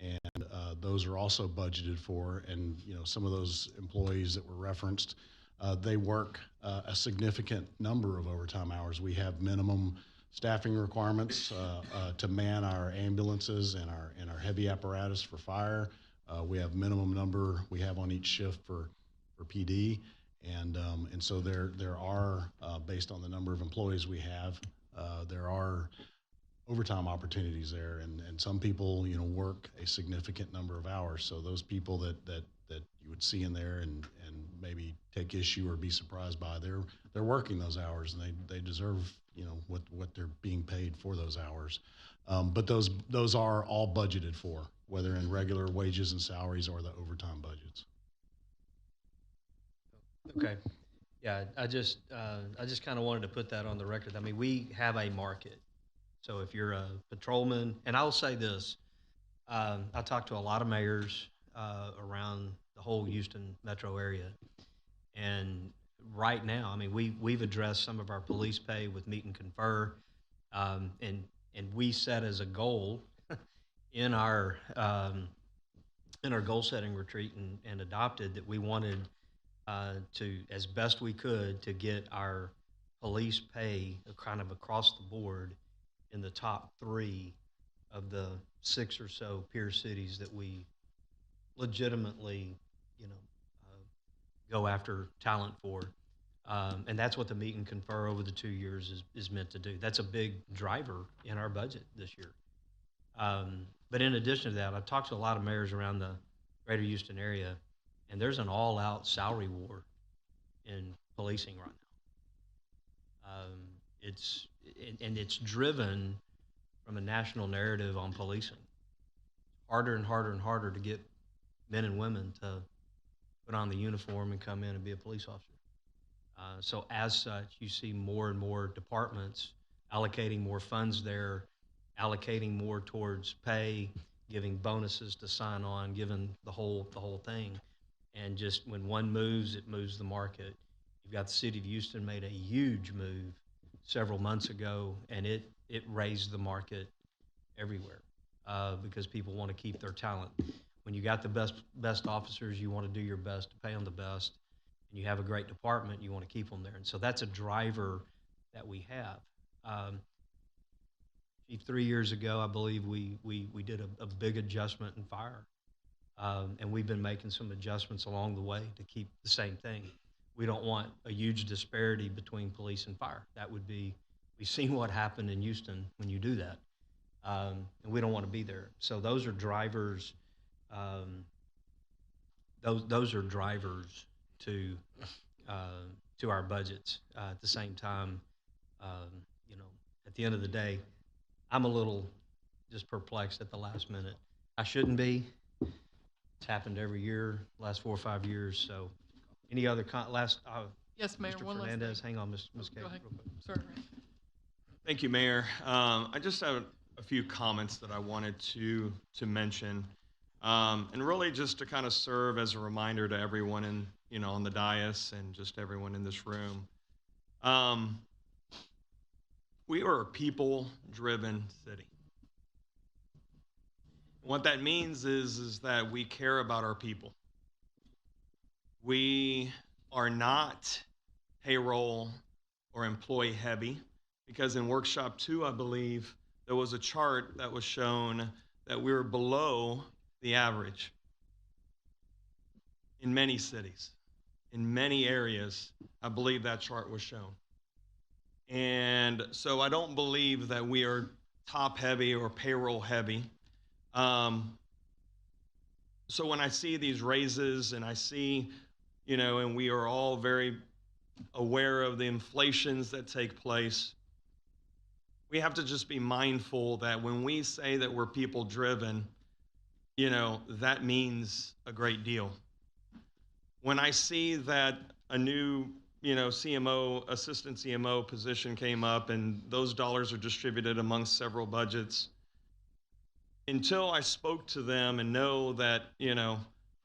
Speaker 18: and those are also budgeted for. And some of those employees that were referenced, they work a significant number of overtime hours. We have minimum staffing requirements to man our ambulances and our heavy apparatus for fire. We have minimum number we have on each shift for PD, and so there are based on the number of employees we have, there are overtime opportunities there, and some people work a significant number of hours. So those people that you would see in there and maybe take issue or be surprised by, they're working those hours, and they deserve what they're being paid for those hours. But those are all budgeted for, whether in regular wages and salaries or the overtime budgets.
Speaker 1: Okay. Yeah, I just kind of wanted to put that on the record. I mean, we have a market. So if you're a patrolman, and I'll say this, I talked to a lot of mayors around the whole Houston metro area, and right now, I mean, we've addressed some of our police pay with Meet and Confer, and we set as a goal in our goal setting retreat and adopted that we wanted to, as best we could, to get our police pay kind of across the board in the top 3 of the 6 or so peer cities that we legitimately, go after talent for. And that's what the Meet and Confer over the 2 years is meant to do. That's a big driver in our budget this year. But in addition to that, I've talked to a lot of mayors around the greater Houston area, and there's an all-out salary war in policing right now. It's driven from a national narrative on policing. Harder and harder and harder to get men and women to put on the uniform and come in and be a police officer. So as such, you see more and more departments allocating more funds there, allocating more towards pay, giving bonuses to sign on, giving the whole thing. And just when one moves, it moves the market. You've got the city of Houston made a huge move several months ago, and it raised the market everywhere because people want to keep their talent. When you got the best officers, you want to do your best to pay them the best, and you have a great department, you want to keep them there. And so that's a driver that we have. Chief, 3 years ago, I believe we did a big adjustment in fire. And we've been making some adjustments along the way to keep the same thing. We don't want a huge disparity between police and fire. That would be, we've seen what happened in Houston when you do that. And we don't want to be there. So those are drivers. Those are drivers to our budgets. At the same time, at the end of the day, I'm a little just perplexed at the last minute. I shouldn't be. It's happened every year, last 4 or 5 years. So any other,
Speaker 11: Yes, Mayor,
Speaker 1: Mr.
Speaker 11: one last
Speaker 1: Fernandez,
Speaker 11: thing.
Speaker 1: hang on, Ms.
Speaker 11: Oh,
Speaker 1: Kay.
Speaker 11: go ahead.
Speaker 1: real quick.
Speaker 11: Sorry.
Speaker 3: Thank you, Mayor. I just have a few comments that I wanted to mention, and really just to kind of serve as a reminder to everyone on the dais and just everyone in this room. We are a people-driven city. What that means is that we care about our people. We are not payroll or employee heavy, because in workshop 2, I believe, there was a chart that was shown that we were below the average in many cities. In many areas, I believe that chart was shown. And so I don't believe that we are top heavy or payroll heavy. So when I see these raises and I see, and we are all very aware of the inflations that take place, we have to just be mindful that when we say that we're people driven, that means a great deal. When I see that a new, CMO, assistant CMO position came up and those dollars are distributed amongst several budgets, until I spoke to them and know that,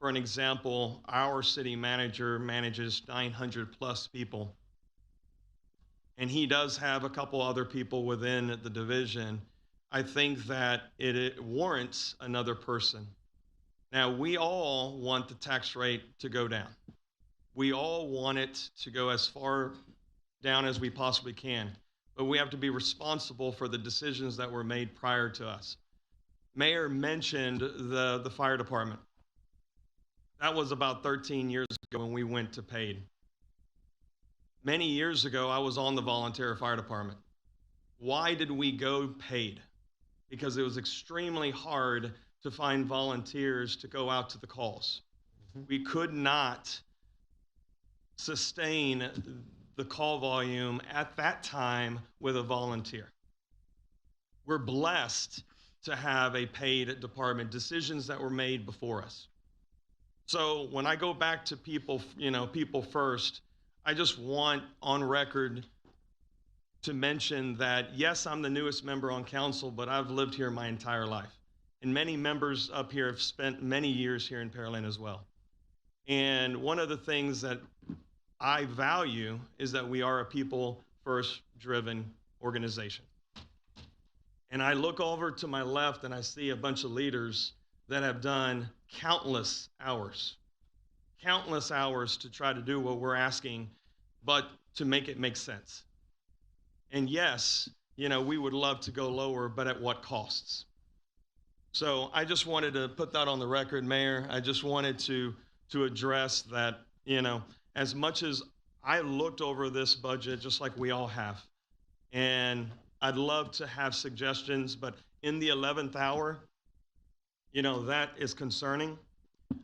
Speaker 3: for an example, our city manager manages 900 plus people, and he does have a couple other people within the division, I think that it warrants another person. Now, we all want the tax rate to go down. We all want it to go as far down as we possibly can, but we have to be responsible for the decisions that were made prior to us. Mayor mentioned the fire department. That was about 13 years ago when we went to paid. Many years ago, I was on the volunteer fire department. Why did we go paid? Because it was extremely hard to find volunteers to go out to the calls. We could not sustain the call volume at that time with a volunteer. We're blessed to have a paid department, decisions that were made before us. So when I go back to people, people first, I just want on record to mention that, yes, I'm the newest member on council, but I've lived here my entire life. And many members up here have spent many years here in Pearland as well. And one of the things that I value is that we are a people first driven organization. And I look over to my left and I see a bunch of leaders that have done countless hours to try to do what we're asking, but to make it make sense. And yes, we would love to go lower, but at what costs? So I just wanted to put that on the record, Mayor. I just wanted to address that, as much as I looked over this budget, just like we all have, and I'd love to have suggestions, but in the 11th hour, that is concerning.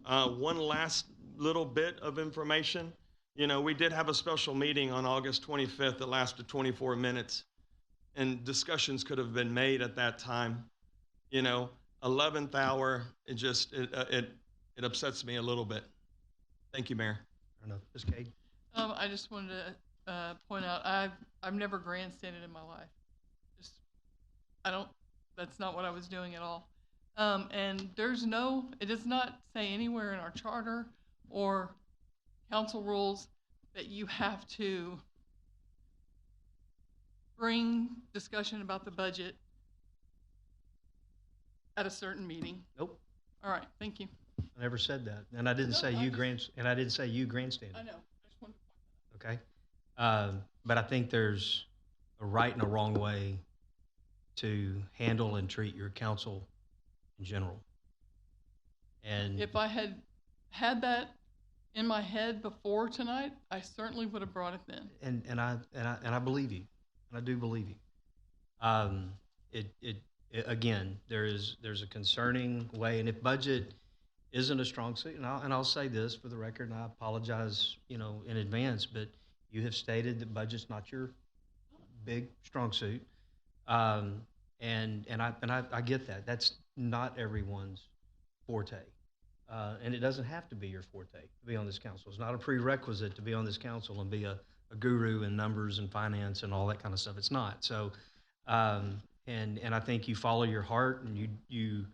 Speaker 3: One last little bit of information. We did have a special meeting on August 25th that lasted 24 minutes, and discussions could have been made at that time. 11th hour, it upsets me a little bit. Thank you, Mayor.
Speaker 1: I don't know, Ms. Cade?
Speaker 11: I just wanted to point out, I've never grandstanded in my life. That's not what I was doing at all. And it does not say anywhere in our charter or council rules that you have to bring discussion about the budget at a certain meeting.
Speaker 1: Nope.
Speaker 11: All right, thank you.
Speaker 1: I never said that, and I didn't say you grandstanding.
Speaker 11: I know. I just wanted to point
Speaker 1: Okay, but I think there's a right and a wrong way to handle and treat your council in general. And
Speaker 11: if I had that in my head before tonight, I certainly would have brought it then.
Speaker 1: And I believe you, and I do believe you. Again, there's a concerning way, and if budget isn't a strong suit, and I'll say this for the record, and I apologize, in advance, but you have stated that budget's not your big strong suit, and I get that. That's not everyone's forte. and it doesn't have to be your forte to be on this council. It's not a prerequisite to be on this council and be a guru in numbers and finance and all that kind of stuff. It's not. So, and I think you follow your heart, and you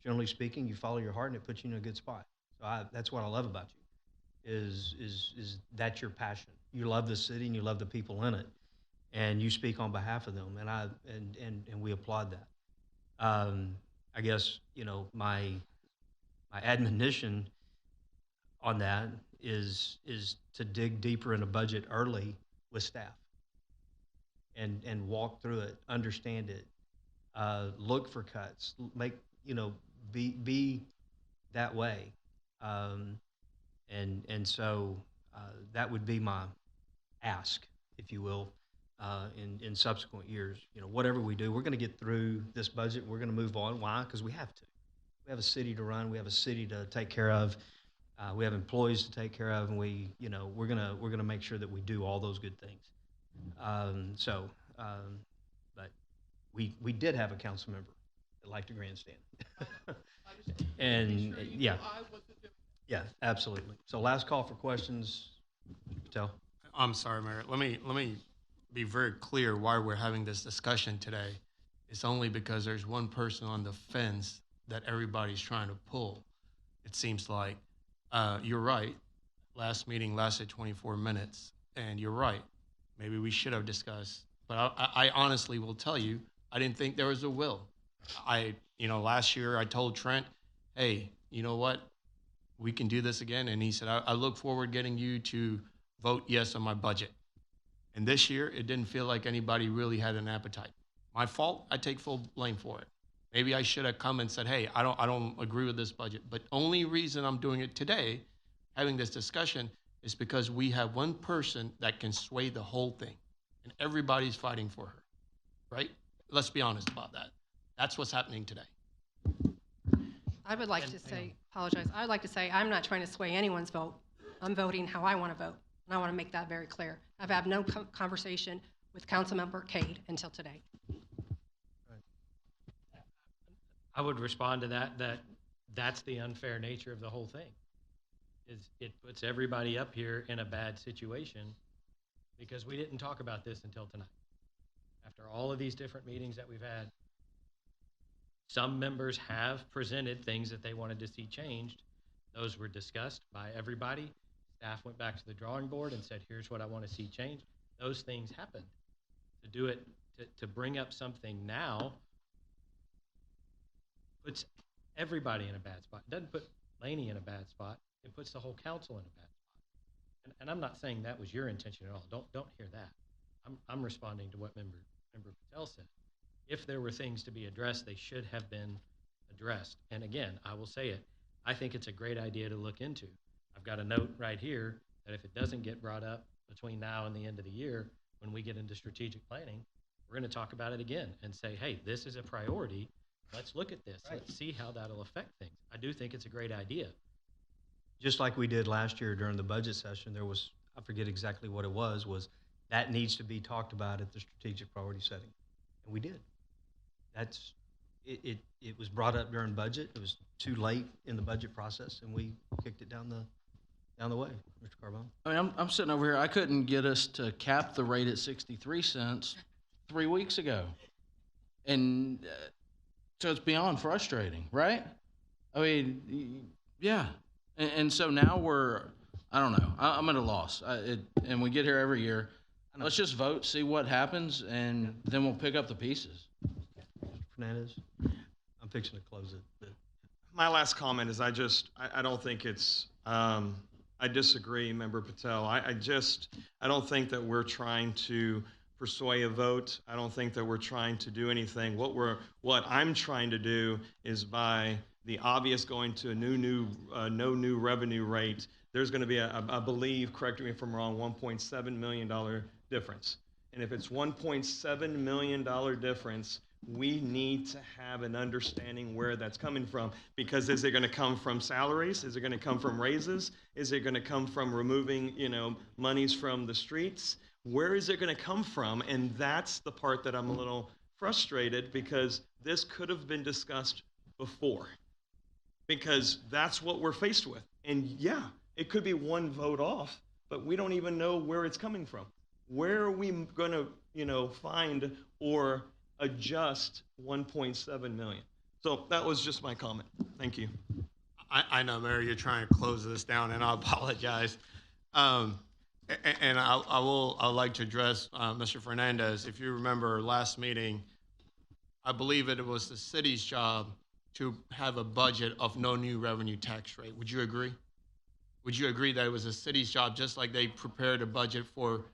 Speaker 1: generally speaking, you follow your heart, and it puts you in a good spot. So that's what I love about you, is that your passion. You love the city and you love the people in it, and you speak on behalf of them, and we applaud that. I guess, my admonition on that is to dig deeper in the budget early with staff and walk through it, understand it, look for cuts, be that way. And so that would be my ask, if you will, in subsequent years. Whatever we do, we're going to get through this budget. We're going to move on. Why? Because we have to. We have a city to run. We have a city to take care of. We have employees to take care of, and we're gonna make sure that we do all those good things. But we did have a council member that liked to grandstand, and yeah, absolutely. So last call for questions, Patel.
Speaker 6: I'm sorry, Mayor. Let me be very clear why we're having this discussion today. It's only because there's one person on the fence that everybody's trying to pull. It seems like you're right. Last meeting lasted 24 minutes, and you're right. Maybe we should have discussed. But I honestly will tell you, I didn't think there was a will. Last year I told Trent, hey, you know what? We can do this again. And he said, I look forward getting you to vote yes on my budget. And this year, it didn't feel like anybody really had an appetite. My fault, I take full blame for it. Maybe I should have come and said, hey, I don't agree with this budget. But only reason I'm doing it today, having this discussion, is because we have one person that can sway the whole thing. And everybody's fighting for her, right? Let's be honest about that. That's what's happening today.
Speaker 9: I would like to say, apologize, I would like to say I'm not trying to sway anyone's vote. I'm voting how I want to vote, and I want to make that very clear. I've had no conversation with Councilmember Cade until today.
Speaker 4: I would respond to that that's the unfair nature of the whole thing. Is it puts everybody up here in a bad situation because we didn't talk about this until tonight. After all of these different meetings that we've had, some members have presented things that they wanted to see changed. Those were discussed by everybody. Staff went back to the drawing board and said, here's what I want to see changed. Those things happened. To do it, to bring up something now puts everybody in a bad spot. It doesn't put Laney in a bad spot. It puts the whole council in a bad spot. And I'm not saying that was your intention at all. Don't hear that. I'm responding to what Member Patel said. If there were things to be addressed, they should have been addressed. And again, I will say it. I think it's a great idea to look into. I've got a note right here that if it doesn't get brought up between now and the end of the year, when we get into strategic planning, we're going to talk about it again and say, hey, this is a priority. Let's look at this. Right. Let's see how that'll affect things. I do think it's a great idea.
Speaker 1: Just like we did last year during the budget session, there was, I forget exactly what it was that needs to be talked about at the strategic priority setting. And we did. It was brought up during budget. It was too late in the budget process, and we kicked it down the way. Mr. Carbone.
Speaker 2: I mean, I'm sitting over here. I couldn't get us to cap the rate at 63 cents 3 weeks ago. And so it's beyond frustrating, right? I mean, yeah. And so now I don't know. I'm at a loss. And we get here every year. Let's just vote, see what happens, and then we'll pick up the pieces.
Speaker 1: Fernandez, I'm fixing to close it.
Speaker 3: My last comment is I don't think it's, I disagree, Member Patel. I don't think that we're trying to persuade a vote. I don't think that we're trying to do anything. What I'm trying to do is by the obvious going to a no new revenue rate, there's going to be I believe, correct me if I'm wrong, $1.7 million difference. And if it's $1.7 million difference, we need to have an understanding where that's coming from. Because is it going to come from salaries? Is it going to come from raises? Is it going to come from removing, monies from the streets? Where is it going to come from? And that's the part that I'm a little frustrated, because this could have been discussed before. because that's what we're faced with. And yeah, it could be one vote off, but we don't even know where it's coming from. Where are we going to, find or adjust 1.7 million? So that was just my comment. Thank you.
Speaker 6: I know, Mayor, you're trying to close this down, and I apologize. And I'd like to address Mr. Fernandez. If you remember last meeting, I believe it was the city's job to have a budget of no new revenue tax rate. Would you agree? Would you agree that it was the city's job, just like they prepared a budget for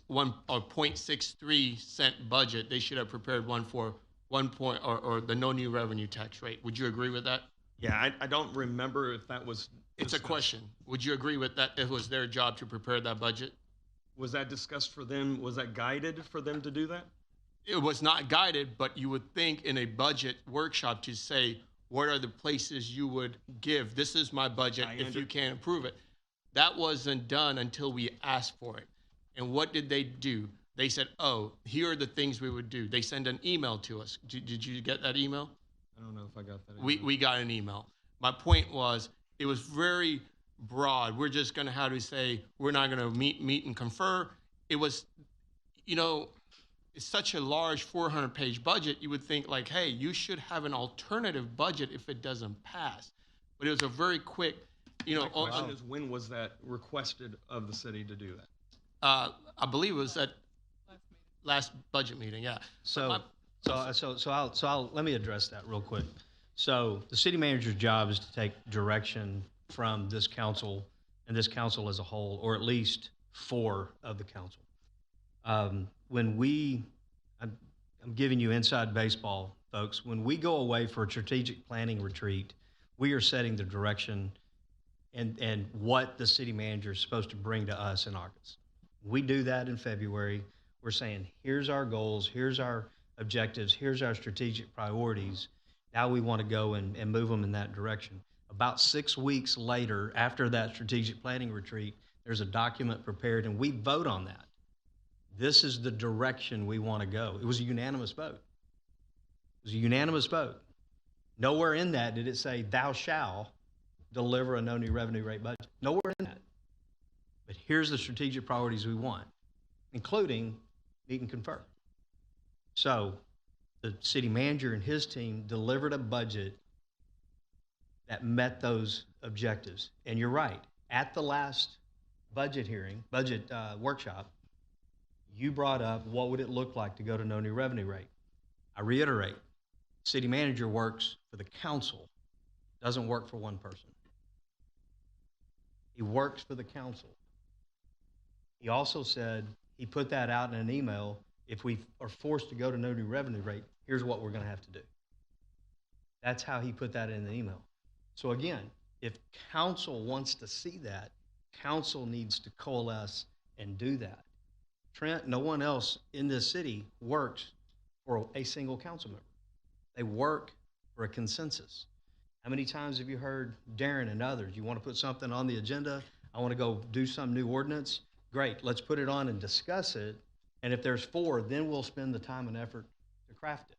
Speaker 6: 0.63 cent budget, they should have prepared one for or the no new revenue tax rate. Would you agree with that?
Speaker 3: Yeah, I don't remember if that was.
Speaker 6: It's a question. Would you agree with that? It was their job to prepare that budget?
Speaker 3: Was that discussed for them? Was that guided for them to do that?
Speaker 6: It was not guided, but you would think in a budget workshop to say, what are the places you would give? This is my budget if you can't approve it. That wasn't done until we asked for it. And what did they do? They said, oh, here are the things we would do. They sent an email to us. Did you get that email?
Speaker 3: I don't know if I got that.
Speaker 6: We got an email. My point was, it was very broad. We're just going to have to say, we're not going to meet and confer. It was, it's such a large 400-page budget. You would think like, hey, you should have an alternative budget if it doesn't pass. But it was a very quick,
Speaker 3: My question is, when was that requested of the city to do that?
Speaker 6: I believe it was at last budget meeting. Yeah.
Speaker 1: So let me address that real quick. So the city manager's job is to take direction from this council and this council as a whole, or at least 4 of the council. I'm giving you inside baseball, folks. When we go away for a strategic planning retreat, we are setting the direction and what the city manager is supposed to bring to us in August. We do that in February. We're saying, here's our goals, here's our objectives, here's our strategic priorities. Now we want to go and move them in that direction. About 6 weeks later, after that strategic planning retreat, there's a document prepared and we vote on that. This is the direction we want to go. It was a unanimous vote. It was a unanimous vote. Nowhere in that did it say, thou shalt deliver a no new revenue rate budget. Nowhere in that. But here's the strategic priorities we want, including meet and confer. So the city manager and his team delivered a budget that met those objectives. And you're right, at the last budget workshop, you brought up what would it look like to go to no new revenue rate. I reiterate, city manager works for the council, doesn't work for one person. He works for the council. He also said he put that out in an email. If we are forced to go to no new revenue rate, here's what we're going to have to do. That's how he put that in the email. So again, if council wants to see that, council needs to coalesce and do that. Trent, no one else in this city works for a single council member. They work for a consensus. How many times have you heard Darren and others, you want to put something on the agenda? I want to go do some new ordinance. Great, let's put it on and discuss it. And if there's 4, then we'll spend the time and effort to craft it.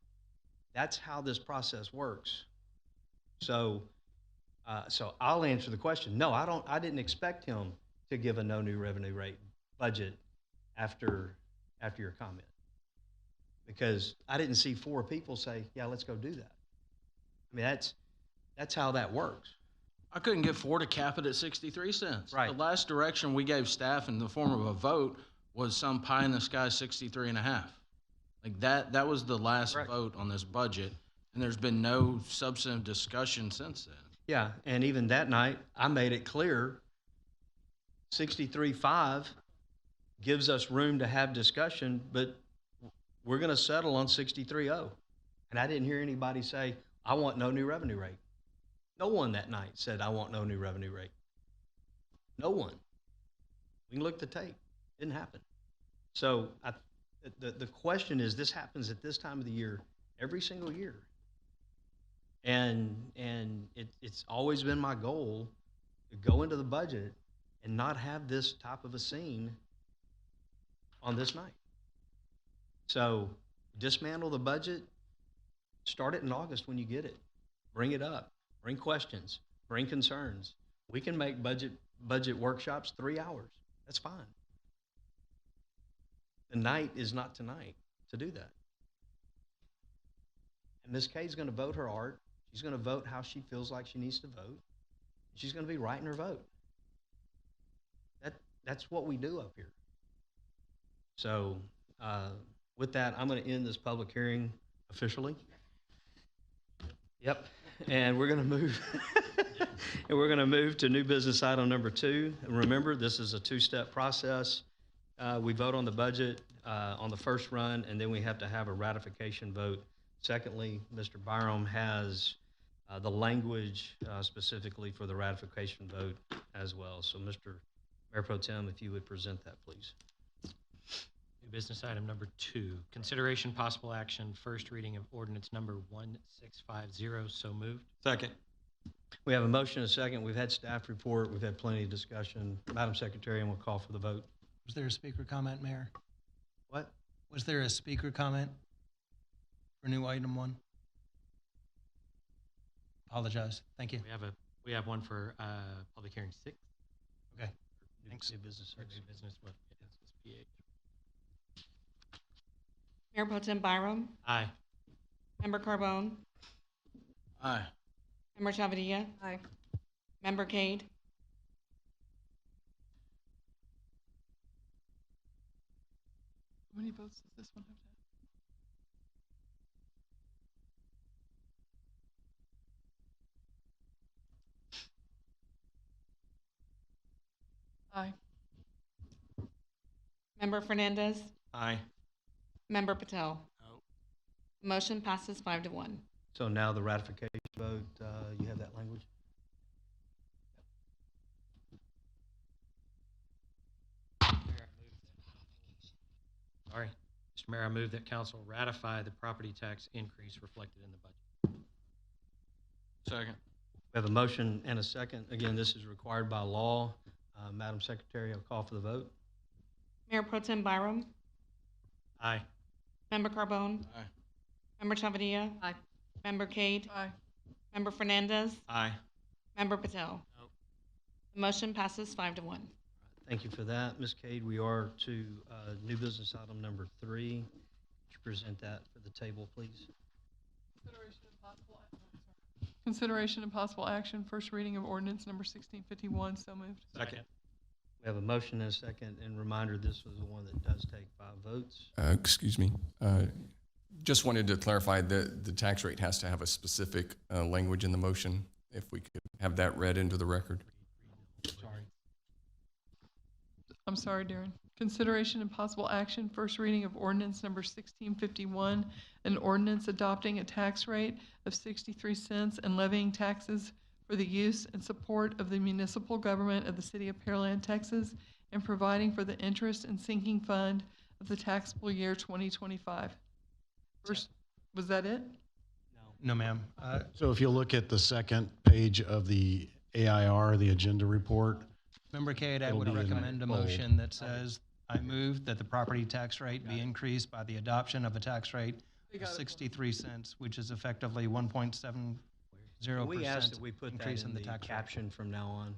Speaker 1: That's how this process works. So I'll answer the question. No, I didn't expect him to give a no new revenue rate budget after your comment, because I didn't see 4 people say, yeah, let's go do that. I mean, that's how that works.
Speaker 2: I couldn't get 4 to cap it at 63 cents.
Speaker 1: Right.
Speaker 2: The last direction we gave staff in the form of a vote was some pie in the sky 63 and a half. Like that was the last vote on this budget, and there's been no substantive discussion since then.
Speaker 1: Yeah, and even that night, I made it clear 63.5 gives us room to have discussion, but we're going to settle on 63.0. And I didn't hear anybody say, I want no new revenue rate. No one that night said, I want no new revenue rate. No one. We can look at the tape. Didn't happen. So the question is, this happens at this time of the year every single year. And it's always been my goal to go into the budget and not have this type of a scene on this night. So dismantle the budget, start it in August when you get it. Bring it up. bring questions, bring concerns. We can make budget workshops 3 hours. That's fine. The night is not tonight to do that. And Ms. Kay's going to vote her art. She's going to vote how she feels like she needs to vote. She's going to be writing her vote. That's what we do up here. So with that, I'm going to end this public hearing officially. Yep. And we're going to move. And we're going to move to new business item number 2. And remember, this is a 2-step process. We vote on the budget on the first run, and then we have to have a ratification vote. Secondly, Mr. Byram has the language specifically for the ratification vote as well. So, Mr. Mayor Pro Tem, if you would present that, please.
Speaker 4: New business item number 2, consideration possible action, first reading of ordinance number 1650. So moved.
Speaker 3: Second.
Speaker 1: We have a motion and a second. We've had staff report. We've had plenty of discussion. Madam Secretary, and we'll call for the vote.
Speaker 12: Was there a speaker comment, Mayor?
Speaker 1: What?
Speaker 12: Was there a speaker comment for new item 1? Apologize. Thank you.
Speaker 4: We have one for public hearing 6.
Speaker 12: Okay. Thanks.
Speaker 4: New business. New business. What? PH.
Speaker 7: Mayor Pro Tem Byram,
Speaker 4: Aye.
Speaker 7: Member Carbone,
Speaker 2: Aye.
Speaker 7: Member Chavadilla,
Speaker 9: Aye.
Speaker 7: Member Cade,
Speaker 11: How many votes does this one have to have? Aye.
Speaker 7: Member Fernandez,
Speaker 3: Aye.
Speaker 7: Member Patel.
Speaker 3: No.
Speaker 7: Motion passes 5 to 1.
Speaker 1: So now the ratification vote, you have that language?
Speaker 4: Sorry. Mr. Mayor, I move that council ratify the property tax increase reflected in the budget.
Speaker 2: Second.
Speaker 1: We have a motion and a second. Again, this is required by law. Madam Secretary, I'll call for the vote.
Speaker 7: Mayor Pro Tem Byram,
Speaker 4: Aye.
Speaker 7: Member Carbone,
Speaker 2: Aye.
Speaker 7: Member Chavadilla,
Speaker 9: Aye.
Speaker 7: Member Cade,
Speaker 11: Aye.
Speaker 7: Member Fernandez,
Speaker 3: Aye.
Speaker 7: Member Patel.
Speaker 4: No.
Speaker 7: The motion passes 5 to 1.
Speaker 1: Thank you for that. Ms. Cade, we are to new business item number 3. Would you present that for the table, please?
Speaker 11: Consideration and possible action, first reading of ordinance number 1651. So moved.
Speaker 3: Second.
Speaker 1: We have a motion and a second, and reminder, this was the one that does take 5 votes.
Speaker 10: Excuse me. Just wanted to clarify that the tax rate has to have a specific language in the motion. If we could have that read into the record.
Speaker 1: Sorry.
Speaker 11: I'm sorry, Darren. Consideration and possible action, first reading of ordinance number 1651, an ordinance adopting a tax rate of 63 cents and levying taxes for the use and support of the municipal government of the city of Pearland, Texas, and providing for the interest and sinking fund of the taxable year 2025. First, was that it?
Speaker 12: No, ma'am.
Speaker 18: So if you look at the second page of the AIR, the agenda report,
Speaker 12: Member Cade, I
Speaker 18: It'll
Speaker 12: would
Speaker 18: be in
Speaker 12: recommend a
Speaker 18: bold.
Speaker 12: motion that says, I move that the property tax rate be increased by the adoption of a tax rate of 63 cents, which is effectively 1.70%
Speaker 1: We asked that we put that
Speaker 12: increase
Speaker 1: in
Speaker 12: the
Speaker 1: the
Speaker 12: tax rate.
Speaker 1: caption from now on.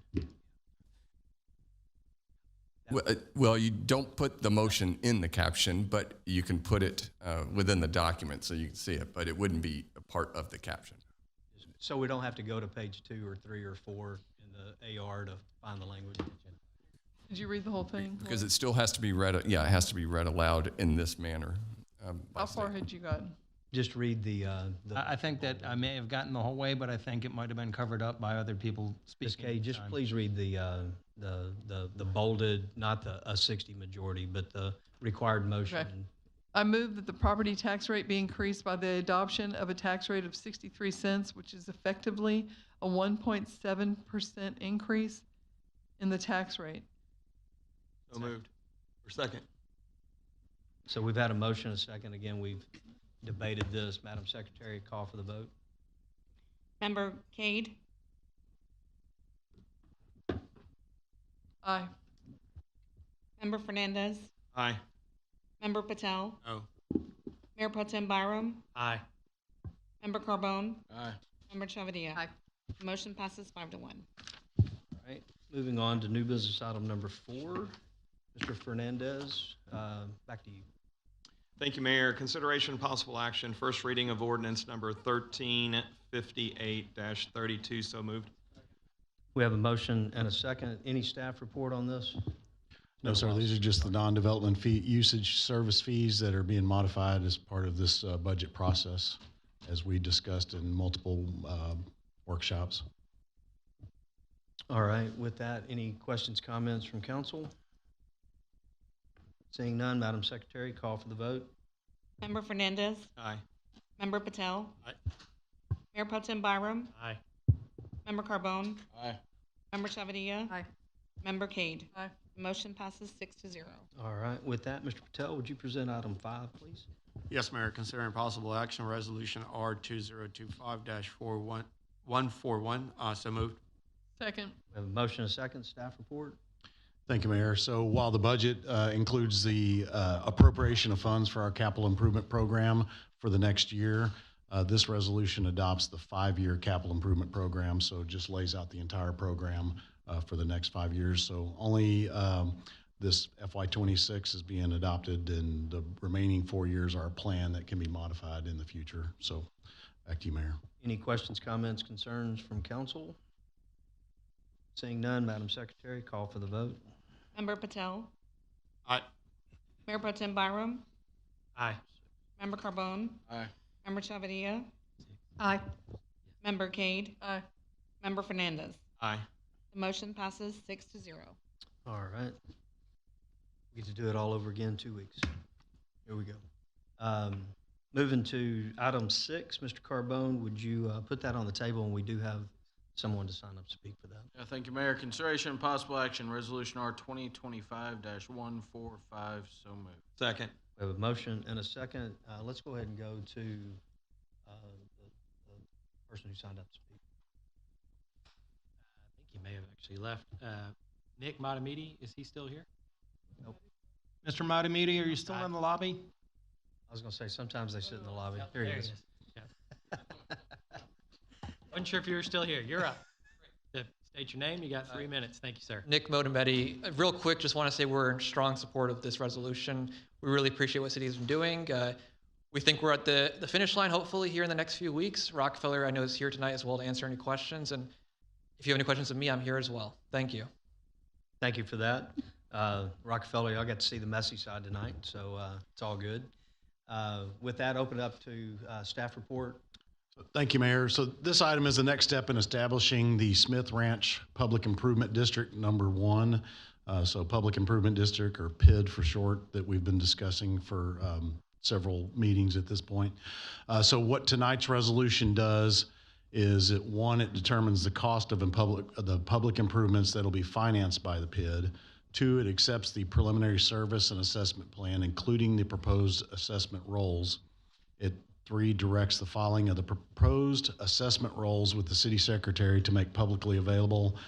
Speaker 10: Well, you don't put the motion in the caption, but you can put it within the document so you can see it, but it wouldn't be a part of the caption.
Speaker 1: So we don't have to go to page 2 or 3 or 4 in the AR to find the language.
Speaker 11: Did you read the whole thing?
Speaker 10: Because it still has to be read, it has to be read aloud in this manner.
Speaker 11: How far had you gotten?
Speaker 1: Just read the.
Speaker 12: I think that I may have gotten the whole way, but I think it might have been covered up by other people speaking.
Speaker 1: Ms. Kay,
Speaker 12: at the
Speaker 1: just
Speaker 12: time.
Speaker 1: please read the bolded, not a 60 majority, but the required motion.
Speaker 11: Okay. I move that the property tax rate be increased by the adoption of a tax rate of 63 cents, which is effectively a 1.7% increase in the tax rate.
Speaker 3: So moved. Or second.
Speaker 1: So we've had a motion, a second. Again, we've debated this. Madam Secretary, call for the vote.
Speaker 7: Member Cade,
Speaker 11: Aye.
Speaker 7: Member Fernandez,
Speaker 3: Aye.
Speaker 7: Member Patel,
Speaker 3: No.
Speaker 7: Mayor Pro Tem Byram,
Speaker 4: Aye.
Speaker 7: Member Carbone,
Speaker 2: Aye.
Speaker 7: Member Chavadilla.
Speaker 9: Aye.
Speaker 7: Motion passes 5 to 1.
Speaker 1: All right, moving on to new business item number 4. Mr. Fernandez, back to you.
Speaker 3: Thank you, Mayor. Consideration and possible action, first reading of ordinance number 1358-32. So moved.
Speaker 1: We have a motion and a second. Any staff report on this?
Speaker 18: No, sir. These are just the non-development fee usage service fees that are being modified as part of this budget process, as we discussed in multiple workshops.
Speaker 1: All right, with that, any questions, comments from council? Seeing none, Madam Secretary, call for the vote.
Speaker 7: Member Fernandez.
Speaker 3: Aye.
Speaker 7: Member Patel.
Speaker 3: Aye.
Speaker 7: Mayor Pro Tem Byram.
Speaker 4: Aye.
Speaker 7: Member Carbone.
Speaker 2: Aye.
Speaker 7: Member Chavadilla.
Speaker 11: Aye.
Speaker 7: Member Cade.
Speaker 11: Aye.
Speaker 7: Motion passes 6 to 0.
Speaker 1: All right, with that, Mr. Patel, would you present item 5, please?
Speaker 6: Yes, Mayor. Considering possible action, resolution R2025-141. So moved.
Speaker 11: Second.
Speaker 1: We have a motion and a second. Staff report.
Speaker 18: Thank you, Mayor. So while the budget includes the appropriation of funds for our capital improvement program for the next year, this resolution adopts the 5-year capital improvement program. So it just lays out the entire program for the next 5 years. So only this FY26 is being adopted, and the remaining 4 years are a plan that can be modified in the future. So back to you, Mayor.
Speaker 1: Any questions, comments, concerns from council? Seeing none, Madam Secretary, call for the vote.
Speaker 7: Member Patel.
Speaker 3: Aye.
Speaker 7: Mayor Pro Tem Byram.
Speaker 4: Aye.
Speaker 7: Member Carbone.
Speaker 2: Aye.
Speaker 7: Member Chavadilla.
Speaker 9: Aye.
Speaker 7: Member Cade.
Speaker 11: Aye.
Speaker 7: Member Fernandez.
Speaker 3: Aye.
Speaker 7: The motion passes 6 to 0.
Speaker 1: All right. We get to do it all over again in 2 weeks. Here we go. Moving to item 6, Mr. Carbone, would you put that on the table? And we do have someone to sign up to speak for that.
Speaker 2: Yeah, thank you, Mayor. Consideration and possible action, resolution R2025-145. So moved.
Speaker 3: Second.
Speaker 1: We have a motion and a second. Let's go ahead and go to the person who signed up to speak.
Speaker 4: I think he may have actually left. Nick Matamidi, is he still here?
Speaker 1: Nope.
Speaker 12: Mr. Matamidi, are you still in the lobby?
Speaker 1: I was going to say, sometimes they sit in the lobby. Here he is.
Speaker 4: Yeah. Wasn't sure if you were still here. You're up. State your name. You got 3 minutes. Thank you, sir.
Speaker 15: Nick Modametti. Real quick, just want to say we're in strong support of this resolution. We really appreciate what City's been doing. We think we're at the finish line, hopefully, here in the next few weeks. Rockefeller, I know, is here tonight as well to answer any questions. And if you have any questions of me, I'm here as well. Thank you.
Speaker 1: Thank you for that. Rockefeller, I got to see the messy side tonight, so it's all good. With that, open it up to staff report.
Speaker 18: Thank you, Mayor. So this item is the next step in establishing the Smith Ranch Public Improvement District number 1. So Public Improvement District, or PID for short, that we've been discussing for several meetings at this point. So what tonight's resolution does is it determines the cost of the public improvements that will be financed by the PID. 2, it accepts the preliminary service and assessment plan, including the proposed assessment roles. 3, directs the filing of the proposed assessment roles with the city secretary to make publicly available.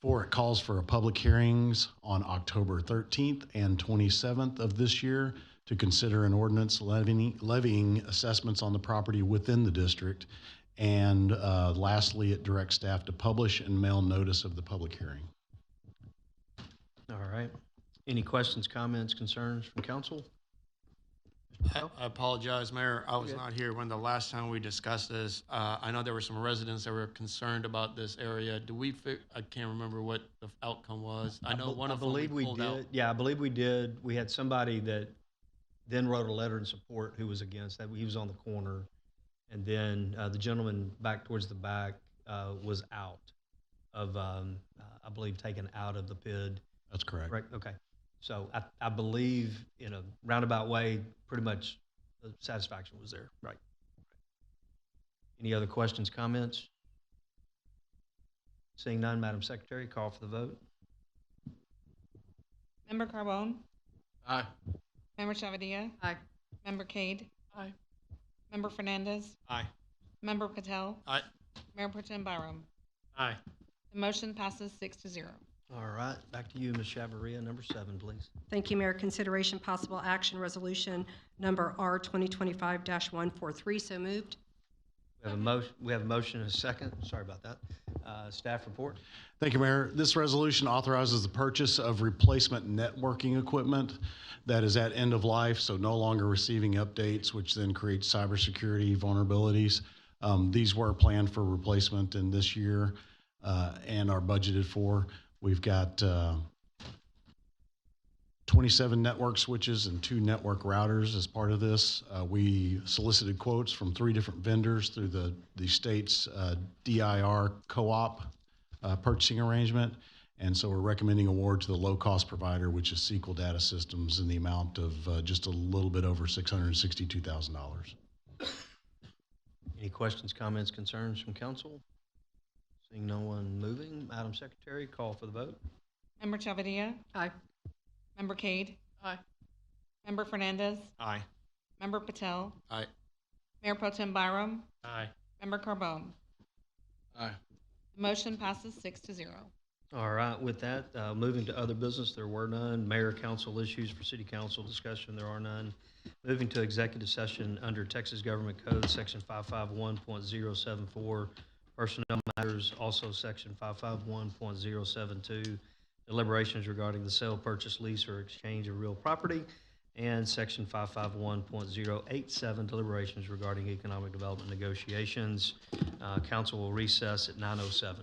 Speaker 18: 4, it calls for a public hearings on October 13th and 27th of this year to consider an ordinance levying assessments on the property within the district. And lastly, it directs staff to publish and mail notice of the public hearing.
Speaker 1: All right. Any questions, comments, concerns from council?
Speaker 6: I apologize, Mayor. I was not here when the last time we discussed this. I know there were some residents that were concerned about this area. I can't remember what the outcome was. I know one of them we pulled out.
Speaker 1: Yeah, I believe we did. We had somebody that then wrote a letter in support who was against that. He was on the corner. And then the gentleman back towards the back was out of, I believe, taken out of the PID.
Speaker 18: That's correct.
Speaker 1: Right. Okay. So I believe in a roundabout way, pretty much the satisfaction was there. Right. Any other questions, comments? Seeing none, Madam Secretary, call for the vote.
Speaker 7: Member Carbone.
Speaker 2: Aye.
Speaker 7: Member Chavadilla.
Speaker 11: Aye.
Speaker 7: Member Cade.
Speaker 11: Aye.
Speaker 7: Member Fernandez.
Speaker 3: Aye.
Speaker 7: Member Patel.
Speaker 3: Aye.
Speaker 7: Mayor Pro Tem Byram.
Speaker 4: Aye.
Speaker 7: The motion passes 6 to 0.
Speaker 1: All right. Back to you, Ms. Chavarria. Number 7, please.
Speaker 9: Thank you, Mayor. Consideration possible action resolution number R 2025-143. So moved.
Speaker 1: We have a motion and a second. Sorry about that. Staff report.
Speaker 18: Thank you, Mayor. This resolution authorizes the purchase of replacement networking equipment that is at end of life, so no longer receiving updates, which then creates cybersecurity vulnerabilities. These were planned for replacement in this year and are budgeted for. We've got 27 network switches and 2 network routers as part of this. We solicited quotes from 3 different vendors through the state's DIR co-op purchasing arrangement. And so we're recommending award to the low-cost provider, which is SQL Data Systems, in the amount of just a little bit over $662,000.
Speaker 1: Any questions, comments, concerns from council? Seeing no one moving, Madam Secretary, call for the vote.
Speaker 7: Member Chavadilla?
Speaker 9: Aye.
Speaker 7: Member Cade?
Speaker 11: Aye.
Speaker 7: Member Fernandez?
Speaker 3: Aye.
Speaker 7: Member Patel?
Speaker 6: Aye.
Speaker 7: Mayor Pro Tem Byram?
Speaker 4: Aye.
Speaker 7: Member Carbone?
Speaker 2: Aye.
Speaker 7: The motion passes 6-0.
Speaker 1: All right, with that, moving to other business, there were none. Mayor, council issues for city council discussion, there are none. Moving to executive session under Texas Government Code, Section 551.074, personnel matters, also Section 551.072, deliberations regarding the sale, purchase, lease, or exchange of real property, and Section 551.087, deliberations regarding economic development negotiations. Council will recess at 9:07.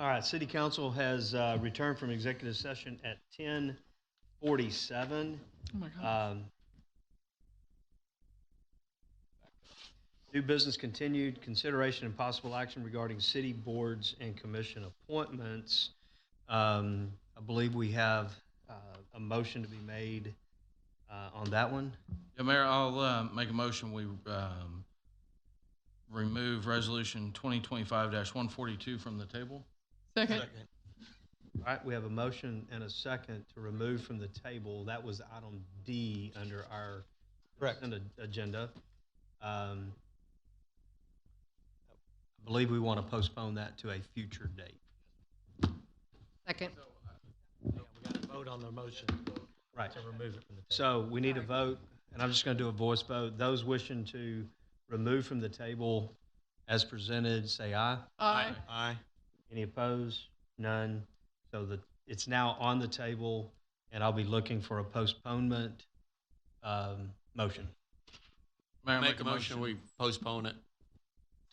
Speaker 1: All right, City Council has returned from executive session at 10:47.
Speaker 11: Oh my God.
Speaker 1: New business continued, consideration and possible action regarding city boards and commission appointments. I believe we have a motion to be made on that one.
Speaker 2: Yeah, Mayor, I'll make a motion. We remove resolution 2025-142 from the table.
Speaker 11: Second.
Speaker 1: All right, we have a motion and a second to remove from the table. That was item D under our consent agenda. I believe we want to postpone that to a future date.
Speaker 9: Second.
Speaker 4: We got to vote on the motion.
Speaker 1: Right.
Speaker 4: To remove it from the table.
Speaker 1: So we need a vote, and I'm just going to do a voice vote. Those wishing to remove from the table as presented, say aye.
Speaker 11: Aye.
Speaker 3: Aye.
Speaker 1: Any opposed? None. So it's now on the table, and I'll be looking for a postponement motion.
Speaker 2: Mayor,
Speaker 6: Make a motion, we postpone it.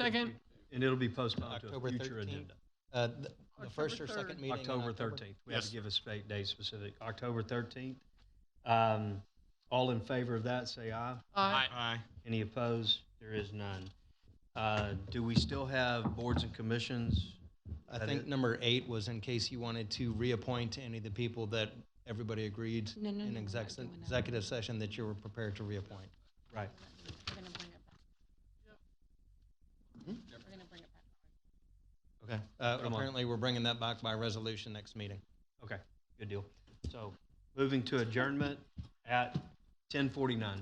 Speaker 11: Second.
Speaker 1: And it'll be postponed
Speaker 12: October
Speaker 1: to a future
Speaker 12: 13th?
Speaker 1: agenda.
Speaker 12: The first or
Speaker 11: October
Speaker 12: second meeting? in
Speaker 1: October 13th. We have
Speaker 6: Yes.
Speaker 1: to give a date specific. October 13th. All in favor of that, say aye.
Speaker 11: Aye.
Speaker 3: Aye.
Speaker 1: Any opposed? There is none. Do we still have boards and commissions?
Speaker 12: I
Speaker 1: That
Speaker 12: think
Speaker 1: it?
Speaker 12: number 8 was in case you wanted to reappoint any of the people that everybody agreed
Speaker 9: No, no,
Speaker 12: in
Speaker 9: no, we're not doing that.
Speaker 12: executive session that you were prepared to reappoint.
Speaker 1: Right.
Speaker 9: We're going to bring it back. We're going to bring it back.
Speaker 1: Okay. Put 'em on.
Speaker 12: Apparently, we're bringing that back by resolution next meeting.
Speaker 1: Okay, good deal. So moving to adjournment at 10:49.